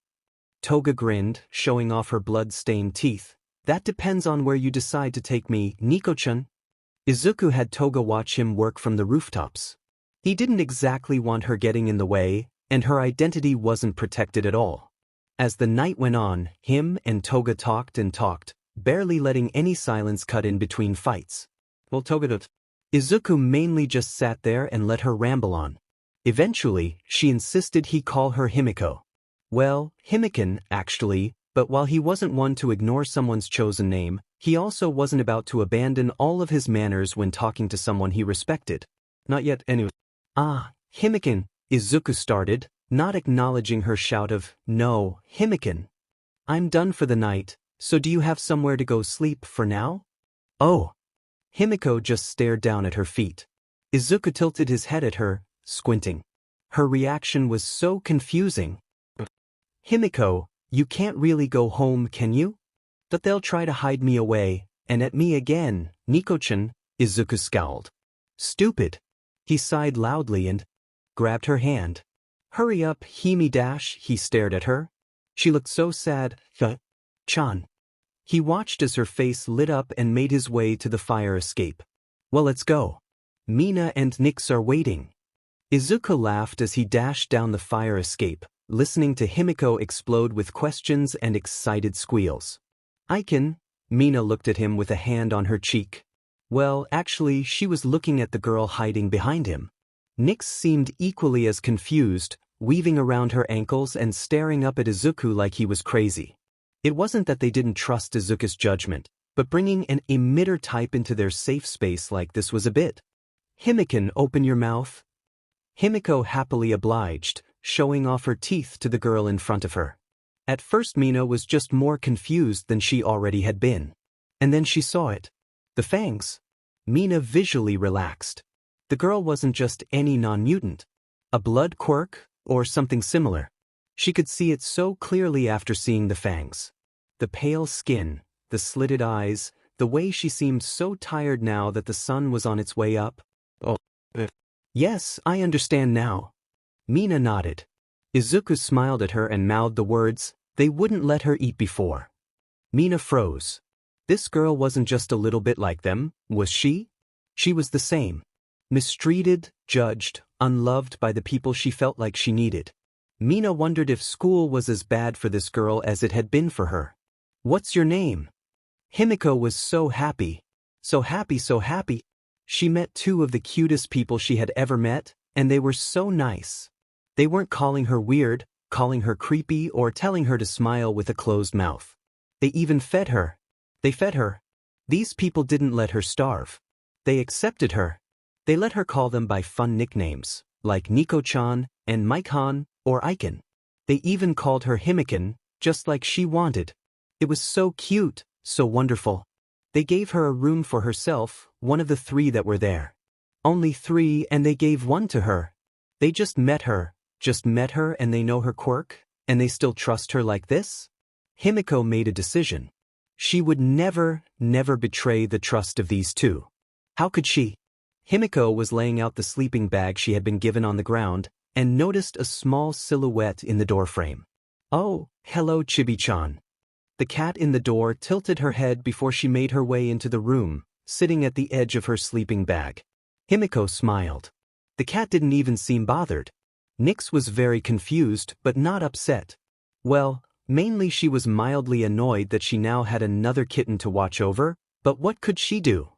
S1: Toga grinned, showing off her blood-stained teeth. That depends on where you decide to take me, Nico-chan. Izuku had Toga watch him work from the rooftops. He didn't exactly want her getting in the way, and her identity wasn't protected at all. As the night went on, him and Toga talked and talked, barely letting any silence cut in between fights. Well, Toga did. Izuku mainly just sat there and let her ramble on. Eventually, she insisted he call her Himiko. Well, Himiken, actually, but while he wasn't one to ignore someone's chosen name, he also wasn't about to abandon all of his manners when talking to someone he respected. Not yet, anyway. Ah, Himiken, Izuku started, not acknowledging her shout of, no, Himiken. I'm done for the night, so do you have somewhere to go sleep for now? Oh. Himiko just stared down at her feet. Izuku tilted his head at her, squinting. Her reaction was so confusing. Himiko, you can't really go home, can you? But they'll try to hide me away, and at me again, Nico-chan, Izuku scowled. Stupid. He sighed loudly and grabbed her hand. Hurry up, Himi-dash, he stared at her. She looked so sad. Chan. He watched as her face lit up and made his way to the fire escape. Well, let's go. Mina and Nyx are waiting. Izuku laughed as he dashed down the fire escape, listening to Himiko explode with questions and excited squeals. I can. Mina looked at him with a hand on her cheek. Well, actually, she was looking at the girl hiding behind him. Nyx seemed equally as confused, weaving around her ankles and staring up at Izuku like he was crazy. It wasn't that they didn't trust Izuku's judgment, but bringing an emitter type into their safe space like this was a bit. Himiken, open your mouth. Himiko happily obliged, showing off her teeth to the girl in front of her. At first Mina was just more confused than she already had been. And then she saw it. The fangs. Mina visually relaxed. The girl wasn't just any non-mutant. A blood quirk, or something similar. She could see it so clearly after seeing the fangs. The pale skin, the slitted eyes, the way she seemed so tired now that the sun was on its way up. Oh. Yes, I understand now. Mina nodded. Izuku smiled at her and mouthed the words they wouldn't let her eat before. Mina froze. This girl wasn't just a little bit like them, was she? She was the same. Mistreated, judged, unloved by the people she felt like she needed. Mina wondered if school was as bad for this girl as it had been for her. What's your name? Himiko was so happy. So happy, so happy. She met two of the cutest people she had ever met, and they were so nice. They weren't calling her weird, calling her creepy, or telling her to smile with a closed mouth. They even fed her. They fed her. These people didn't let her starve. They accepted her. They let her call them by fun nicknames, like Nico-chan and Mike-han or Aiken. They even called her Himiken, just like she wanted. It was so cute, so wonderful. They gave her a room for herself, one of the three that were there. Only 3 and they gave 1 to her. They just met her and they know her quirk, and they still trust her like this? Himiko made a decision. She would never betray the trust of these two. How could she? Himiko was laying out the sleeping bag she had been given on the ground, and noticed a small silhouette in the doorframe. Oh, hello Chibi-chan. The cat in the door tilted her head before she made her way into the room, sitting at the edge of her sleeping bag. Himiko smiled. The cat didn't even seem bothered. Nyx was very confused but not upset. Well, mainly she was mildly annoyed that she now had another kitten to watch over, but what could she do?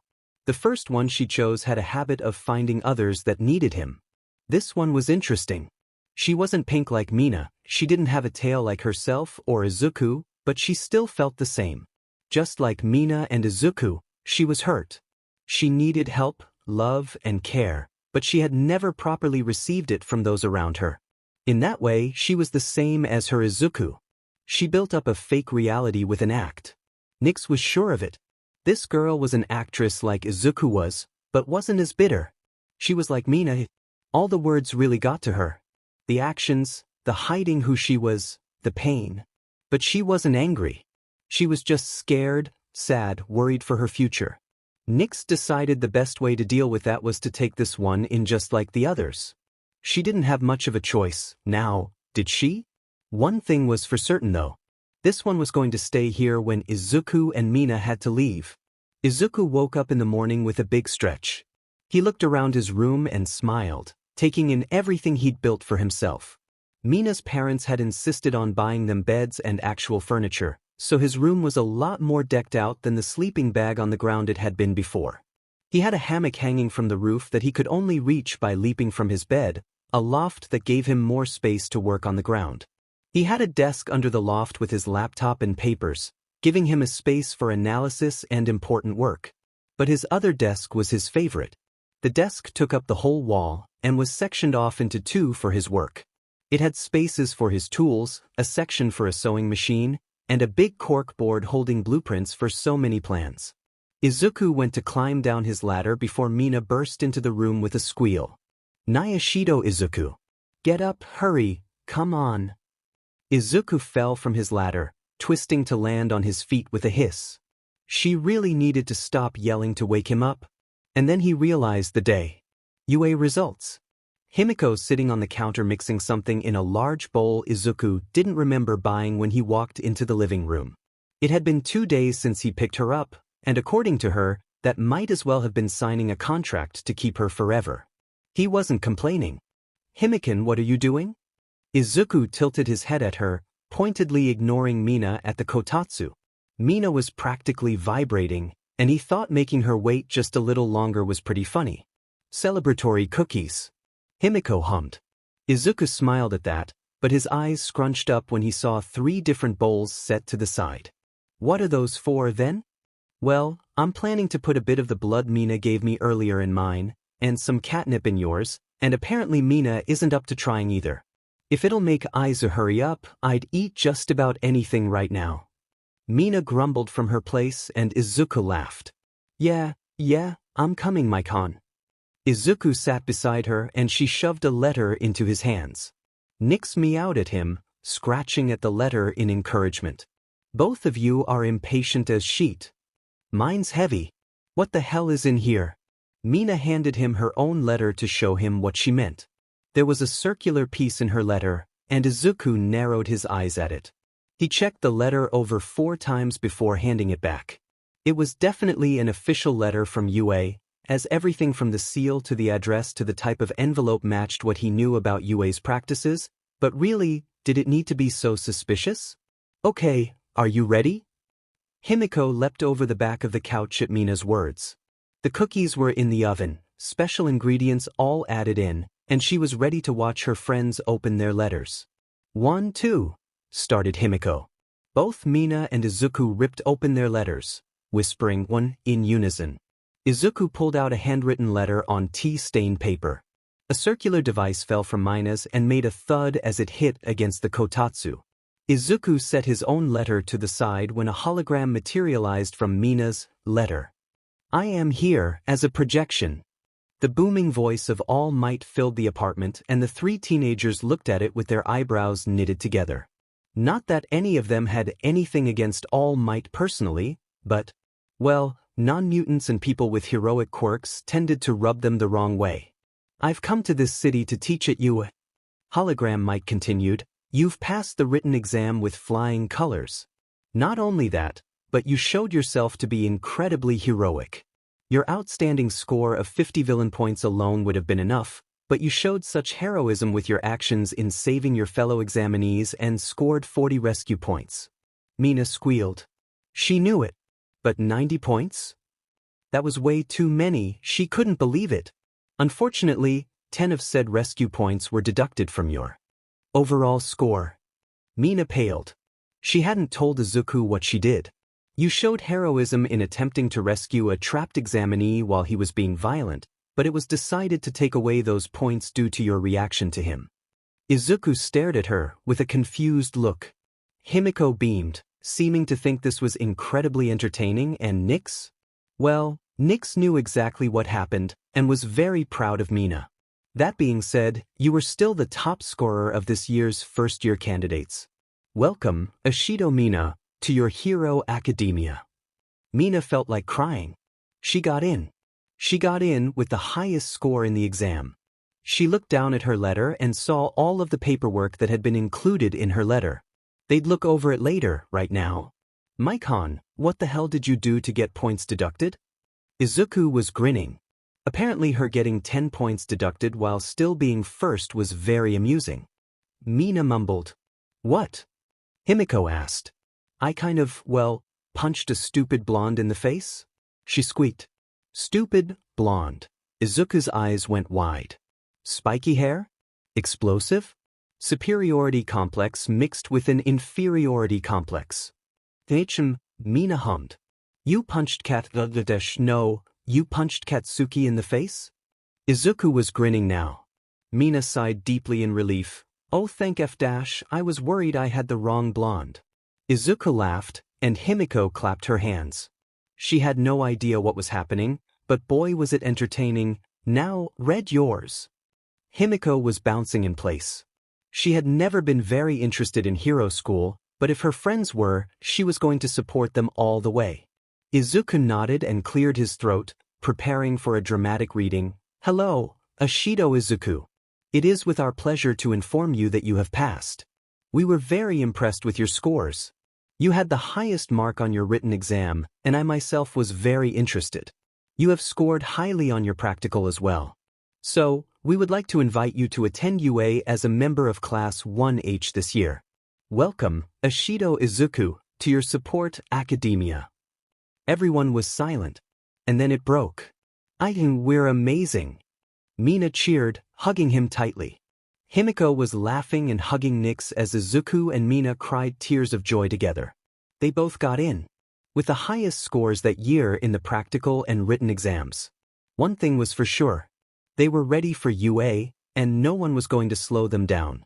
S1: The first one she chose had a habit of finding others that needed him. This one was interesting. She wasn't pink like Mina, she didn't have a tail like herself or Izuku, but she still felt the same. Just like Mina and Izuku, she was hurt. She needed help, love, and care, but she had never properly received it from those around her. In that way, she was the same as her Izuku. She built up a fake reality with an act. Nyx was sure of it. This girl was an actress like Izuku was, but wasn't as bitter. She was like Mina. All the words really got to her. The actions, the hiding who she was, the pain. But she wasn't angry. She was just scared, sad, worried for her future. Nyx decided the best way to deal with that was to take this one in just like the others. She didn't have much of a choice, now, did she? One thing was for certain though. This one was going to stay here when Izuku and Mina had to leave. Izuku woke up in the morning with a big stretch. He looked around his room and smiled, taking in everything he'd built for himself. Mina's parents had insisted on buying them beds and actual furniture, so his room was a lot more decked out than the sleeping bag on the ground it had been before. He had a hammock hanging from the roof that he could only reach by leaping from his bed, a loft that gave him more space to work on the ground. He had a desk under the loft with his laptop and papers, giving him a space for analysis and important work. But his other desk was his favorite. The desk took up the whole wall and was sectioned off into 2 for his work. It had spaces for his tools, a section for a sewing machine, and a big cork board holding blueprints for so many plans. Izuku went to climb down his ladder before Mina burst into the room with a squeal. Nayashido Izuku. Get up, hurry, come on. Izuku fell from his ladder, twisting to land on his feet with a hiss. She really needed to stop yelling to wake him up. And then he realized the day. UA results. Himiko sitting on the counter mixing something in a large bowl Izuku didn't remember buying when he walked into the living room. It had been 2 days since he picked her up, and according to her, that might as well have been signing a contract to keep her forever. He wasn't complaining. Himiko, what are you doing? Izuku tilted his head at her, pointedly ignoring Mina at the kotatsu. Mina was practically vibrating, and he thought making her wait just a little longer was pretty funny. Celebratory cookies. Himiko hummed. Izuku smiled at that, but his eyes scrunched up when he saw 3 different bowls set to the side. What are those for then? Well, I'm planning to put a bit of the blood Mina gave me earlier in mine, and some catnip in yours, and apparently Mina isn't up to trying either. If it'll make Aizu hurry up, I'd eat just about anything right now. Mina grumbled from her place and Izuku laughed. Yeah, I'm coming, my con. Izuku sat beside her and she shoved a letter into his hands. Nyx meowed at him, scratching at the letter in encouragement. Both of you are impatient as sheet. Mine's heavy. What the hell is in here? Mina handed him her own letter to show him what she meant. There was a circular piece in her letter, and Izuku narrowed his eyes at it. He checked the letter over 4 times before handing it back. It was definitely an official letter from UA, as everything from the seal to the address to the type of envelope matched what he knew about UA's practices, but really, did it need to be so suspicious? Okay, are you ready? Himiko leapt over the back of the couch at Mina's words. The cookies were in the oven, special ingredients all added in, and she was ready to watch her friends open their letters. 1, 2, started Himiko. Both Mina and Izuku ripped open their letters, whispering one in unison. Izuku pulled out a handwritten letter on tea-stained paper. A circular device fell from Mina's and made a thud as it hit against the kotatsu. Izuku set his own letter to the side when a hologram materialized from Mina's letter. I am here as a projection. The booming voice of All Might filled the apartment, and the three teenagers looked at it with their eyebrows knitted together. Not that any of them had anything against All Might personally, but, well, non-mutants and people with heroic quirks tended to rub them the wrong way. I've come to this city to teach it you. Hologram Mike continued, you've passed the written exam with flying colors. Not only that, but you showed yourself to be incredibly heroic. Your outstanding score of 50 villain points alone would have been enough, but you showed such heroism with your actions in saving your fellow examinees and scored 40 rescue points. Mina squealed. She knew it. But 90 points? That was way too many, she couldn't believe it. Unfortunately, 10 of said rescue points were deducted from your overall score. Mina paled. She hadn't told Izuku what she did. You showed heroism in attempting to rescue a trapped examinee while he was being violent, but it was decided to take away those points due to your reaction to him. Izuku stared at her with a confused look. Himiko beamed, seeming to think this was incredibly entertaining, and Nyx? Well, Nyx knew exactly what happened and was very proud of Mina. That being said, you were still the top scorer of this year's first-year candidates. Welcome, Ashido Mina, to your hero academia. Mina felt like crying. She got in. She got in with the highest score in the exam. She looked down at her letter and saw all of the paperwork that had been included in her letter. They'd look over it later, right now. Mike-han, what the hell did you do to get points deducted? Izuku was grinning. Apparently her getting 10 points deducted while still being first was very amusing. Mina mumbled. What? Himiko asked. I kind of, well, punched a stupid blonde in the face? She squeaked. Stupid, blonde. Izuku's eyes went wide. Spiky hair? Explosive? Superiority complex mixed with an inferiority complex. Mina hummed. You punched No, you punched Katsuki in the face? Izuku was grinning now. Mina sighed deeply in relief. Oh thank F-, I was worried I had the wrong blonde. Izuku laughed, and Himiko clapped her hands. She had no idea what was happening, but boy was it entertaining. Now, read yours. Himiko was bouncing in place. She had never been very interested in hero school, but if her friends were, she was going to support them all the way. Izuku nodded and cleared his throat, preparing for a dramatic reading. Hello, Ashido Izuku. It is with our pleasure to inform you that you have passed. We were very impressed with your scores. You had the highest mark on your written exam, and I myself was very interested. You have scored highly on your practical as well. So, we would like to invite you to attend UA as a member of Class 1H this year. Welcome, Ashido Izuku, to your support academia. Everyone was silent. And then it broke. I think we're amazing. Mina cheered, hugging him tightly. Himiko was laughing and hugging Nyx as Izuku and Mina cried tears of joy together. They both got in. With the highest scores that year in the practical and written exams. One thing was for sure. They were ready for UA, and no one was going to slow them down.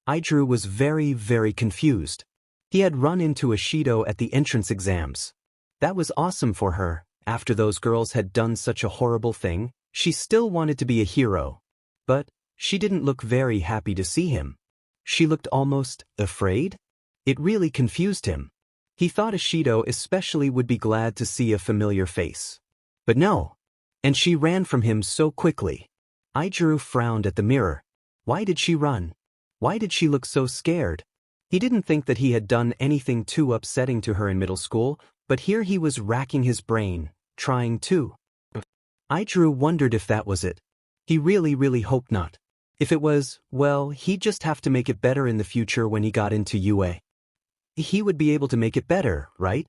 S1: Idru was very, very confused. He had run into Ashido at the entrance exams. That was awesome for her. After those girls had done such a horrible thing, she still wanted to be a hero. But she didn't look very happy to see him. She looked almost afraid. It really confused him. He thought Ashido especially would be glad to see a familiar face. But no. And she ran from him so quickly. Idru frowned at the mirror. Why did she run? Why did she look so scared? He didn't think that he had done anything too upsetting to her in middle school, but here he was racking his brain, trying to. Idru wondered if that was it. He really hoped not. If it was, well, he'd just have to make it better in the future when he got into UA. He would be able to make it better, right?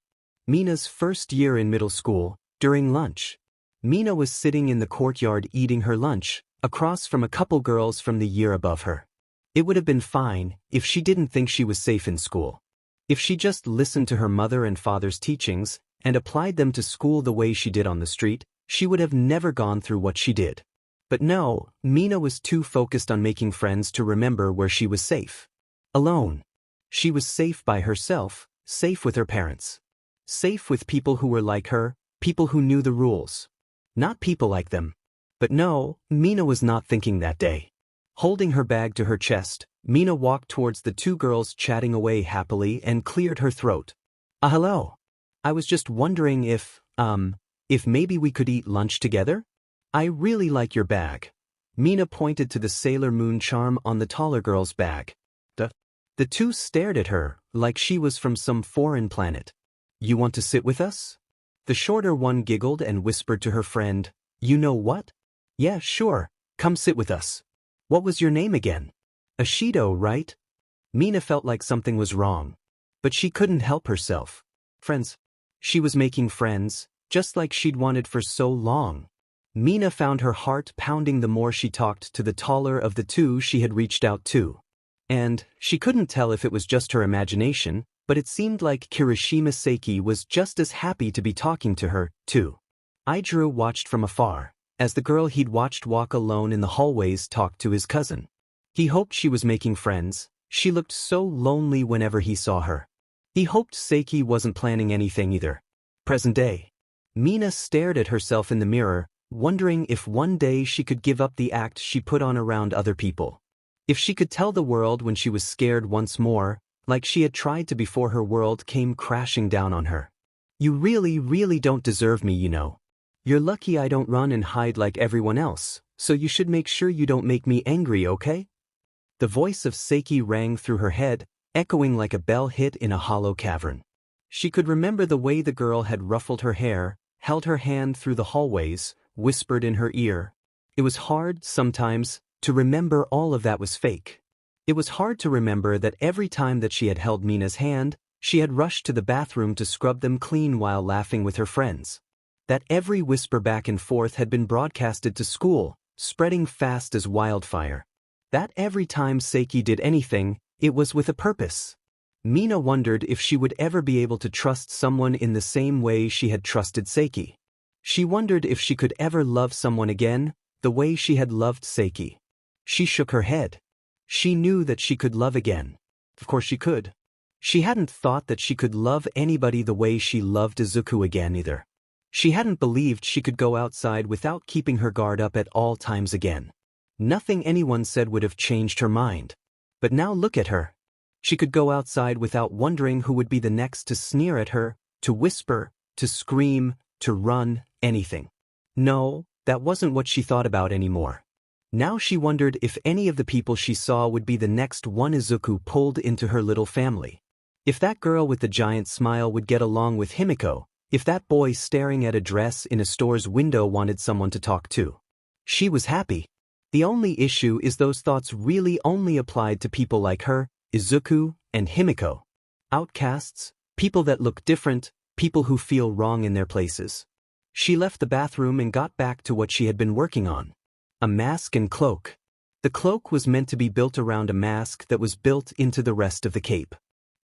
S1: Mina's first year in middle school, during lunch. Mina was sitting in the courtyard eating her lunch, across from a couple girls from the year above her. It would have been fine if she didn't think she was safe in school. If she just listened to her mother and father's teachings and applied them to school the way she did on the street, she would have never gone through what she did. But no, Mina was too focused on making friends to remember where she was safe. Alone. She was safe by herself, safe with her parents. Safe with people who were like her, people who knew the rules. Not people like them. But no, Mina was not thinking that day. Holding her bag to her chest, Mina walked towards the two girls chatting away happily and cleared her throat. Hello. I was just wondering if maybe we could eat lunch together? I really like your bag. Mina pointed to the Sailor Moon charm on the taller girl's bag. The two stared at her, like she was from some foreign planet. You want to sit with us? The shorter one giggled and whispered to her friend, You know what? Yeah, sure, come sit with us. What was your name again? Ashido, right? Mina felt like something was wrong. But she couldn't help herself. Friends. She was making friends, just like she'd wanted for so long. Mina found her heart pounding the more she talked to the taller of the two she had reached out to. And she couldn't tell if it was just her imagination, but it seemed like Kirishima Seiki was just as happy to be talking to her, too. Idru watched from afar, as the girl he'd watched walk alone in the hallways talked to his cousin. He hoped she was making friends. She looked so lonely whenever he saw her. He hoped Seiki wasn't planning anything either. Present day. Mina stared at herself in the mirror, wondering if one day she could give up the act she put on around other people. If she could tell the world when she was scared once more, like she had tried to before her world came crashing down on her. You really, really don't deserve me, you know. You're lucky I don't run and hide like everyone else, so you should make sure you don't make me angry, okay? The voice of Seiki rang through her head, echoing like a bell hit in a hollow cavern. She could remember the way the girl had ruffled her hair, held her hand through the hallways, whispered in her ear. It was hard, sometimes, to remember all of that was fake. It was hard to remember that every time that she had held Mina's hand, she had rushed to the bathroom to scrub them clean while laughing with her friends. That every whisper back and forth had been broadcasted to school, spreading fast as wildfire. That every time Seiki did anything, it was with a purpose. Mina wondered if she would ever be able to trust someone in the same way she had trusted Seiki. She wondered if she could ever love someone again, the way she had loved Seiki. She shook her head. She knew that she could love again. Of course she could. She hadn't thought that she could love anybody the way she loved Izuku again either. She hadn't believed she could go outside without keeping her guard up at all times again. Nothing anyone said would have changed her mind. But now look at her. She could go outside without wondering who would be the next to sneer at her, to whisper, to scream, to run, anything. No, that wasn't what she thought about anymore. Now she wondered if any of the people she saw would be the next one Izuku pulled into her little family. If that girl with the giant smile would get along with Himiko, if that boy staring at a dress in a store's window wanted someone to talk to. She was happy. The only issue is those thoughts really only applied to people like her, Izuku, and Himiko. Outcasts, people that look different, people who feel wrong in their places. She left the bathroom and got back to what she had been working on. A mask and cloak. The cloak was meant to be built around a mask that was built into the rest of the cape.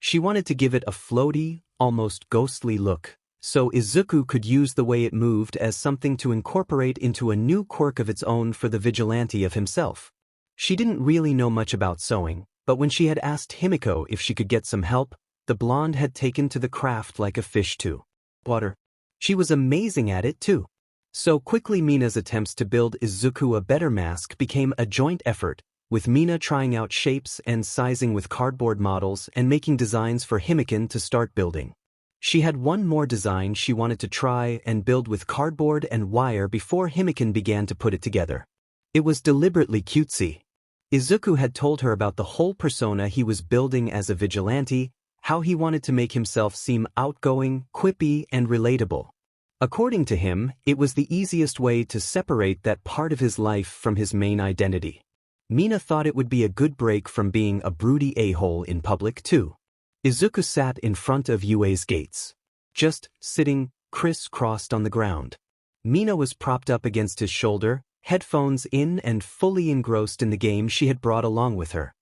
S1: She wanted to give it a floaty, almost ghostly look, so Izuku could use the way it moved as something to incorporate into a new quirk of its own for the Vigilante of himself. She didn't really know much about sewing, but when she had asked Himiko if she could get some help, the blonde had taken to the craft like a fish to water. She was amazing at it too. So quickly Mina's attempts to build Izuku a better mask became a joint effort, with Mina trying out shapes and sizing with cardboard models and making designs for Himiko to start building. She had one more design she wanted to try and build with cardboard and wire before Himiko began to put it together. It was deliberately cutesy. Izuku had told her about the whole persona he was building as a vigilante, how he wanted to make himself seem outgoing, quippy, and relatable. According to him, it was the easiest way to separate that part of his life from his main identity. Mina thought it would be a good break from being a broody a-hole in public too. Izuku sat in front of Yue's gates. Just sitting, criss-crossed on the ground. Mina was propped up against his shoulder, headphones in and fully engrossed in the game she had brought along with her.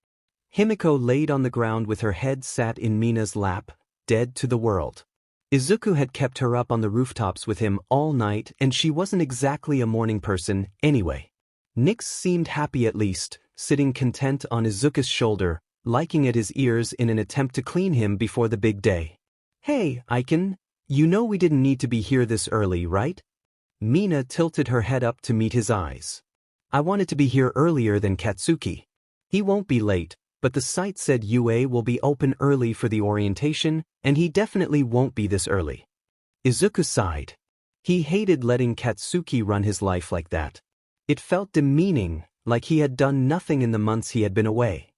S1: Himiko laid on the ground with her head sat in Mina's lap, dead to the world. Izuku had kept her up on the rooftops with him all night and she wasn't exactly a morning person anyway. Nyx seemed happy at least, sitting content on Izuku's shoulder, liking at his ears in an attempt to clean him before the big day. Hey, Aiken, you know we didn't need to be here this early, right? Mina tilted her head up to meet his eyes. I wanted to be here earlier than Katsuki. He won't be late, but the site said UA will be open early for the orientation, and he definitely won't be this early. Izuku sighed. He hated letting Katsuki run his life like that. It felt demeaning, like he had done nothing in the months he had been away.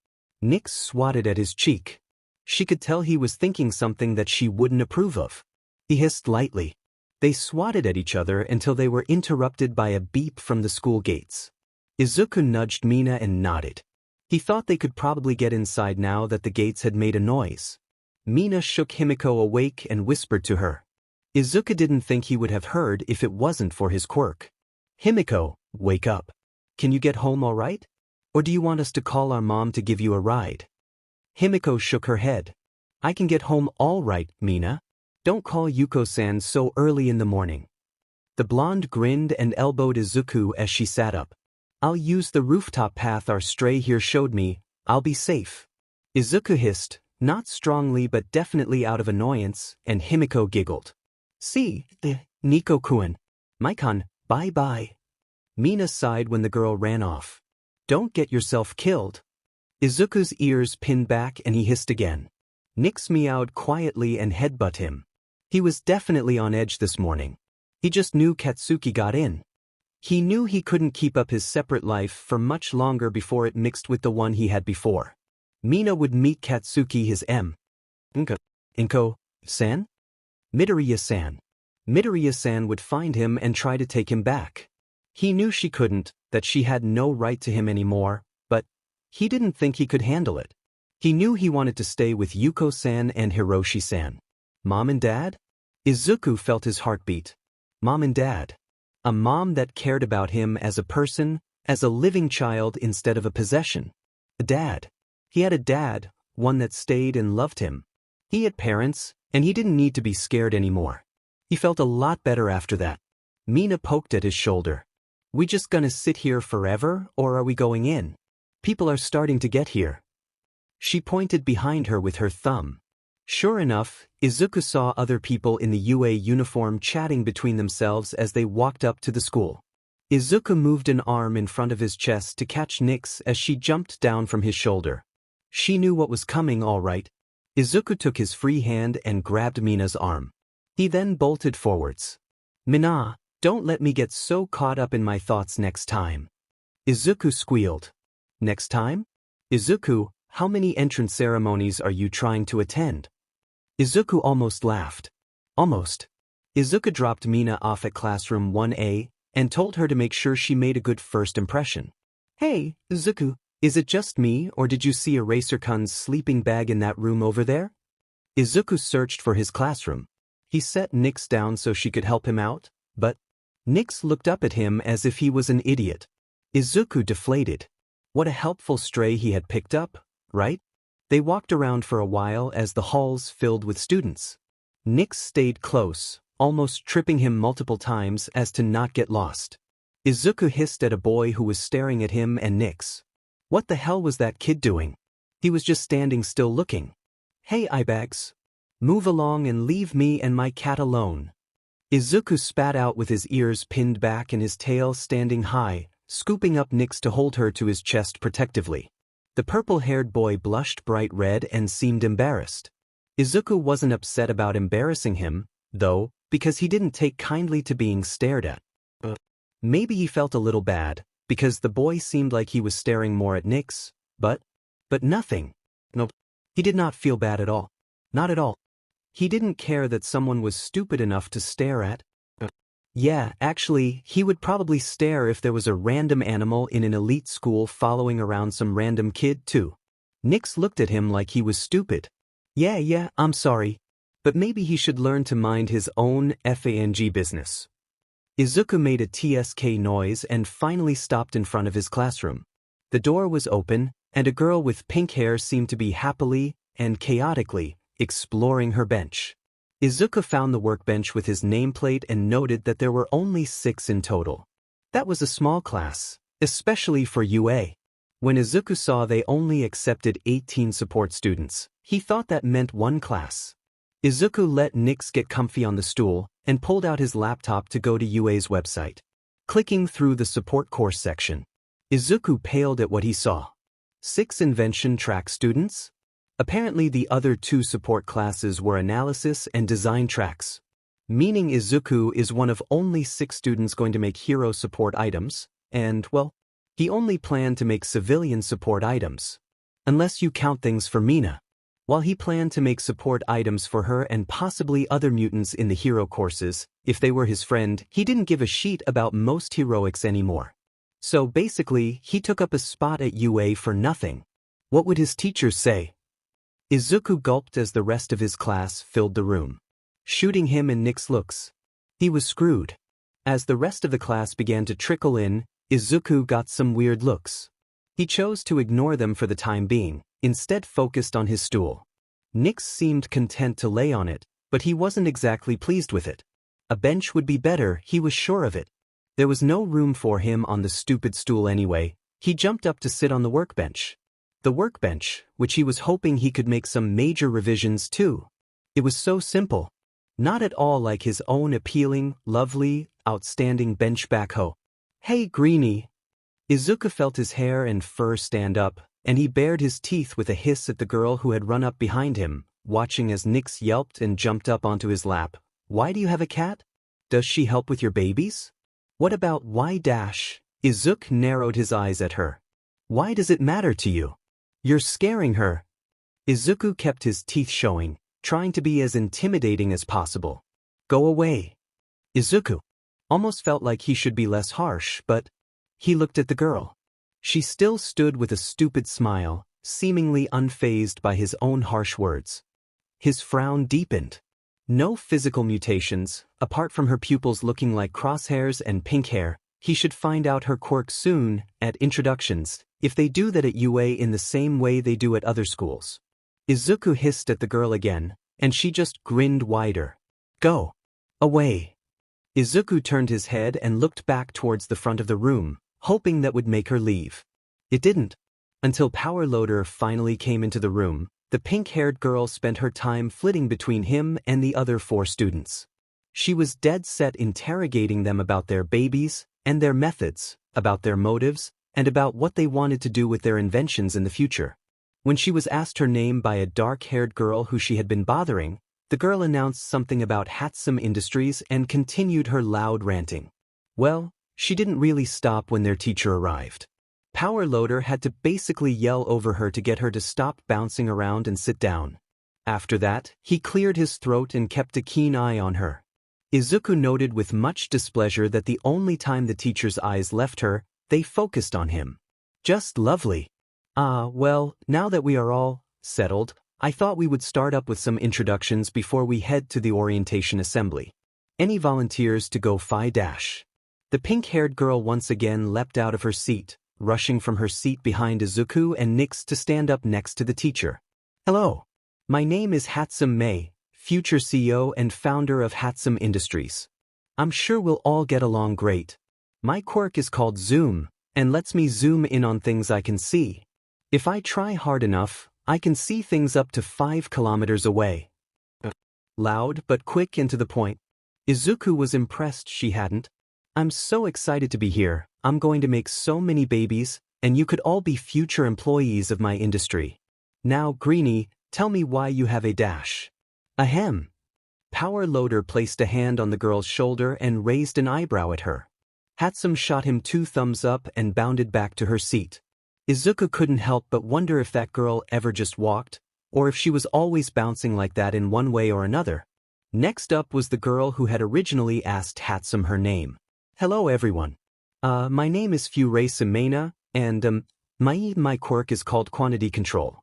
S1: Nyx swatted at his cheek. She could tell he was thinking something that she wouldn't approve of. He hissed lightly. They swatted at each other until they were interrupted by a beep from the school gates. Izuku nudged Mina and nodded. He thought they could probably get inside now that the gates had made a noise. Mina shook Himiko awake and whispered to her. Izuku didn't think he would have heard if it wasn't for his quirk. Himiko, wake up. Can you get home all right? Or do you want us to call our mom to give you a ride? Himiko shook her head. I can get home all right, Mina. Don't call Yuko-san so early in the morning. The blonde grinned and elbowed Izuku as she sat up. I'll use the rooftop path our stray here showed me. I'll be safe. Izuku hissed, not strongly but definitely out of annoyance, and Himiko giggled. See, Nico-kun. Maikon, bye-bye. Mina sighed when the girl ran off. Don't get yourself killed. Izuku's ears pinned back and he hissed again. Nyx meowed quietly and headbutt him. He was definitely on edge this morning. He just knew Katsuki got in. He knew he couldn't keep up his separate life for much longer before it mixed with the one he had before. Mina would meet Katsuki his Inko-san? Midoriya-san. Midoriya-san would find him and try to take him back. He knew she couldn't, that she had no right to him anymore, but he didn't think he could handle it. He knew he wanted to stay with Yuko-san and Hiroshi-san. Mom and Dad? Izuku felt his heartbeat. Mom and Dad. A mom that cared about him as a person, as a living child instead of a possession. A dad. He had a dad, one that stayed and loved him. He had parents, and he didn't need to be scared anymore. He felt a lot better after that. Mina poked at his shoulder. We just gonna sit here forever, or are we going in? People are starting to get here. She pointed behind her with her thumb. Sure enough, Izuku saw other people in the UA uniform chatting between themselves as they walked up to the school. Izuku moved an arm in front of his chest to catch Nyx as she jumped down from his shoulder. She knew what was coming all right. Izuku took his free hand and grabbed Mina's arm. He then bolted forwards. Mina, don't let me get so caught up in my thoughts next time. Izuku squealed. Next time? Izuku, how many entrance ceremonies are you trying to attend? Izuku almost laughed. Almost. Izuku dropped Mina off at classroom 1A and told her to make sure she made a good first impression. Hey, Izuku, is it just me or did you see Eraserhead's sleeping bag in that room over there? Izuku searched for his classroom. He set Nyx down so she could help him out, but Nyx looked up at him as if he was an idiot. Izuku deflated. What a helpful stray he had picked up, right? They walked around for a while as the halls filled with students. Nyx stayed close, almost tripping him multiple times as to not get lost. Izuku hissed at a boy who was staring at him and Nyx. What the hell was that kid doing? He was just standing still looking. Hey eyebags. Move along and leave me and my cat alone. Izuku spat out with his ears pinned back and his tail standing high, scooping up Nyx to hold her to his chest protectively. The purple-haired boy blushed bright red and seemed embarrassed. Izuku wasn't upset about embarrassing him, though, because he didn't take kindly to being stared at. Maybe he felt a little bad, because the boy seemed like he was staring more at Nyx, but nothing. Nope. He did not feel bad at all. Not at all. He didn't care that someone was stupid enough to stare at. Yeah, actually, he would probably stare if there was a random animal in an elite school following around some random kid too. Nyx looked at him like he was stupid. Yeah, I'm sorry. But maybe he should learn to mind his own FANG business. Izuku made a TSK noise and finally stopped in front of his classroom. The door was open, and a girl with pink hair seemed to be happily and chaotically exploring her bench. Izuku found the workbench with his nameplate and noted that there were only 6 in total. That was a small class, especially for UA. When Izuku saw they only accepted 18 support students, he thought that meant 1 class. Izuku let Nix get comfy on the stool and pulled out his laptop to go to UA's website. Clicking through the support course section, Izuku paled at what he saw. 6 invention track students? Apparently the other 2 support classes were analysis and design tracks. Meaning Izuku is one of only 6 students going to make hero support items, and, well, he only planned to make civilian support items. Unless you count things for Mina. While he planned to make support items for her and possibly other mutants in the hero courses, if they were his friend, he didn't give a shit about most heroics anymore. So basically, he took up a spot at UA for nothing. What would his teachers say? Izuku gulped as the rest of his class filled the room, shooting him in Nix looks. He was screwed. As the rest of the class began to trickle in, Izuku got some weird looks. He chose to ignore them for the time being, instead focused on his stool. Nix seemed content to lay on it, but he wasn't exactly pleased with it. A bench would be better, he was sure of it. There was no room for him on the stupid stool anyway. He jumped up to sit on the workbench. The workbench, which he was hoping he could make some major revisions to. It was so simple. Not at all like his own appealing, lovely, outstanding bench backhoe. Hey Greenie! Izuku felt his hair and fur stand up, and he bared his teeth with a hiss at the girl who had run up behind him, watching as Nix yelped and jumped up onto his lap. Why do you have a cat? Does she help with your babies? What about why dash? Izuku narrowed his eyes at her. Why does it matter to you? You're scaring her. Izuku kept his teeth showing, trying to be as intimidating as possible. Go away. Izuku almost felt like he should be less harsh, but he looked at the girl. She still stood with a stupid smile, seemingly unfazed by his own harsh words. His frown deepened. No physical mutations, apart from her pupils looking like crosshairs and pink hair. He should find out her quirk soon, at introductions, if they do that at UA in the same way they do at other schools. Izuku hissed at the girl again, and she just grinned wider. Go away. Izuku turned his head and looked back towards the front of the room, hoping that would make her leave. It didn't. Until Power Loader finally came into the room, the pink-haired girl spent her time flitting between him and the other 4 students. She was dead set interrogating them about their babies and their methods, about their motives, and about what they wanted to do with their inventions in the future. When she was asked her name by a dark-haired girl who she had been bothering, the girl announced something about Hatsum Industries and continued her loud ranting. Well, she didn't really stop when their teacher arrived. Power Loader had to basically yell over her to get her to stop bouncing around and sit down. After that, he cleared his throat and kept a keen eye on her. Izuku noted with much displeasure that the only time the teacher's eyes left her, they focused on him. Just lovely. Well, now that we are all settled, I thought we would start up with some introductions before we head to the orientation assembly. Any volunteers to go Phi Dash? The pink-haired girl once again leapt out of her seat, rushing from her seat behind Izuku and Nix to stand up next to the teacher. Hello. My name is Hatsum Mei, future CEO and founder of Hatsum Industries. I'm sure we'll all get along great. My quirk is called Zoom, and lets me zoom in on things I can see. If I try hard enough, I can see things up to 5 kilometers away. Loud but quick and to the point. Izuku was impressed she hadn't. I'm so excited to be here. I'm going to make so many babies, and you could all be future employees of my industry. Now, Greenie, tell me why you have a dash. Ahem. Power Loader placed a hand on the girl's shoulder and raised an eyebrow at her. Hatsum shot him 2 thumbs up and bounded back to her seat. Izuku couldn't help but wonder if that girl ever just walked, or if she was always bouncing like that in one way or another. Next up was the girl who had originally asked Hatsum her name. Hello everyone. My name is Mina, and my quirk is called quantity control.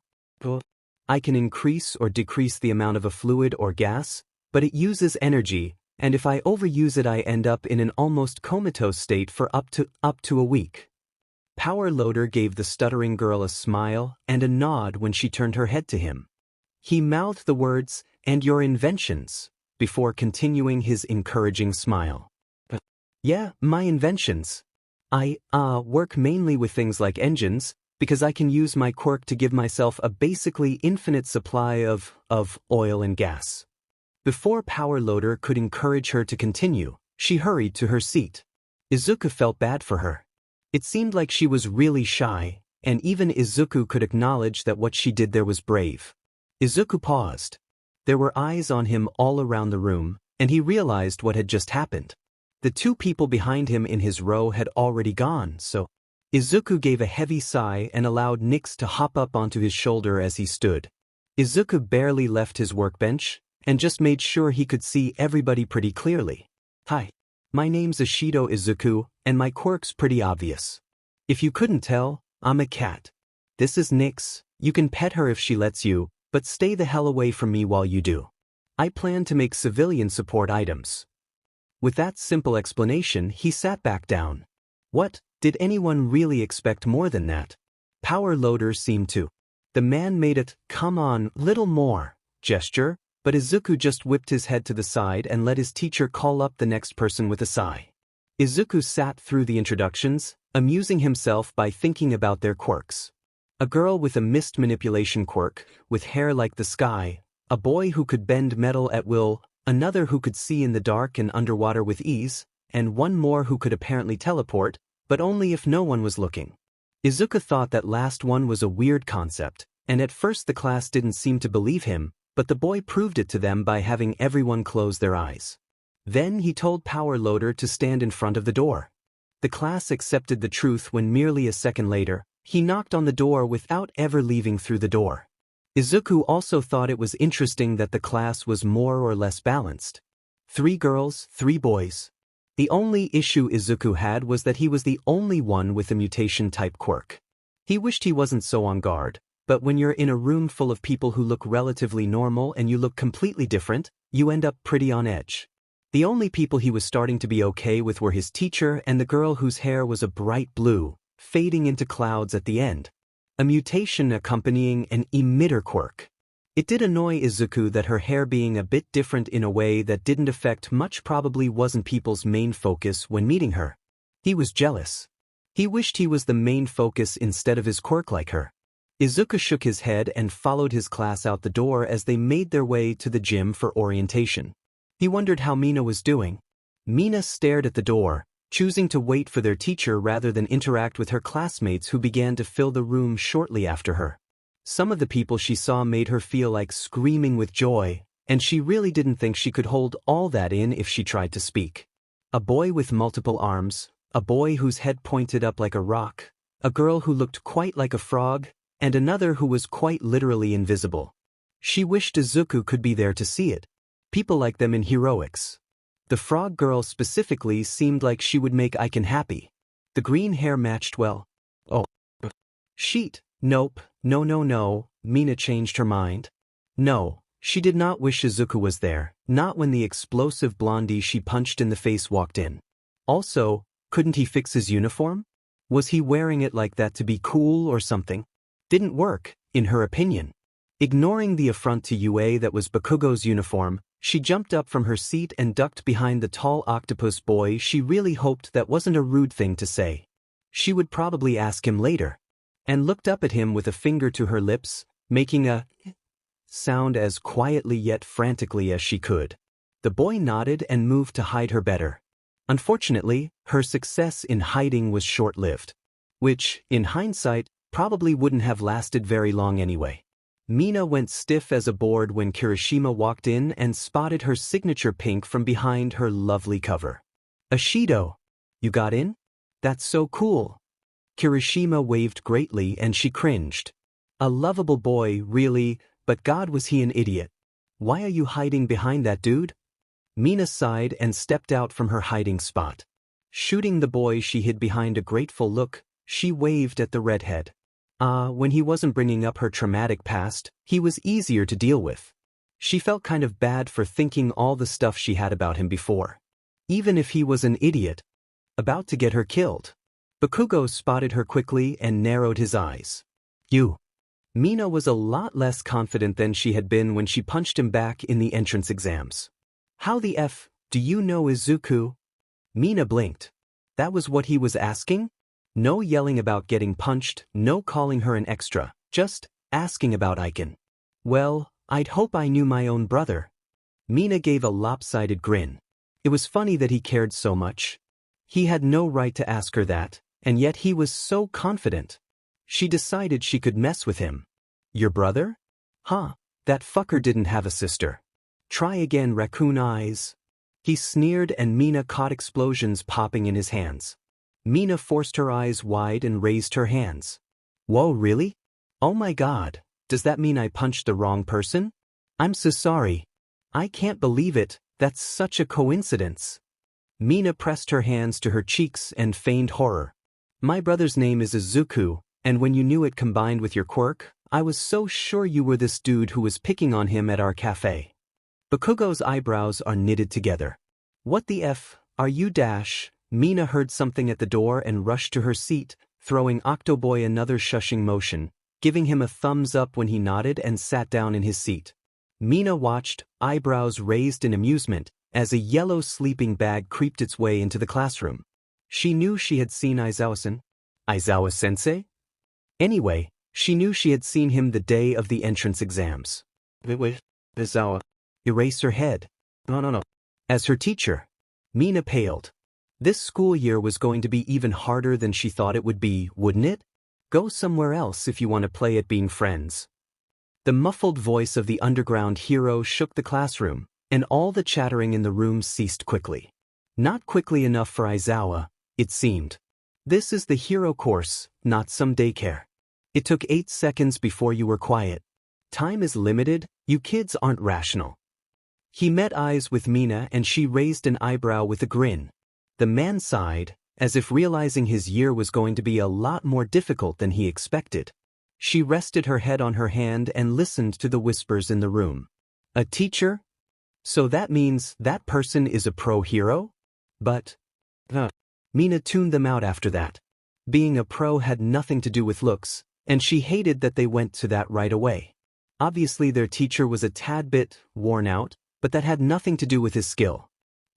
S1: I can increase or decrease the amount of a fluid or gas, but it uses energy, and if I overuse it I end up in an almost comatose state for up to a week. Power Loader gave the stuttering girl a smile and a nod when she turned her head to him. He mouthed the words, "And your inventions," before continuing his encouraging smile. Yeah, my inventions. I work mainly with things like engines, because I can use my quirk to give myself a basically infinite supply of oil and gas. Before Power Loader could encourage her to continue, she hurried to her seat. Izuku felt bad for her. It seemed like she was really shy, and even Izuku could acknowledge that what she did there was brave. Izuku paused. There were eyes on him all around the room, and he realized what had just happened. The two people behind him in his row had already gone, so Izuku gave a heavy sigh and allowed Nyx to hop up onto his shoulder as he stood. Izuku barely left his workbench, and just made sure he could see everybody pretty clearly. Hi. My name's Ishido Izuku, and my quirk's pretty obvious. If you couldn't tell, I'm a cat. This is Nyx. You can pet her if she lets you, but stay the hell away from me while you do. I plan to make civilian support items. With that simple explanation, he sat back down. What, did anyone really expect more than that? Power Loader seemed to. The man made it, come on, little more, gesture, but Izuku just whipped his head to the side and let his teacher call up the next person with a sigh. Izuku sat through the introductions, amusing himself by thinking about their quirks. A girl with a mist manipulation quirk, with hair like the sky, a boy who could bend metal at will, another who could see in the dark and underwater with ease, and one more who could apparently teleport, but only if no one was looking. Izuku thought that last one was a weird concept, and at first the class didn't seem to believe him, but the boy proved it to them by having everyone close their eyes. Then he told Power Loader to stand in front of the door. The class accepted the truth when merely a second later, he knocked on the door without ever leaving through the door. Izuku also thought it was interesting that the class was more or less balanced. 3 girls, 3 boys. The only issue Izuku had was that he was the only one with a mutation-type quirk. He wished he wasn't so on guard. But when you're in a room full of people who look relatively normal and you look completely different, you end up pretty on edge. The only people he was starting to be okay with were his teacher and the girl whose hair was a bright blue, fading into clouds at the end. A mutation accompanying an emitter quirk. It did annoy Izuku that her hair being a bit different in a way that didn't affect much probably wasn't people's main focus when meeting her. He was jealous. He wished he was the main focus instead of his quirk like her. Izuku shook his head and followed his class out the door as they made their way to the gym for orientation. He wondered how Mina was doing. Mina stared at the door, choosing to wait for their teacher rather than interact with her classmates who began to fill the room shortly after her. Some of the people she saw made her feel like screaming with joy, and she really didn't think she could hold all that in if she tried to speak. A boy with multiple arms, a boy whose head pointed up like a rock, a girl who looked quite like a frog, and another who was quite literally invisible. She wished Izuku could be there to see it. People like them in heroics. The frog girl specifically seemed like she would make Icon happy. The green hair matched well. Oh. Sheet. Nope, no, Mina changed her mind. No, she did not wish Izuku was there, not when the explosive blondie she punched in the face walked in. Also, couldn't he fix his uniform? Was he wearing it like that to be cool or something? Didn't work, in her opinion. Ignoring the affront to UA that was Bakugo's uniform, she jumped up from her seat and ducked behind the tall octopus boy. She really hoped that wasn't a rude thing to say. She would probably ask him later. And looked up at him with a finger to her lips, making a sound as quietly yet frantically as she could. The boy nodded and moved to hide her better. Unfortunately, her success in hiding was short-lived. Which, in hindsight, probably wouldn't have lasted very long anyway. Mina went stiff as a board when Kirishima walked in and spotted her signature pink from behind her lovely cover. Ishido, you got in? That's so cool. Kirishima waved greatly and she cringed. A lovable boy, really, but God was he an idiot. Why are you hiding behind that dude? Mina sighed and stepped out from her hiding spot. Shooting the boy she hid behind a grateful look, she waved at the redhead. When he wasn't bringing up her traumatic past, he was easier to deal with. She felt kind of bad for thinking all the stuff she had about him before. Even if he was an idiot. About to get her killed. Bakugo spotted her quickly and narrowed his eyes. You. Mina was a lot less confident than she had been when she punched him back in the entrance exams. How the F, do you know Izuku? Mina blinked. That was what he was asking? No yelling about getting punched, no calling her an extra, just asking about Icon. Well, I'd hope I knew my own brother. Mina gave a lopsided grin. It was funny that he cared so much. He had no right to ask her that, and yet he was so confident. She decided she could mess with him. Your brother? Huh, that fucker didn't have a sister. Try again, raccoon eyes. He sneered and Mina caught explosions popping in his hands. Mina forced her eyes wide and raised her hands. Whoa, really? Oh my god, does that mean I punched the wrong person? I'm so sorry. I can't believe it, that's such a coincidence. Mina pressed her hands to her cheeks and feigned horror. My brother's name is Izuku, and when you knew it combined with your quirk, I was so sure you were this dude who was picking on him at our cafe. Bakugo's eyebrows are knitted together. What the F, are you dash? Mina heard something at the door and rushed to her seat, throwing Octoboy another shushing motion, giving him a thumbs up when he nodded and sat down in his seat. Mina watched, eyebrows raised in amusement, as a yellow sleeping bag creeped its way into the classroom. She knew she had seen Aizawa-san. Aizawa-sensei? Anyway, she knew she had seen him the day of the entrance exams.
S2: Wait, Aizawa.
S1: Eraserhead.
S2: No.
S1: As her teacher. Mina paled. This school year was going to be even harder than she thought it would be, wouldn't it? Go somewhere else if you want to play at being friends. The muffled voice of the underground hero shook the classroom, and all the chattering in the room ceased quickly. Not quickly enough for Aizawa, it seemed. This is the hero course, not some daycare. It took 8 seconds before you were quiet. Time is limited, you kids aren't rational. He met eyes with Mina and she raised an eyebrow with a grin. The man sighed, as if realizing his year was going to be a lot more difficult than he expected. She rested her head on her hand and listened to the whispers in the room. A teacher? So that means that person is a pro-hero? But, Mina tuned them out after that. Being a pro had nothing to do with looks, and she hated that they went to that right away. Obviously their teacher was a tad bit worn out, but that had nothing to do with his skill.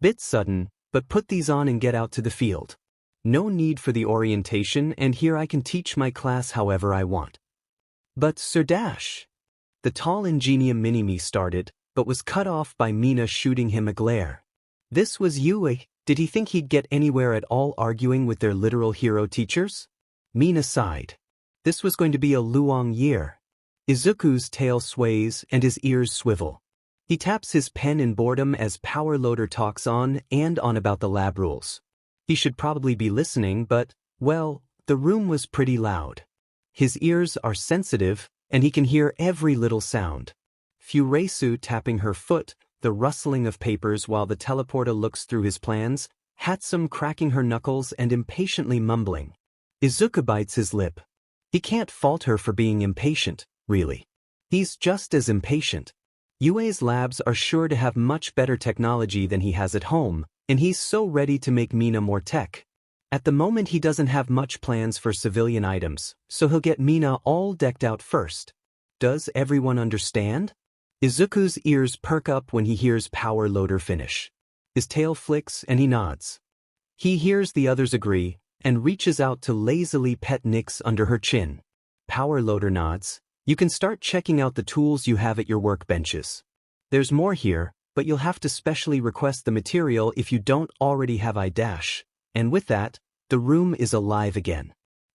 S1: Bit sudden, but put these on and get out to the field. No need for the orientation, and here I can teach my class however I want. But Sir Dash. The tall ingenium mini-me started, but was cut off by Mina shooting him a glare. This was Yue. Did he think he'd get anywhere at all arguing with their literal hero teachers? Mina sighed. This was going to be a Luong year. Izuku's tail sways and his ears swivel. He taps his pen in boredom as Power Loader talks on and on about the lab rules. He should probably be listening, but, well, the room was pretty loud. His ears are sensitive, and he can hear every little sound. Furesu tapping her foot, the rustling of papers while the teleporter looks through his plans, Hatsum cracking her knuckles and impatiently mumbling. Izuku bites his lip. He can't fault her for being impatient, really. He's just as impatient. Yue's labs are sure to have much better technology than he has at home, and he's so ready to make Mina more tech. At the moment he doesn't have much plans for civilian items, so he'll get Mina all decked out first. Does everyone understand? Izuku's ears perk up when he hears Power Loader finish. His tail flicks and he nods. He hears the others agree, and reaches out to lazily pet Nyx under her chin. Power Loader nods. You can start checking out the tools you have at your workbenches. There's more here, but you'll have to specially request the material if you don't already have I-. And with that, the room is alive again.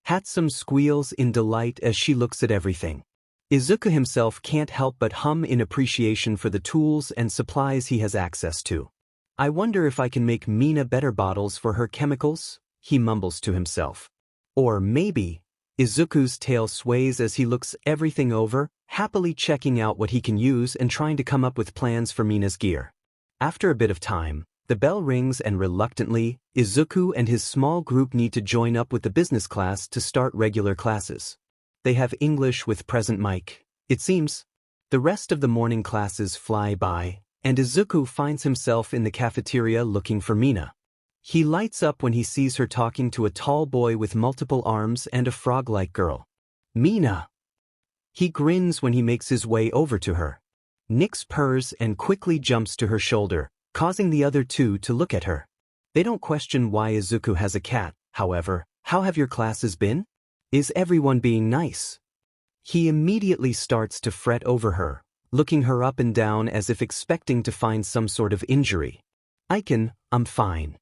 S1: Hatsum squeals in delight as she looks at everything. Izuku himself can't help but hum in appreciation for the tools and supplies he has access to. I wonder if I can make Mina better bottles for her chemicals, he mumbles to himself. Or maybe, Izuku's tail sways as he looks everything over, happily checking out what he can use and trying to come up with plans for Mina's gear. After a bit of time, the bell rings and reluctantly, Izuku and his small group need to join up with the business class to start regular classes. They have English with present mic, it seems. The rest of the morning classes fly by, and Izuku finds himself in the cafeteria looking for Mina. He lights up when he sees her talking to a tall boy with multiple arms and a frog-like girl. Mina! He grins when he makes his way over to her. Nyx purrs and quickly jumps to her shoulder, causing the other two to look at her. They don't question why Izuku has a cat, however. How have your classes been? Is everyone being nice? He immediately starts to fret over her, looking her up and down as if expecting to find some sort of injury. I'm fine.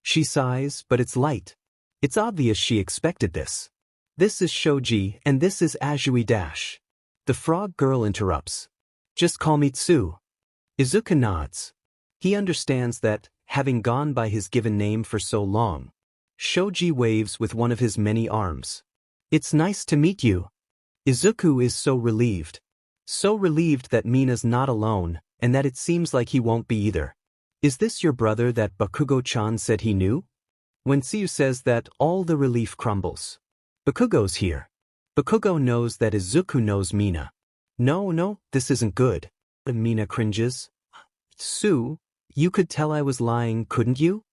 S1: She sighs, but it's light. It's obvious she expected this. This is Shoji and this is Azui Dash. The frog girl interrupts. Just call me Tsu. Izuku nods. He understands that, having gone by his given name for so long. Shoji waves with one of his many arms. It's nice to meet you. Izuku is so relieved. So relieved that Mina's not alone, and that it seems like he won't be either. Is this your brother that Bakugo-chan said he knew? When Tsu says that, all the relief crumbles. Bakugo's here. Bakugo knows that Izuku knows Mina. No, this isn't good. Mina cringes. Tsu, you could tell I was lying, couldn't you?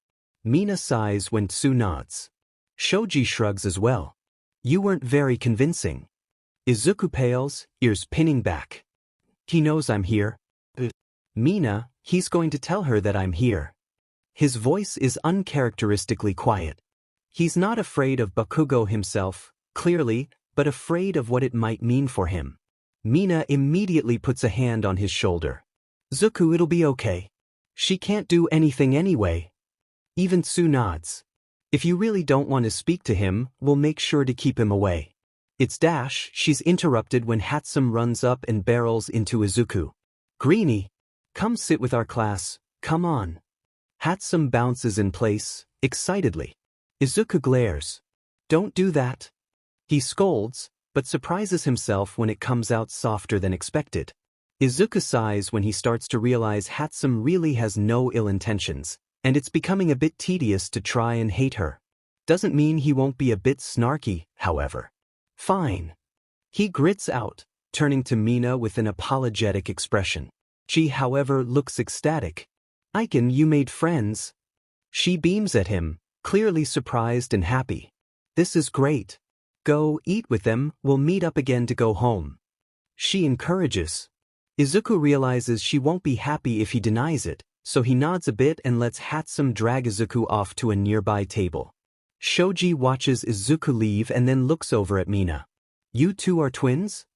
S1: Mina sighs when Tsu nods. Shoji shrugs as well. You weren't very convincing. Izuku pales, ears pinning back. He knows I'm here. Mina, he's going to tell her that I'm here. His voice is uncharacteristically quiet. He's not afraid of Bakugo himself, clearly, but afraid of what it might mean for him. Mina immediately puts a hand on his shoulder. Zuku, it'll be okay. She can't do anything anyway. Even Tsu nods. If you really don't want to speak to him, we'll make sure to keep him away. It's Dash. She's interrupted when Hatsum runs up and barrels into Izuku. Greenie, come sit with our class, come on. Hatsum bounces in place, excitedly. Izuku glares. Don't do that. He scolds, but surprises himself when it comes out softer than expected. Izuku sighs when he starts to realize Hatsum really has no ill intentions, and it's becoming a bit tedious to try and hate her. Doesn't mean he won't be a bit snarky, however. Fine. He grits out, turning to Mina with an apologetic expression. She, however, looks ecstatic. You made friends. She beams at him, clearly surprised and happy. This is great. Go eat with them, we'll meet up again to go home. She encourages. Izuku realizes she won't be happy if he denies it, so he nods a bit and lets Hatsum drag Izuku off to a nearby table. Shoji watches Izuku leave and then looks over at Mina. You two are twins?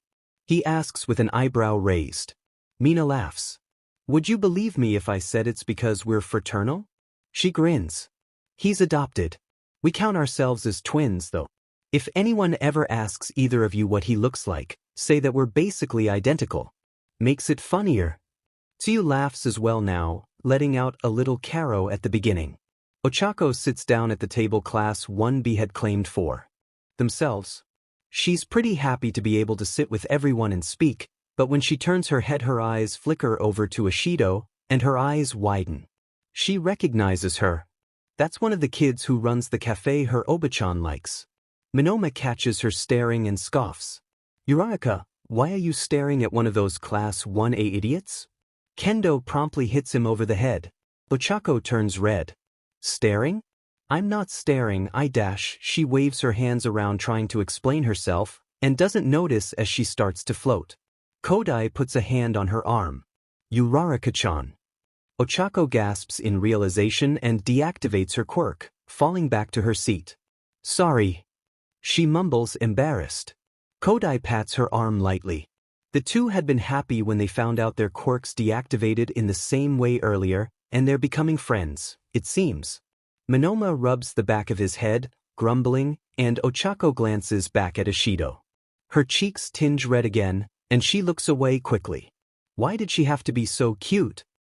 S1: He asks with an eyebrow raised. Mina laughs. Would you believe me if I said it's because we're fraternal? She grins. He's adopted. We count ourselves as twins, though. If anyone ever asks either of you what he looks like, say that we're basically identical. Makes it funnier. Tsu laughs as well now, letting out a little caro at the beginning. Ochako sits down at the table class 1B had claimed for themselves. She's pretty happy to be able to sit with everyone and speak, but when she turns her head her eyes flicker over to Ashido, and her eyes widen. She recognizes her. That's one of the kids who runs the cafe her Oba-chan likes. Minoma catches her staring and scoffs. Uraraka, why are you staring at one of those class 1A idiots? Kendo promptly hits him over the head. Ochako turns red. Staring? I'm not staring, She waves her hands around trying to explain herself, and doesn't notice as she starts to float. Kodai puts a hand on her arm. Uraraka-chan. Ochako gasps in realization and deactivates her quirk, falling back to her seat. Sorry. She mumbles, embarrassed. Kodai pats her arm lightly. The two had been happy when they found out their quirks deactivated in the same way earlier, and they're becoming friends, it seems. Minoma rubs the back of his head, grumbling, and Ochako glances back at Ashido. Her cheeks tinge red again, and she looks away quickly. Why did she have to be so cute?